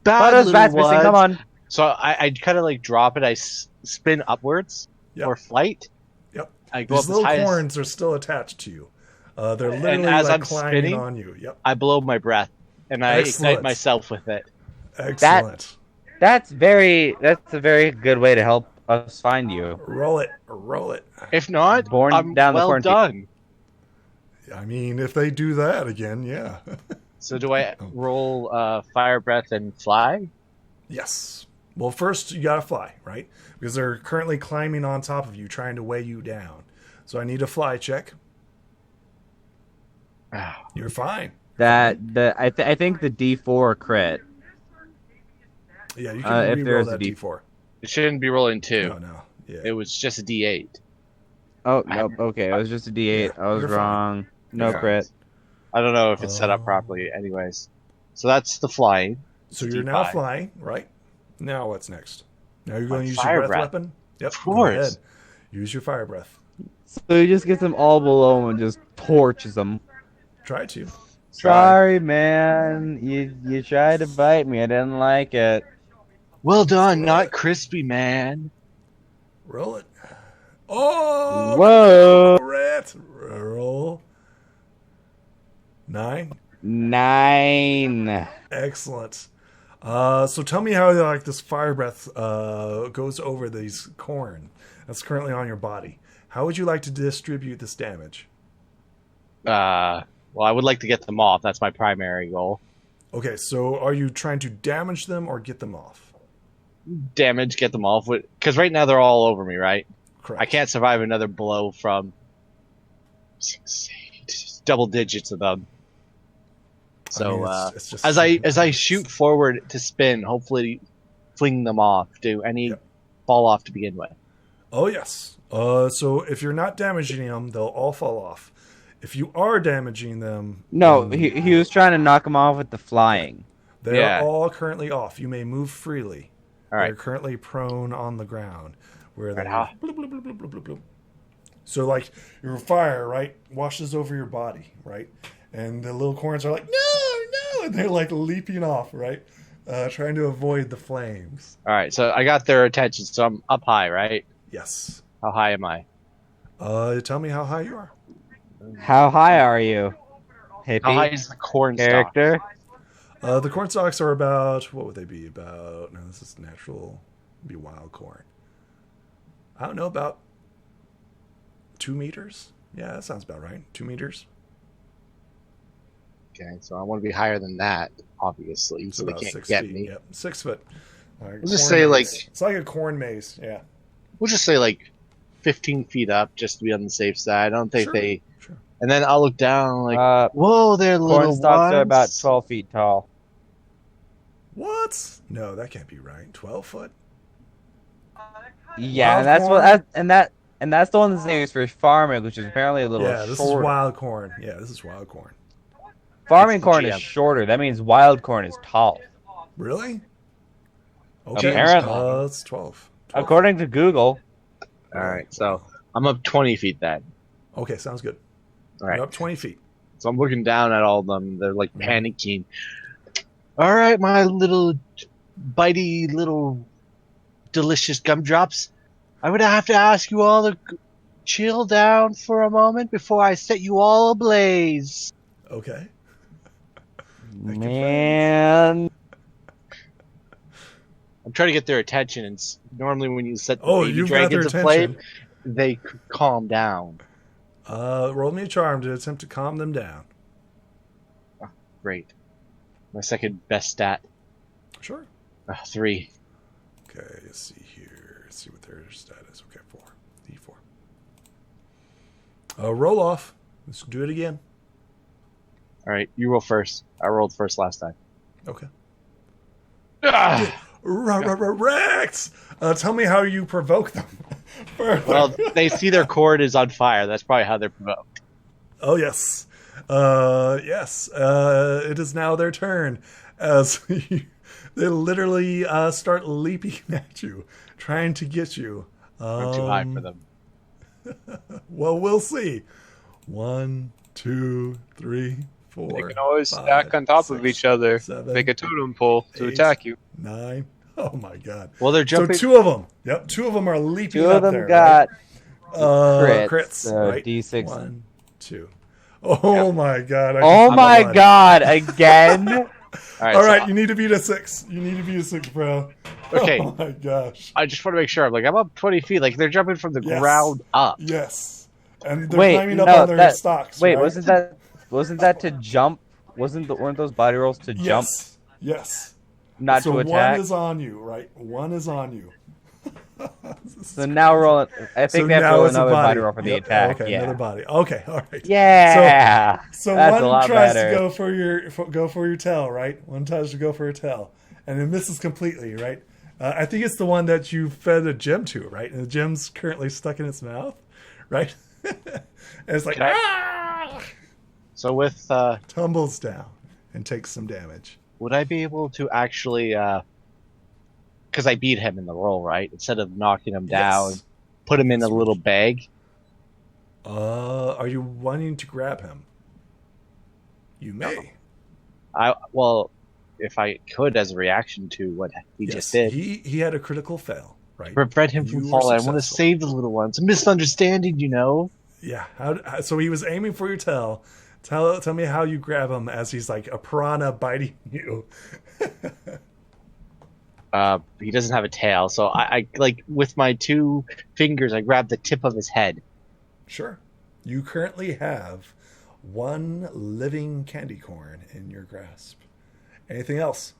Butters, little rat's missing. Come ones. on. So I kind of like drop it. I spin upwards Yep. or flight. Yep. I go These up as little high as corns are still attached to you. They're And literally as like I'm climbing spinning, on you. Yep. I blow my breath and I Excellent. ignite myself with it. Excellent. That's a very good way to help us find you. Roll it. Roll it. If not, Born I'm down the well cornfield. done. I mean, if they do that again, yeah. So do I roll fire breath and fly? Yes. Well, first you gotta fly, right? Because they're currently climbing on top of you, trying to weigh you down. So I need a fly check. You're fine. I think the D4 crit. Yeah, you can if re-roll there's a that D- D4. It shouldn't be rolling two. No. Yeah. It was just a D8. Oh no, okay, it was just a D8. Yeah, I was you're fine. wrong. No You're crit. I don't know if it's set up properly. Anyways, so that's the flying. So It's you're now D5. flying, right? Now what's next? Now you're going to use fire your breath breath. weapon? Yep. Of Go course. ahead. Use your fire breath. So he just gets them all below him and just torches them. Try to. Sorry, man. You tried to bite me. I didn't like it. Well done, not crispy, man. Roll it. Oh! Whoa! Rat! Roll. 9. 9. Excellent. So tell me how like this fire breath goes over these corn that's currently on your body. How would you like to distribute this damage? Well, I would like to get them off. That's my primary goal. Okay, so are you trying to damage them or get them off? Damage, get them off. Because right now they're all over me, right? Correct. I can't survive another blow from 6, 8, double digits of them. So I mean, it's just as I shoot forward to spin, hopefully fling them off. Do any Yep. fall off to begin with? Oh yes. So if you're not damaging them, they'll all fall off. If you are damaging them, No, he was trying to knock him off with the flying. they're Yeah. all currently off. You may move freely. All right. They're currently prone on the ground, where they. Right, huh? bloop, bloop, bloop, bloop, bloop, bloop. So like your fire, right, washes over your body, right, and the little corns are like no, and they're like leaping off, right, trying to avoid the flames. All right. So I got their attention. So I'm up high, right? Yes. How high am I? Tell me how high you are. How high are you, hippie How high is the corn stalk? character? The corn stalks are about, what would they be? About, no, this is natural, it'd be wild corn. I don't know, about 2 meters? Yeah, that sounds about right. 2 meters. Okay, so I want to be higher than that, obviously, It's so they about can't 6 get feet. me. Yep, 6 foot. Like We'll just corn say, maze. It's like a corn maze, yeah. We'll just say like 15 feet up, just to be on the safe side. I don't think Sure. they. Sure. And then I'll look down like, whoa, they're Corn little stalks are ones. about 12 feet tall. What? No, that can't be right. 12 foot? Yeah, Wild and that's corn? what and that's the one that's used for farming, which is apparently a little Yeah, this is shorter. wild corn. Yeah, this is wild corn. Farming It's corn GM. is shorter. That means wild corn is tall. Really? Okay, Apparently. it's 12. According to Google. All right, so I'm up 20 feet then. Okay, sounds good. All right, You're up 20 feet. so I'm looking down at all of them. They're like panicking. All right, my little bitey little delicious gumdrops. I would have to ask you all to chill down for a moment before I set you all ablaze. Okay. Man. I'm trying to get their attention, and normally when you set the Oh, baby you've got their dragons aflame, attention. they calm down. Roll me a charm to attempt to calm them down. Great. My second best stat. Sure. 3. Okay, let's see here. Let's see what their stat is. Okay, 4. D4. Roll off. Let's do it again. All right, you roll first. I rolled first last time. Okay. Ah! Rex! Tell me how you provoke them. Further. Well, they see their cord is on fire. That's probably how they're provoked. Oh, yes. Yes. It is now their turn as they literally start leaping at you, trying to get you. I'm too high for them. Well, we'll see. 1, 2, 3, 4. They can always 5, stack on top of 6, each other, 7, make a totem pole to 8, attack you. 9. Oh my god. Well, they're jumping. So 2 of them. Yep, 2 of them are leaping 2 up of them there. got right? crits. So right? D6. 1, 2. Oh my god. Oh my god! Again? All right. All right, so you need to beat a 6. You need to beat a 6, bro. Okay. Oh my gosh. I just want to make sure. I'm up 20 feet. Like they're jumping from the Yes. ground up. Yes. And they're Wait, climbing up no, on their that- stalks. Wait, right? wasn't that to jump? Weren't those body rolls to jump, Yes. Yes. not so to attack? one is on you, right? One is on you. So now roll. I think they have to now roll it's a another body roll for the Yep. attack. Okay, yeah. another body. Okay, all right. Yeah. So That's a one lot tries better. to go for your tail, right? One tries to go for a tail, and it misses completely, right? I think it's the one that you fed a gem to, right? And the gem's currently stuck in its mouth, right? And it's like Can So with tumbles down and takes some damage. would I be able to actually because I beat him in the roll, right? Instead of knocking him down, Yes. put him in a little bag. Are you wanting to grab him? You may. Well, if I could, as a reaction to what he just did, He had a critical fail, right? prevent him You from were falling. I want to successful. save the little ones. A misunderstanding, you know. Yeah. So he was aiming for your tail. Tell me how you grab him as he's like a piranha biting you. He doesn't have a tail, so I like with my 2 fingers, I grab the tip of his head. Sure. You currently have 1 living candy corn in your grasp. Anything else?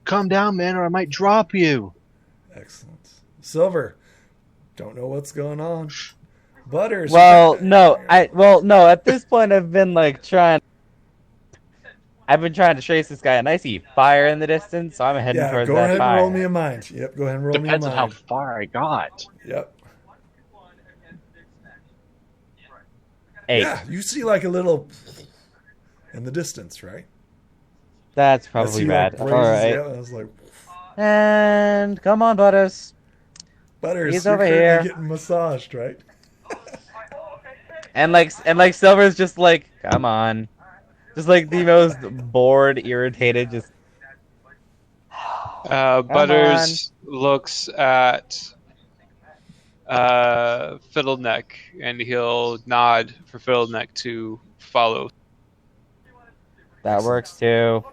Calm down, man, or I might drop you. Excellent. Silver. Don't know what's going on. Butters. Well, no. At this point, I've been trying to trace this guy, and I see fire in the distance, so I'm heading Yeah, towards go that ahead fire. and roll me a mind. Yep, go ahead and roll Depends me on a how mind. far I got. Yep. 8. Yeah, you see like a little in the distance, right? That's I probably see, bad. like, All raises- right. Yeah, I was like, And come on, Butters. Butters, He's you're over currently here. getting massaged, right? And Silver's just come on. Just the most bored, irritated, just Butters looks at Fiddleneck, and he'll nod for Fiddleneck to follow. that works too.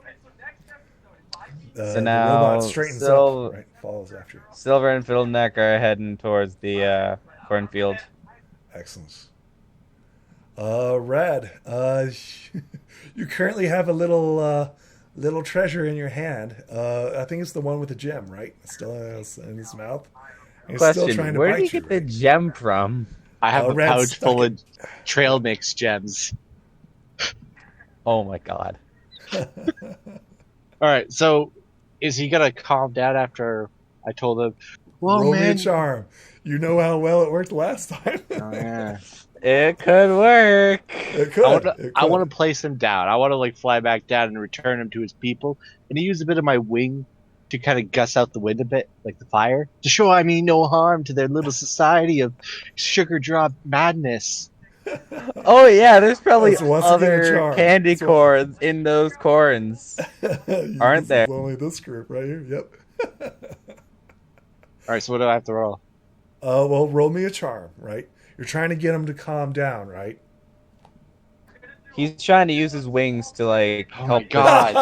The now robot straightens Sil- up, right? Follows after you. Silver and Fiddleneck are heading towards the cornfield. Excellent. Red, you currently have a little treasure in your hand. I think it's the one with the gem, right? It's still in his mouth. And he's still trying Question: to Where bite did you get the right? gem from? I have a Red pouch stuck full it. of trail mix gems. Oh my god! All right, so is he gonna calm down after I told him? Well, Roll me a man. charm. You know how well it worked last time. Oh, yeah. It could work. It could. I want to place him down. I want to fly back down and return him to his people. And he used a bit of my wing to kind of gust out the wind a bit, like the fire, to show I mean no harm to their little society of sugar drop madness. Oh yeah, there's probably So once again, a other charm. candy So- corns in those corns. Aren't This there? is only this group right here. Yep. All right, so what do I have to roll? Well, roll me a charm, right? You're trying to get him to calm down, right? He's trying to use his wings to Oh help. my god!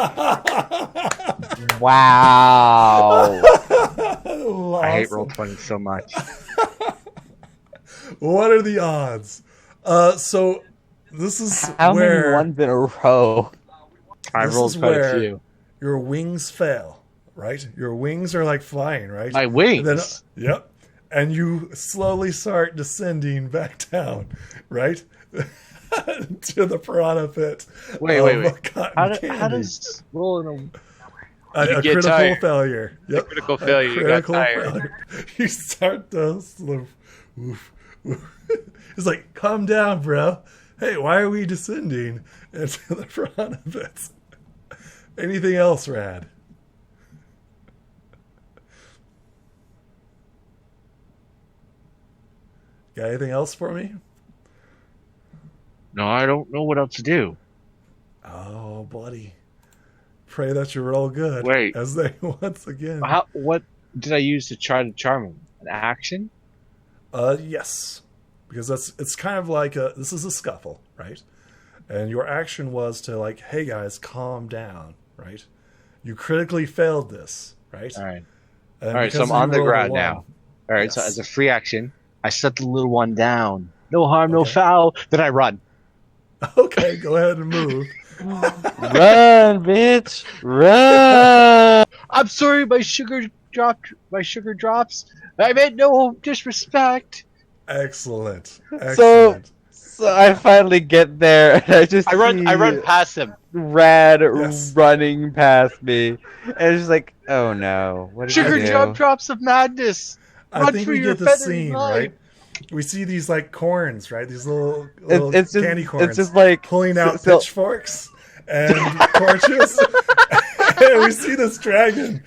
Wow. I hate Awesome. Roll20 so much. What are the odds? So this is How where many ones in a row? I This rolled is quite a where- few. your wings fail, right? Your wings are like flying, right? My And wings. then, yep. And you slowly start descending back down, right? to the piranha pit. Wait. Cotton candy. How does rolling A get critical tired. failure. Yep. A critical failure. You got tired. Failure. You start to slow. It's like, calm down, bro. Hey, why are we descending into the piranha pits? Anything else, Rad? Got anything else for me? No, I don't know what else to do. Oh, buddy. Pray that you roll good. Wait. As they once again. What did I use to try to charm him? An action? Yes. Because it's kind of like this is a scuffle, right? And your action was to like, hey guys, calm down, right? You critically failed this, right? All right. And All right, so because I'm on you the rolled a ground one- now. All right, so Yes. as a free action, I set the little one down. No harm, no Okay. foul. Then I run. Okay, go ahead and move. Run, bitch! Run! I'm sorry, my sugar dropped. My sugar drops. I meant no disrespect. Excellent. So, Excellent. so I finally get there, and I just I run see past him. Rad Yes. running past me, and it's just like, oh no, what did Sugar I do? drops of madness. I Run think for we your get the feathery scene, life. right? We see these like corns, right? These little It's just, candy corns it's just like pulling out so- pitchforks and torches. And we see this dragon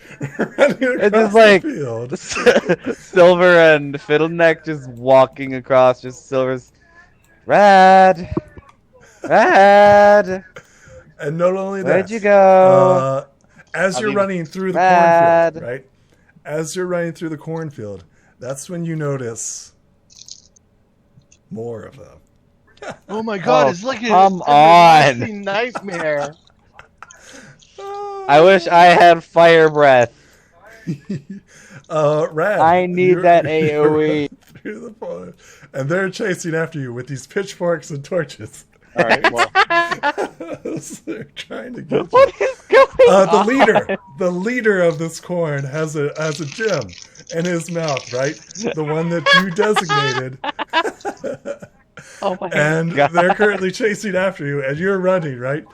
running across It's just like the field. Silver and Fiddleneck just walking across, just Silver's Rad, Rad. And not only that, Where'd you go? as you're mean, running through the Rad. cornfield, right? As you're running through the cornfield, that's when you notice more of them. Oh my God! Oh, it's like come a on. nasty nightmare. I wish I had fire breath. Rad, I need you're- that you're AoE. running through the forest, and they're chasing after you with these pitchforks and torches. All right. Well, They're trying to get you. What is going on? The leader of this corn has a gem in his mouth, right? The one that you designated. Oh my And God. they're currently chasing after you, and you're running, right?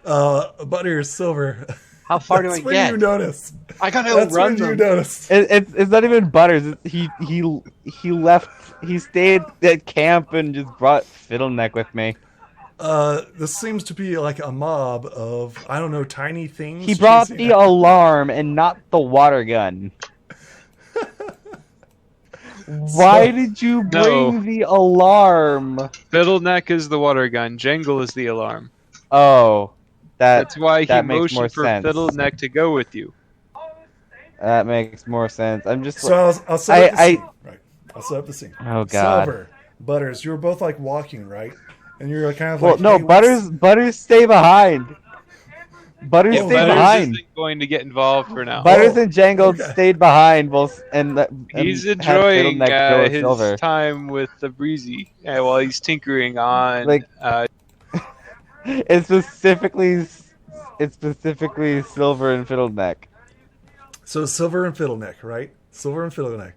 Butter is Silver. how far do I That's when get? you notice. I gotta That's outrun when you them. notice. It's not even Butters. He left. He stayed at camp and just brought Fiddleneck with me. This seems to be like a mob of, I don't know, tiny things. He brought chasing the after- alarm and not the water gun. Why did you bring the alarm? Fiddleneck is the water gun. Jangle is the alarm. Oh, That's why he that makes more motioned for sense. Fiddleneck to go with you. that makes more sense. I'm just. So I'll set up the I- scene. Right. I'll set up the scene. Oh God. Silver, Butters, you were both like walking, right? And you're kind of Well, like, no, hey, what's- Butters, stay behind. Butters Yeah, stay Butters behind. isn't going to get involved for now. Butters and Jangle okay. stayed behind, and He's had enjoying Fiddleneck go with his Silver. time with the Breezy while he's tinkering on. Like- It's specifically Silver and Fiddleneck. So Silver and Fiddleneck, right? Silver and Fiddleneck.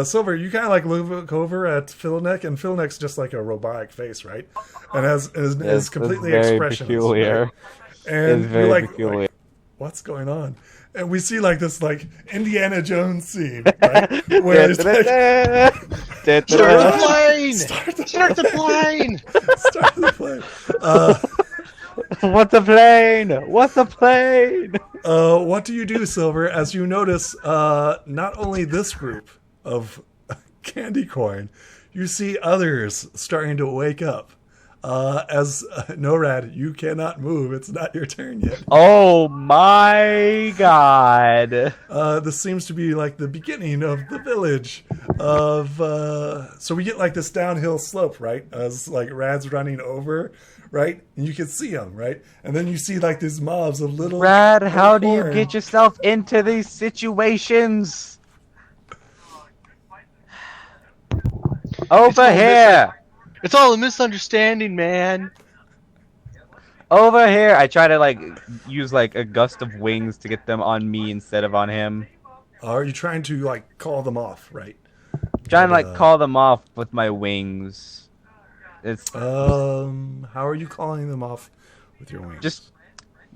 Silver, you kind of like look over at Fiddleneck, and Fiddleneck's just like a robotic face, right? And is It's completely very expressionless. peculiar. Right? And It's you're very like, peculiar. what's going on? And we see like this like Indiana Jones scene, right? Where it's like, Start the plane! start the Start the plane! start the plane. What's a plane? What's a plane? What do you do, Silver, as you notice not only this group of candy corn, you see others starting to wake up. As NORAD, you cannot move. It's not your turn yet. Oh my God! This seems to be like the beginning of the village of so we get like this downhill slope, right? As like Rad's running over, right? And you can see them, right? And then you see like these mobs of little Rad, how do you corn. get yourself into these situations? Over here! It's all a misunderstanding, man. Over here! I try to like use like a gust of wings to get them on me instead of on him. Are you trying to like call them off, right? Trying to like But, call them off with my wings. It's How are you calling them off with your wings? just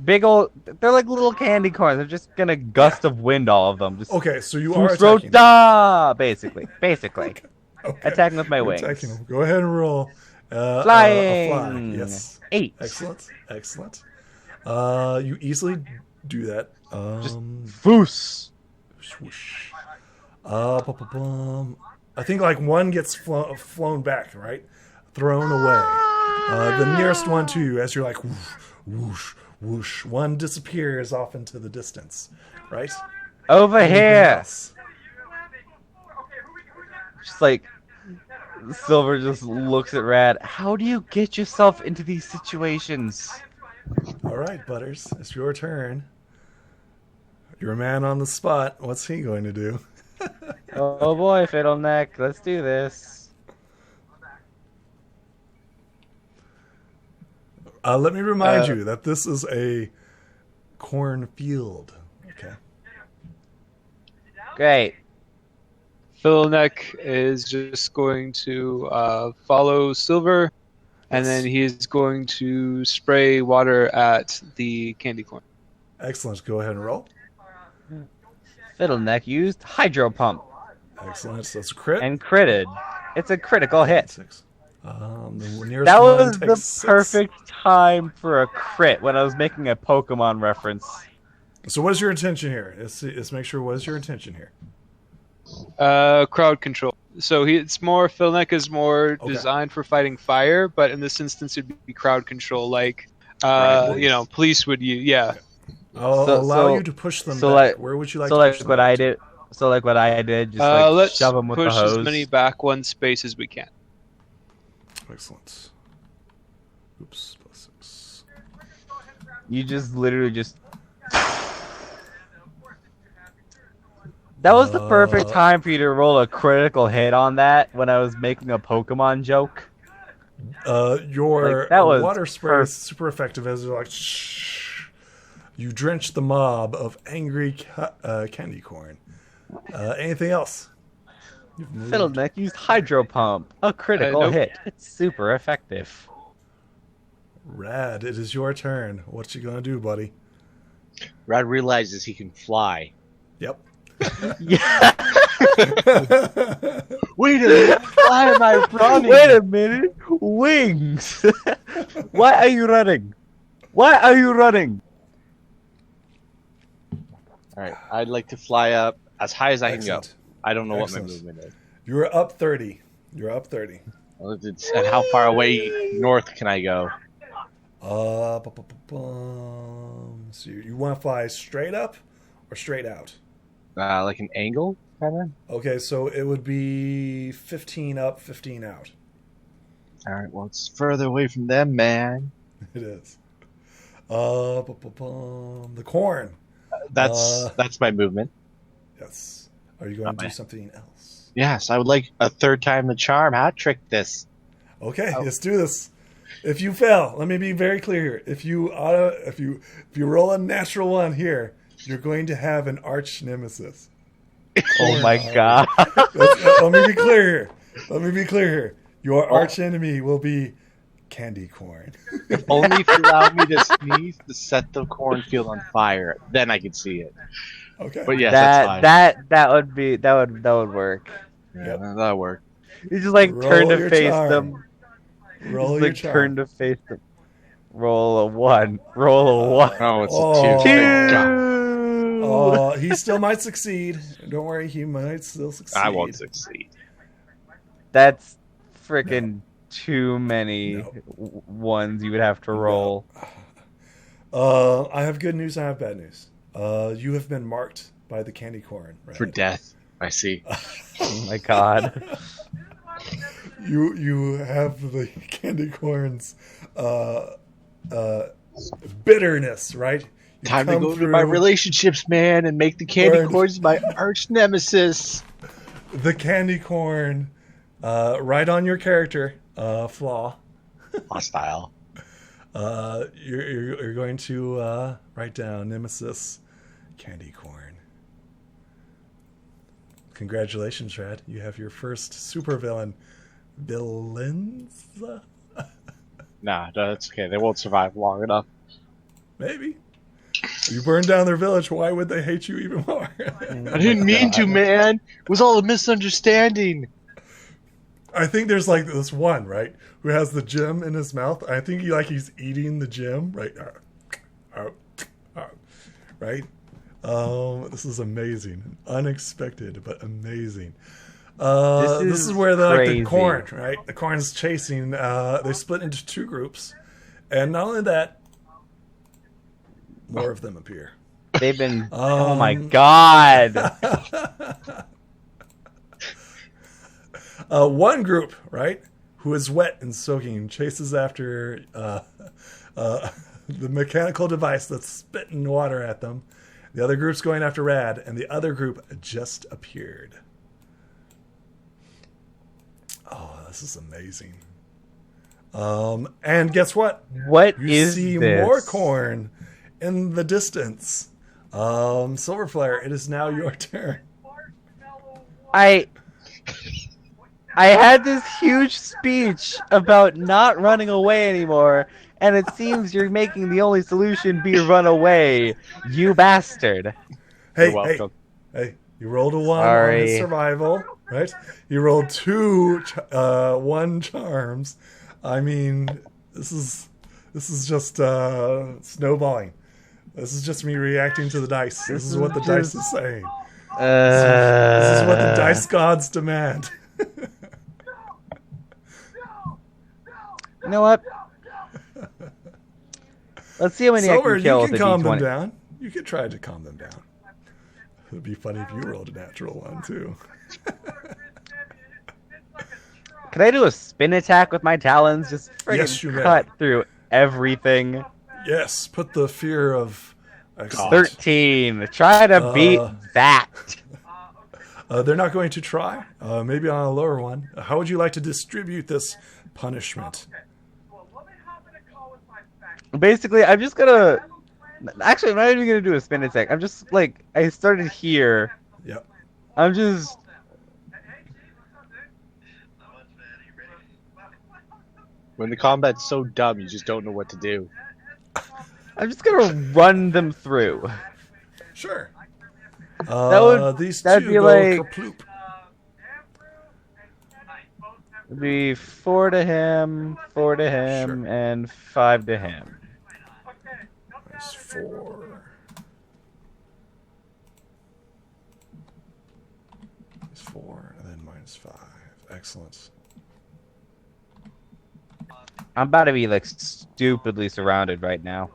big old. They're like little candy corns. They're just gonna gust of wind all of them. Just Okay, so you are Fusro attacking them. da! Basically. Okay. Attacking with my You're wings. attacking them. Go ahead and roll. A fly. Flying. Yes. 8. Excellent. You easily do that. Just Foos. Swoosh. I think like one gets flown back, right? Thrown away. The nearest one to you, as you're like whoosh, whoosh, whoosh, one disappears off into the distance, right? Over Anything here. else? Just like Silver just looks at Rad. How do you get yourself into these situations? All right, Butters, it's your turn. You're a man on the spot. What's he going to do? Oh boy, Fiddleneck, let's do this. Let me remind you that this is a cornfield. Okay. Great. Fiddleneck is just going to follow Silver, and then he is going to spray water at the candy corn. Excellent. Go ahead and roll. Fiddleneck used Hydro Pump Excellent. So that's a crit. and critted. It's a critical hit. 6. The nearest That one was takes the 6. perfect time for a crit when I was making a Pokemon reference. So what is your intention here? Let's make sure. What is your intention here? Crowd control. So Fiddleneck is more Okay. designed for fighting fire, but in this instance it'd be crowd control, like Right. police would use. Yeah. I'll So- allow so- you to push them so back. like- Where would you like So to like push them what back I to? did. So like what I did, just like Let's shove them with the push hose. as many back one space as we can. Excellent. Oops. +6. You just literally just. That was the perfect time for you to roll a critical hit on that when I was making a Pokemon joke. Your Like, that was water spray is super effective as you're like, shh. You drench the mob of angry candy corn. Anything else? You've moved. Fiddleneck used Hydro Pump, a critical Nope. hit. It's super effective. Rad, it is your turn. What you gonna do, buddy? Rad realizes he can fly. Yep. Yeah. Wait a minute. Why am I running? Wait a minute. Wings. Why are you running? Why are you running? All right, I'd like to fly up as high as I can go. Excellent. I don't know Excellent. what my movement is. You're up 30. You're up 30. And how far away north can I go? So you want to fly straight up or straight out? Like an angle, kind of. Okay, so it would be 15 up, 15 out. All right, well, it's further away from them, man. It is. The corn. That's my movement. Yes. Are you going to do something else? Yes, I would like a third time the charm hat trick this. Okay, let's do this. If you fail, let me be very clear here. If you roll a natural one here, you're going to have an arch nemesis. Oh my god. Let me be clear here. Your arch enemy will be candy corn. If only if you allow me to sneeze to set the cornfield on fire, then I could see it. Okay. But yes, that's fine. that would work. Yeah, that'll work. You just like Roll turn your to face charm. them. Roll Just your like charm. turn to face them. Roll a 1. Roll a 1. Oh, it's Oh. a 2. Thank God. 2. He still might succeed. Don't worry, he might still succeed. I won't succeed. That's freaking too many No. ones you would have to roll. I have good news. I have bad news. You have been marked by the candy corn. Right? For death, I see. Oh my god. You have the candy corn's bitterness, right? You Time to come go to my through relationships, man, and make the candy Burn. corns my arch nemesis. the candy corn right on your character flaw. Hostile. You're going to write down nemesis candy corn. Congratulations, Rad. You have your first supervillain. Villains? Nah, that's okay. They won't survive long enough. Maybe. You burned down their village, why would they hate you even more? I didn't mean to, man. It was all a misunderstanding. I think there's like this one, right, who has the gem in his mouth. I think he's eating the gem, right? Right? This is amazing. Unexpected, but amazing. This is where the corn, right? The corn is chasing. They split into two groups. And not only that, more of them appear. They've been... oh my god! One group, right, who is wet and soaking, chases after the mechanical device that's spitting water at them. The other group's going after Rad, and the other group just appeared. Oh, this is amazing. And guess what? You see more corn in the distance. Silverflare, it is now your turn. I had this huge speech about not running away anymore, and it seems you're making the only solution be run away, you bastard. Hey, You're welcome. hey, you rolled a 1 on his survival, right? You rolled 1 charms. I mean, this is just snowballing. This is just me reacting to the dice. This is what the dice is saying. This is what the dice gods demand. You know what? Let's see how many Silver, I can kill you with can a calm them D20. down. You could try to calm them down. It would be funny if you rolled a natural 1 too. Can I do a spin attack with my talons? Just Yes, you friggin' may. cut through everything. Yes, put the fear of... Excellent. 13. Try to beat that. They're not going to try. Maybe on a lower one. How would you like to distribute this punishment? Basically, I'm just gonna... Actually, I'm not even gonna do a spin attack. I'm just, like, I started here. Yep. I'm just... When the combat's so dumb, you just don't know what to do. I'm just gonna run them through. Sure. These that'd two be go like- kerploop. It'd be 4 to him, 4 to him, Sure. and 5 to him. Minus 4. Minus 4, and then minus 5. Excellent. I'm about to be, like, stupidly surrounded right now.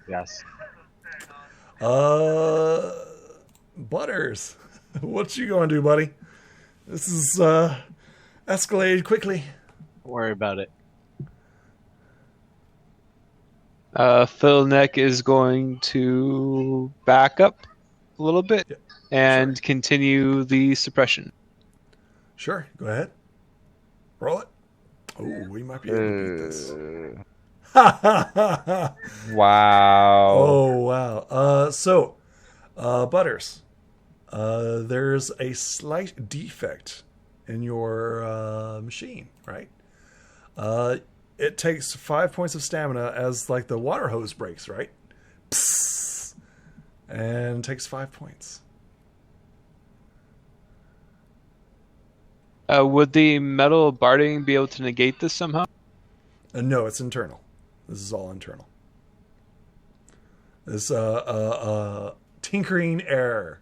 Yes. Butters, what you gonna do, buddy? This is escalated quickly. Don't worry about it. Phil Neck is going to back up a little bit Yep. and continue the suppression. Sure, go ahead. Roll it. Oh, we might be able to beat this. Wow. Oh, wow. So, Butters, there's a slight defect in your machine, right? It takes 5 points of stamina as, like, the water hose breaks, right? Psst, and takes 5 points. Would the metal barding be able to negate this somehow? No, it's internal. This is all internal. This tinkering error.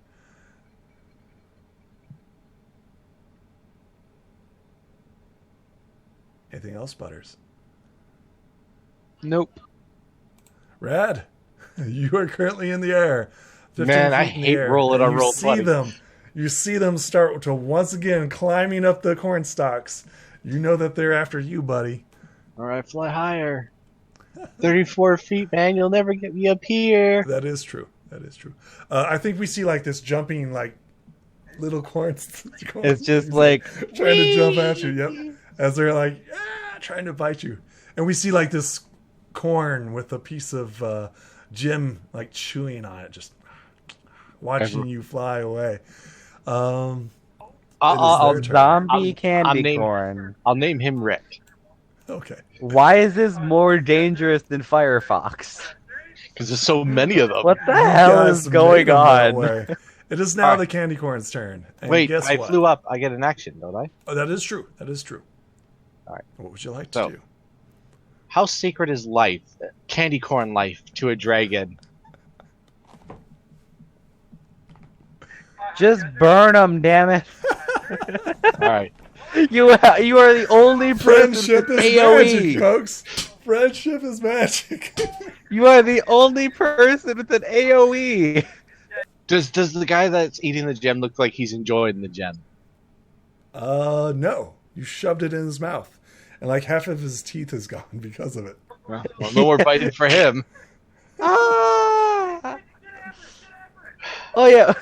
Anything else, Butters? Nope. Rad, you are currently in the air. 15 Man, I feet in the hate air, rolling and on roll 20. You see them start to once again climbing up the corn stalks. You know that they're after you, buddy. All right, fly higher. 34 feet, man. You'll never get me up here. That is true. That is true. I think we see like this jumping, like little corns. It's just like... trying to jump at you. Yep. As they're like trying to bite you, and we see like this corn with a piece of Jim like chewing on it, just watching you fly away. I'll Zombie candy name- corn. I'll name him Rick. Okay. Why is this more dangerous than Phrye Fox? Because there's so many of them. What the You hell guys is going made 'em that on? way. It is now Alright. the candy corn's turn. And Wait, guess I what? flew up. I get an action, don't I? Oh, that is true. That is true. Alright. What would you like to So- do? How sacred is life, candy corn life, to a dragon? Just burn them, damn it! Alright. You are the only person Friendship with is AOE. magic, folks. Friendship is magic. You are the only person with an AOE. Does the guy that's eating the gem look like he's enjoying the gem? No. You shoved it in his mouth. And like half of his teeth is gone because of it. Well, no more biting for him. Ah! Oh yeah.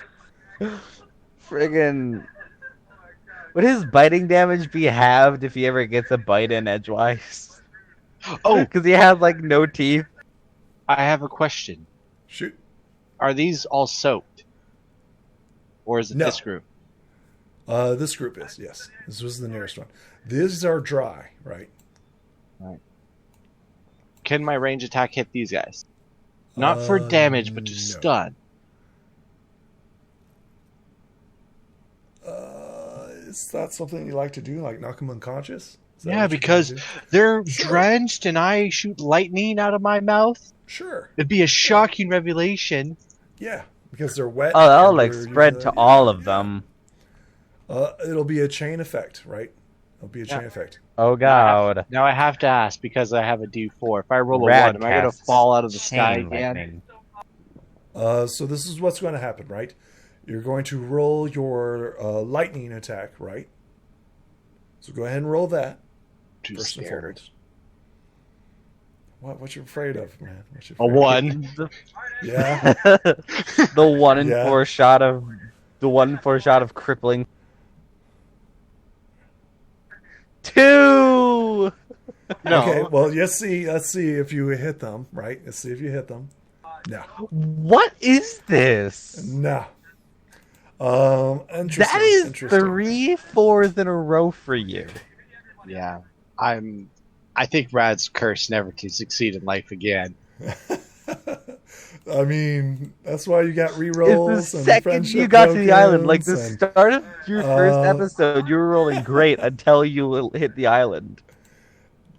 Friggin'. Would his biting damage be halved if he ever gets a bite in edgewise? Oh, Because he has like no teeth. I have a question. Shoot. Are these all soaked? Or is it No. this group? This group is, yes. This was the nearest one. These are dry, right? Can my range attack hit these guys? Not for damage, but to no. stun. Is that something you like to do? Like knock them unconscious? Is that Yeah, what you're because trying to do? they're Sure. drenched and I shoot lightning out of my mouth. Sure. It'd be a shocking revelation. Yeah, because they're wet. Oh, that'll and like they're spread using to that- all yeah, of yeah. them. It'll be a chain effect, right? It'll be a chain Yeah. effect. Oh god. Now I have to ask, because I have a D4. If I roll a Rad 1, am I going to casts fall out of the sky chain again? lightning. So this is what's going to happen, right? You're going to roll your lightning attack, right? So go ahead and roll that. Too First and scared. foremost. What you afraid of, man? What you A afraid of? 1. Yeah. The 1 in Yeah. 4 shot of crippling. 2. No. Okay. Well, let's see if you hit them, right? Let's see if you hit them. No. What is this? No. Interesting. That is interesting. 3 4s in a row for you. Yeah. I think Rad's cursed never to succeed in life again. I mean, that's why you got rerolls. It's the and second friendship you got to the island. Like the tokens and- start of your first Uh, episode, you were rolling great until you hit the island.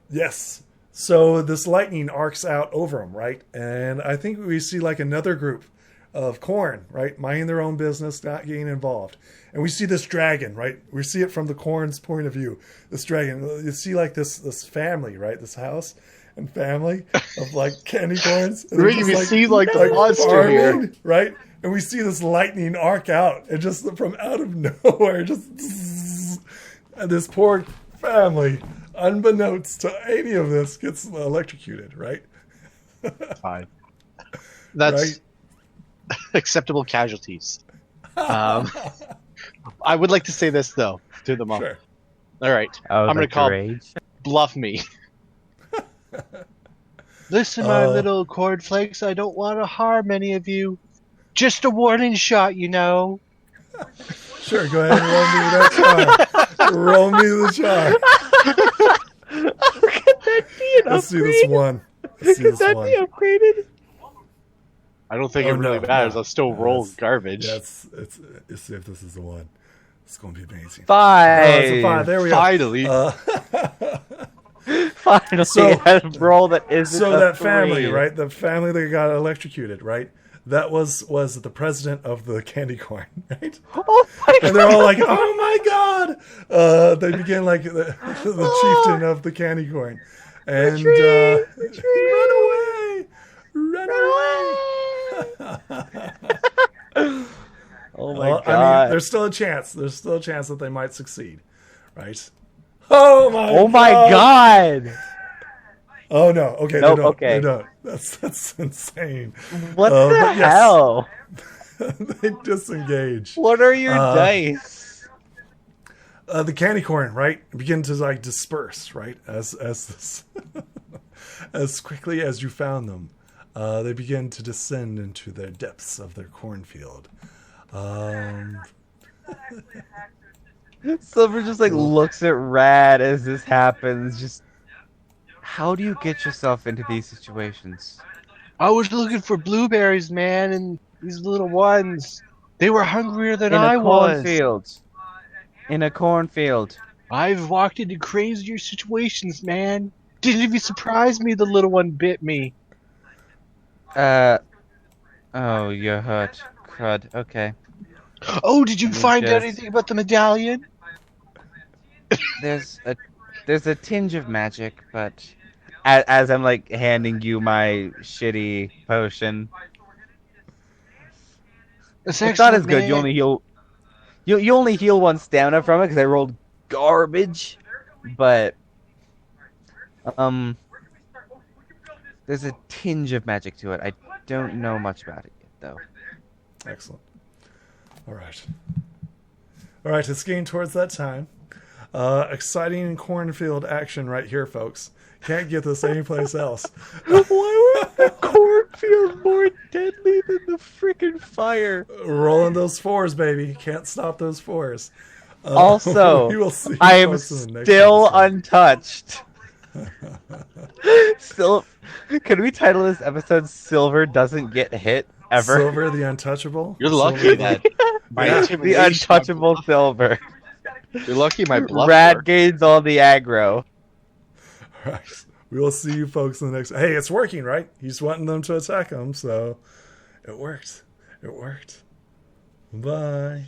Yes. So this lightning arcs out over them, right? And I think we see like another group of corn, right? Minding their own business, not getting involved. And we see this dragon, right? We see it from the corn's point of view. This dragon, you see like this family, right? This house and family of like candy corns. And You're they're making just, me seem like the monster farming, here. right? And we see this lightning arc out, and just from out of nowhere, just and this poor family, unbeknownst to any of this, gets electrocuted, right? Fine. That's Right? acceptable casualties. I would like to say this, though, to them all. Sure. All right. Oh, I'm the gonna call rage. bluff me. Listen, my Uh, little cornflakes, I don't want to harm any of you. Just a warning shot, you know. Sure, go ahead and roll me that char. Roll me the char. Could that be an Let's see upgrade? this one. Let's see Could this that one. be upgraded? I don't think Oh, it really no, matters. no. I'll still No, roll it's- garbage. Yeah, let's see if this is the one. It's going to be amazing. 5. Oh, it's a 5. There we go. Finally. Finally, So- a roll that isn't So a that family, 3. right? The family that got electrocuted, right? That was the president of the candy corn, right? Oh my And they're all like, "Oh my god!" They begin like the chieftain of the candy corn, and Retreat! run away! Oh my Well, god. I mean, there's still a chance. There's still a chance that they might succeed, right? Oh my! Oh my god! Oh no! Okay, Nope, they don't. okay. They don't. That's insane. What the but yes. hell? They disengage. What are your dice? The candy corn, right, begin to like disperse, right, as this, as quickly as you found them, they begin to descend into the depths of their cornfield. Silver just like looks at Rad as this happens, just How do you get yourself into these situations? I was looking for blueberries, man, and these little ones. They were hungrier than In I a was. cornfield. In a cornfield. I've walked into crazier situations, man. Didn't even surprise me the little one bit me. Oh, you're hurt. Crud. Okay. Oh, did you Let me find just- anything about the medallion? There's a tinge of magic, but as I'm like handing you my shitty potion, It's it's not excellent, as good. You man. only heal. You only heal one stamina from it because I rolled garbage, but there's a tinge of magic to it. I don't know much about it yet, though. Excellent. All right. It's getting towards that time. Exciting cornfield action right here, folks. Can't get this anyplace else. Why was the cornfield more deadly than the freaking fire? Rolling those fours, baby. Can't stop those fours. Also, we will see I am folks in the next still episode. untouched. Still, can we title this episode "Silver Doesn't Get Hit Ever"? Silver the Untouchable. You're lucky Silver that my Yeah. The intimidation. untouchable Silver. You're lucky my bluff Rad worked. gains all the aggro. All right. We will see you folks in the next. Hey, it's working, right? He's wanting them to attack him, so it worked. It worked. Bye.